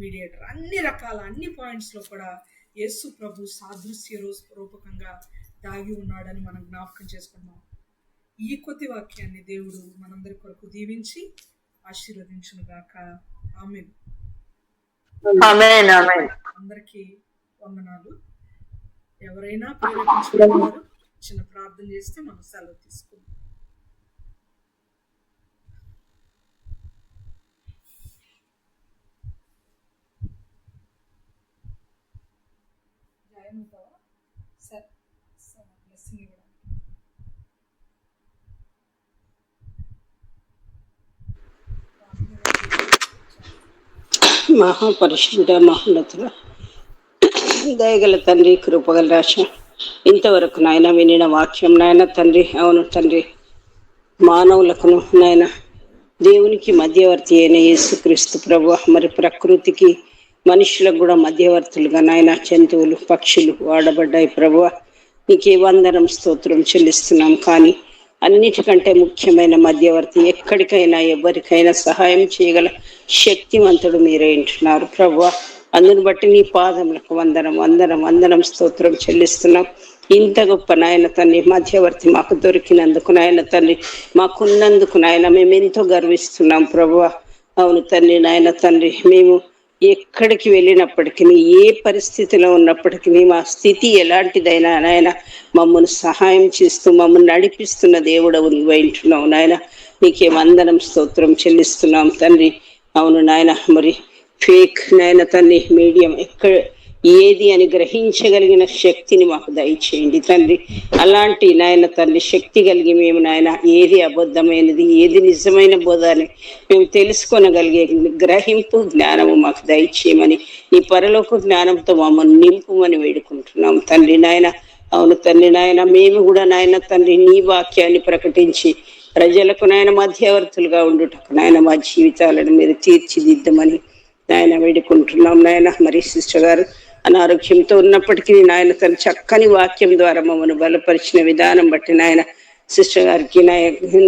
మీడియేటర్. అన్ని రకాల, అన్ని పాయింట్స్ లో కూడా యేసు ప్రభు సాదృశ్య రూపకంగా దాగి ఉన్నాడని మనం జ్ఞాపకం చేసుకున్నాం. ఈ కొద్ది వాక్యాన్ని దేవుడు మనందరి కొరకు దీవించి ఆశీర్వదించును గాక. ఆమేన్. అందరికీ వందనాలు. ఎవరైనా ప్రేరేపించుకున్నారు చిన్న ప్రార్థన చేస్తే మనం సెలవు తీసుకుందాం. మహాపరిశుద్ధ మహోన్నతుల దయగల తండ్రి, కృపగల రాశి, ఇంతవరకు నాయన వినిన వాక్యం నాయన తండ్రి, అవును తండ్రి, మానవులకును నాయన దేవునికి మధ్యవర్తి అయిన యేసుక్రీస్తు ప్రభువా, మరి ప్రకృతికి మనుషులకు కూడా మధ్యవర్తులుగా నాయన జంతువులు, పక్షులు వాడబడ్డాయి ప్రభువా. నీకే వందనం స్తోత్రం చెల్లిస్తున్నాం. కానీ అన్నిటికంటే ముఖ్యమైన మధ్యవర్తి, ఎక్కడికైనా ఎవరికైనా సహాయం చేయగల శక్తివంతుడు మీరే అంటున్నారు ప్రభువా. అందుని బట్టి నీ పాదములకు వందనం వందనం వందనం స్తోత్రం చెల్లిస్తున్నాం. ఇంత గొప్ప నాయన తండ్రి మధ్యవర్తి మాకు దొరికినందుకు నాయన తండ్రి, మాకున్నందుకు నాయన మేము ఎంతో గర్విస్తున్నాం ప్రభువా. అవును తండ్రి, నాయన తండ్రి, మేము ఎక్కడికి వెళ్ళినప్పటికీ, ఏ పరిస్థితిలో ఉన్నప్పటికీ, మా స్థితి ఎలాంటిదైనా నాయన మమ్మల్ని సహాయం చేస్తూ మమ్మల్ని నడిపిస్తున్న దేవుడవు నువ్వు అంటున్నావు నాయన. నీకే వందనం స్తోత్రం చెల్లిస్తున్నాం తండ్రి. అవును నాయన, మరి ఫేక్ నాయన తండ్రి మీడియం ఎక్కడ ఏది అని గ్రహించగలిగిన శక్తిని మాకు దయచేయండి తండ్రి. అలాంటి నాయన తండ్రి శక్తి కలిగి మేము నాయన ఏది అబద్ధమైనది ఏది నిజమైన బోధ అని మేము తెలుసుకొనగలిగే గ్రహింపు జ్ఞానము మాకు దయచేయమని, నీ పరలోక జ్ఞానంతో మమ్మల్ని నింపుమని వేడుకుంటున్నాం తండ్రి నాయన. అవును తండ్రి నాయన, మేము కూడా నాయన తండ్రి నీ వాక్యాన్ని ప్రకటించి ప్రజలకు నాయన మధ్యవర్తులుగా ఉండుటకు నాయన మా జీవితాలను మీరు తీర్చిదిద్దమని నాయన వేడుకుంటున్నాం నాయన. మరి సిస్టర్ గారు అనారోగ్యంతో ఉన్నప్పటికీ నాయన తన చక్కని వాక్యం ద్వారా మమ్మల్ని బలపరిచిన విధానం బట్టి నాయన సిస్టర్ గారికి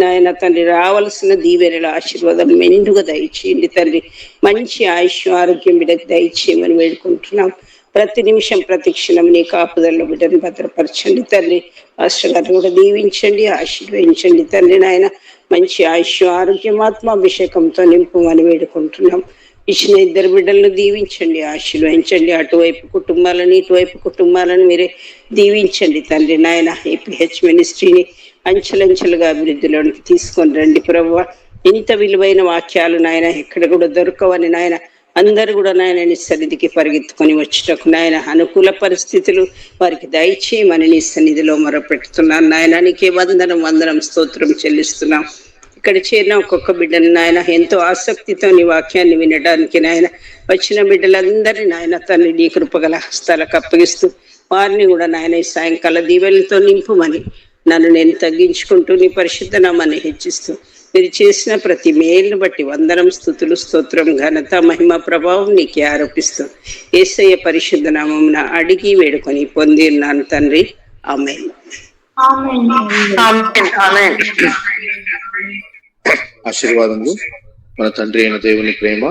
నాయన తండ్రి రావాల్సిన దీవెనల ఆశీర్వాదం మెండుగా దయచేయండి తండ్రి. మంచి ఆయుష్ ఆరోగ్యం బిడ్డకు దయచేయమని వేడుకుంటున్నాం. ప్రతి నిమిషం ప్రతి క్షణం నీ కాపుదల్లో బిడ్డను భద్రపరచండి తండ్రి. మాస్టర్ గారిని కూడా దీవించండి, ఆశీర్వదించండి తండ్రి నాయన. మంచి ఆయుష్ ఆరోగ్యం ఆత్మాభిషేకంతో నింపమని వేడుకుంటున్నాం. ఇచ్చిన ఇద్దరు బిడ్డలను దీవించండి, ఆశీర్వదించండి. అటువైపు కుటుంబాలను ఇటువైపు కుటుంబాలను మీరే దీవించండి తండ్రి నాయన. ఏపీహెచ్ మినిస్ట్రీని అంచెలంచెలుగా అభివృద్ధిలోనికి తీసుకొని రండి ప్రభువా. ఇంత విలువైన వాక్యాలు నాయన ఎక్కడ కూడా దొరకవని నాయన అందరూ కూడా నాయన నీ సన్నిధికి పరిగెత్తుకొని వచ్చేటకు నాయన అనుకూల పరిస్థితులు వారికి దయచేయమని నీ సన్నిధిలో మొరపెట్టుతున్నాను నాయన. నీకే వందనం వందనం స్తోత్రం చెల్లిస్తున్నాం. ఇక్కడ చేరిన ఒక్కొక్క బిడ్డని నాయన ఎంతో ఆసక్తితో నీ వాక్యాన్ని వినడానికి నాయన వచ్చిన బిడ్డలందరినీ నాయన తండ్రి నీ కృపగల హస్తాలకు అప్పగిస్తూ వారిని కూడా నాయన ఈ సాయంకాల దీవెనలతో నింపుమని నన్ను నేను తగ్గించుకుంటూ నీ పరిశుద్ధ నామాన్ని హెచ్చిస్తూ మీరు చేసిన ప్రతి మేలును బట్టి వందనం స్తుతులు స్తోత్రం ఘనత మహిమ ప్రభావం నీకే ఆరోపిస్తూ యేసయ్య పరిశుద్ధ నామమున అడిగి వేడుకొని పొంది ఉన్నాను తండ్రి. ఆమేన్. ఆశీర్వాదములు. మన తండ్రి అయిన దేవుని ప్రేమ,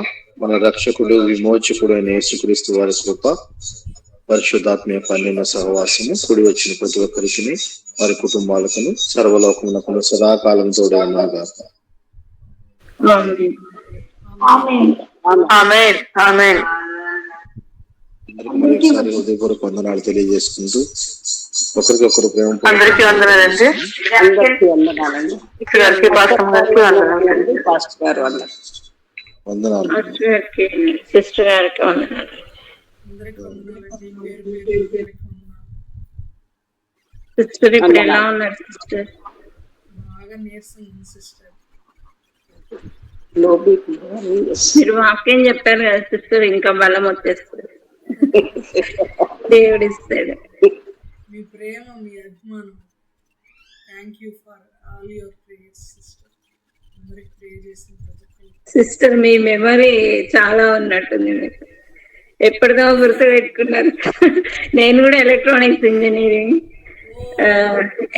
మన రక్షకుడు విమోచకుడు అయిన యేసుక్రీస్తు వారి కృప, పరిశుద్ధాత్మీయ పన్నెన సహవాసము కూడి వచ్చిన ప్రతి ఒక్కరికి వారి కుటుంబాలకు సర్వలోకమునకు సదాకాలం తోడే ఉన్నాగా. మరొకసారి హృదయపూర్వక వందనాలు తెలియజేసుకుంటూ ఒకరికొకరు ప్రేమ అందరికీ వందనాలండి. అందరికీ వందనాలండి. పాస్టర్ గారు వందనాలు. సిస్టర్ గారికి వందనాలు. అందరికీ వందనాలండి. పేరు పేరు అందరికీ వందనాలు. సిస్టర్ ఇప్పుడు ఎలా ఉన్నారు సిస్టర్? బాగా నీరసంగా ఉంది సిస్టర్. మీరు వాక్యం చెప్పారు కదా సిస్టర్, ఇంకా బలం వచ్చేస్తుంది. దేవుడు ఇస్తాడు. మీ ప్రేమ, మీ అభిమానం. Thank you for all your prayers sister. అందరికి ప్రే చేసిన సిస్టర్ మీ మెమరీ చాలా ఉన్నట్టుంది మీకు, ఎప్పటిదో గుర్తు పెట్టుకున్నారు. నేను కూడా ఎలక్ట్రానిక్స్ ఇంజనీరింగ్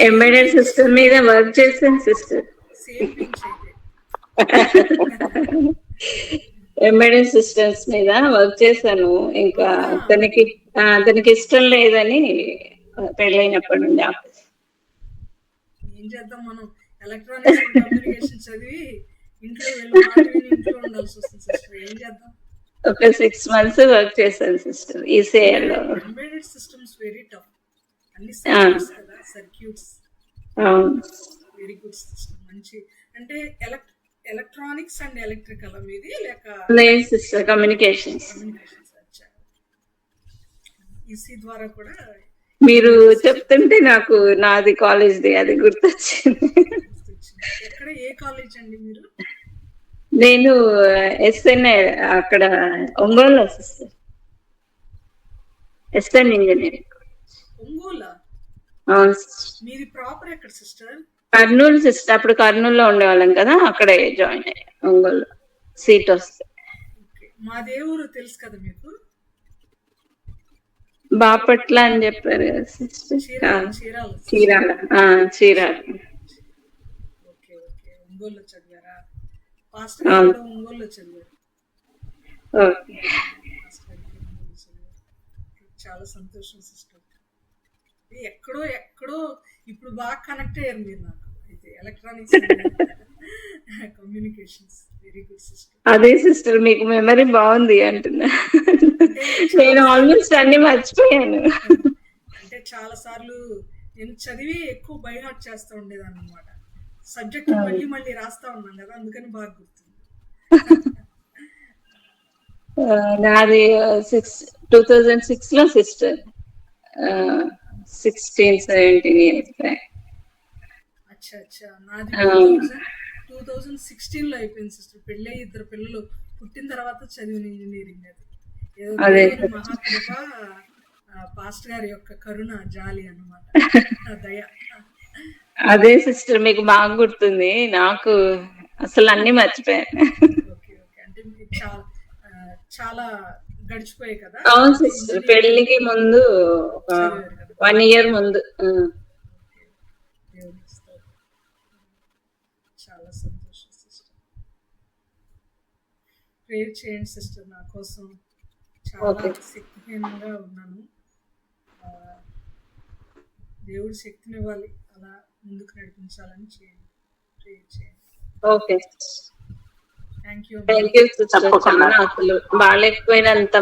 ఎంబెడెడ్ సిస్టమ్ మీద వర్క్ చేశాను సిస్టర్. సేమ్ పించ్ అయితే ఎంబెడెడ్ సిస్టమ్స్ మీద వర్క్ చేశాను. ఇంకా అతనికి ఇష్టం లేదని పెళ్ళైనప్పటి నుండి ఆపేసి. ఏం చేద్దాం, మనం ఎలక్ట్రానిక్స్ కమ్యూనికేషన్ చదివి ఇంట్లో ఇంట్లో ఉండాల్సి వస్తుంది సిస్టర్. ఏం చేద్దాం. ఒక 6 months వర్క్ చేశాను సిస్టర్ ఈసీఐఎల్ లో. Embedded systems very tough. అన్ని సర్క్యూట్స్ కదా, సర్క్యూట్స్. Very good sister. మంచి అంటే ఎలక్ట్రానిక్స్ అండ్ ఎలక్ట్రికల్ మీది లేక లేదు సిస్టర్ కమ్యూనికేషన్స్. ఈసీ ద్వారా కూడా మీరు చెప్తుంటే నాకు నాది కాలేజ్ది అది గుర్తొచ్చింది. ఎక్కడ, ఏ కాలేజ్ అండి మీరు? నేను ఎస్ఎన్ఐ అక్కడ ఒంగోలు సిస్టర్, ఎస్ఎన్ ఇంజనీరింగ్. ఒంగోలా? అవును. మీది ప్రాపర్ ఎక్కడ సిస్టర్? కర్నూలు సిస్టర్. అప్పుడు కర్నూలులో ఉండేవాళ్ళం కదా, అక్కడే జాయిన్ అయ్యా ఒంగోలు సీట్ వస్తే. మా దేవురు తెలుసు కదా మీకు? బాపట్ల అని చెప్పారు కదా sister. Chirala Chirala Chirala. Chirala. Okay okay, ఒంగోలులో చదివారా? పాస్టర్ గారు కూడా ఒంగోలులో చదివారు. ఓకే. పాస్టర్ గారు కూడా ఒంగోలులో చదివారు. చాలా సంతోషం సిస్టర్. ఎక్కడో ఎక్కడో ఇప్పుడు బాగా కనెక్ట్ అయ్యారు మీరు నాకు. అయితే electronics communications very good sister. అదే సిస్టర్ మీకు మెమరీ బాగుంది అంటున్నా. నేను ఆల్మోస్ట్ అన్ని మర్చిపోయాను. అంటే చాలా సార్లు నేను చదివి ఎక్కువ బై హార్ట్ చేస్తూ ఉండేదాన్ని అనమాట. సబ్జెక్ట్ మళ్ళీ మళ్ళీ రాస్తా ఉన్నాను కదా, అందుకని బాగా గుర్తుంది. నాది 2006 లో సిస్టర్. 16-17 years back. అచ్చా అచ్చా, నాది 2016 లో అయిపోయింది సిస్టర్. పెళ్ళి 2 పిల్లలు పుట్టిన తర్వాత చదివిన ఇంజనీరింగ్. అది ఏదో మహాకృప, పాస్ట్ గారి యొక్క కరుణ, జాలి అన్నమాట, దయ. అదే సిస్టర్ మీకు బాగా గుర్తుంది, నాకు అసలు అన్ని మర్చిపోయాను. ఓకే ఓకే, అంటే మీకు చాలా గడిచిపోయాయి కదా. అవును సిస్టర్, పెళ్లికి ముందు 1 year ముందు. చాలా సంతోషం సిస్టర్. ప్రేయర్ చేయండి సిస్టర్ నా కోసం. చాలా శక్తిహీనంగా ఉన్నాను. దేవుడు శక్తినివ్వాలి, అలా ముందుకు నడిపించాలని చేయండి, ప్రేయర్ చేయండి. Okay, thank you. Thank you sister. చాలా అసలు బాగాలేకపోయినంత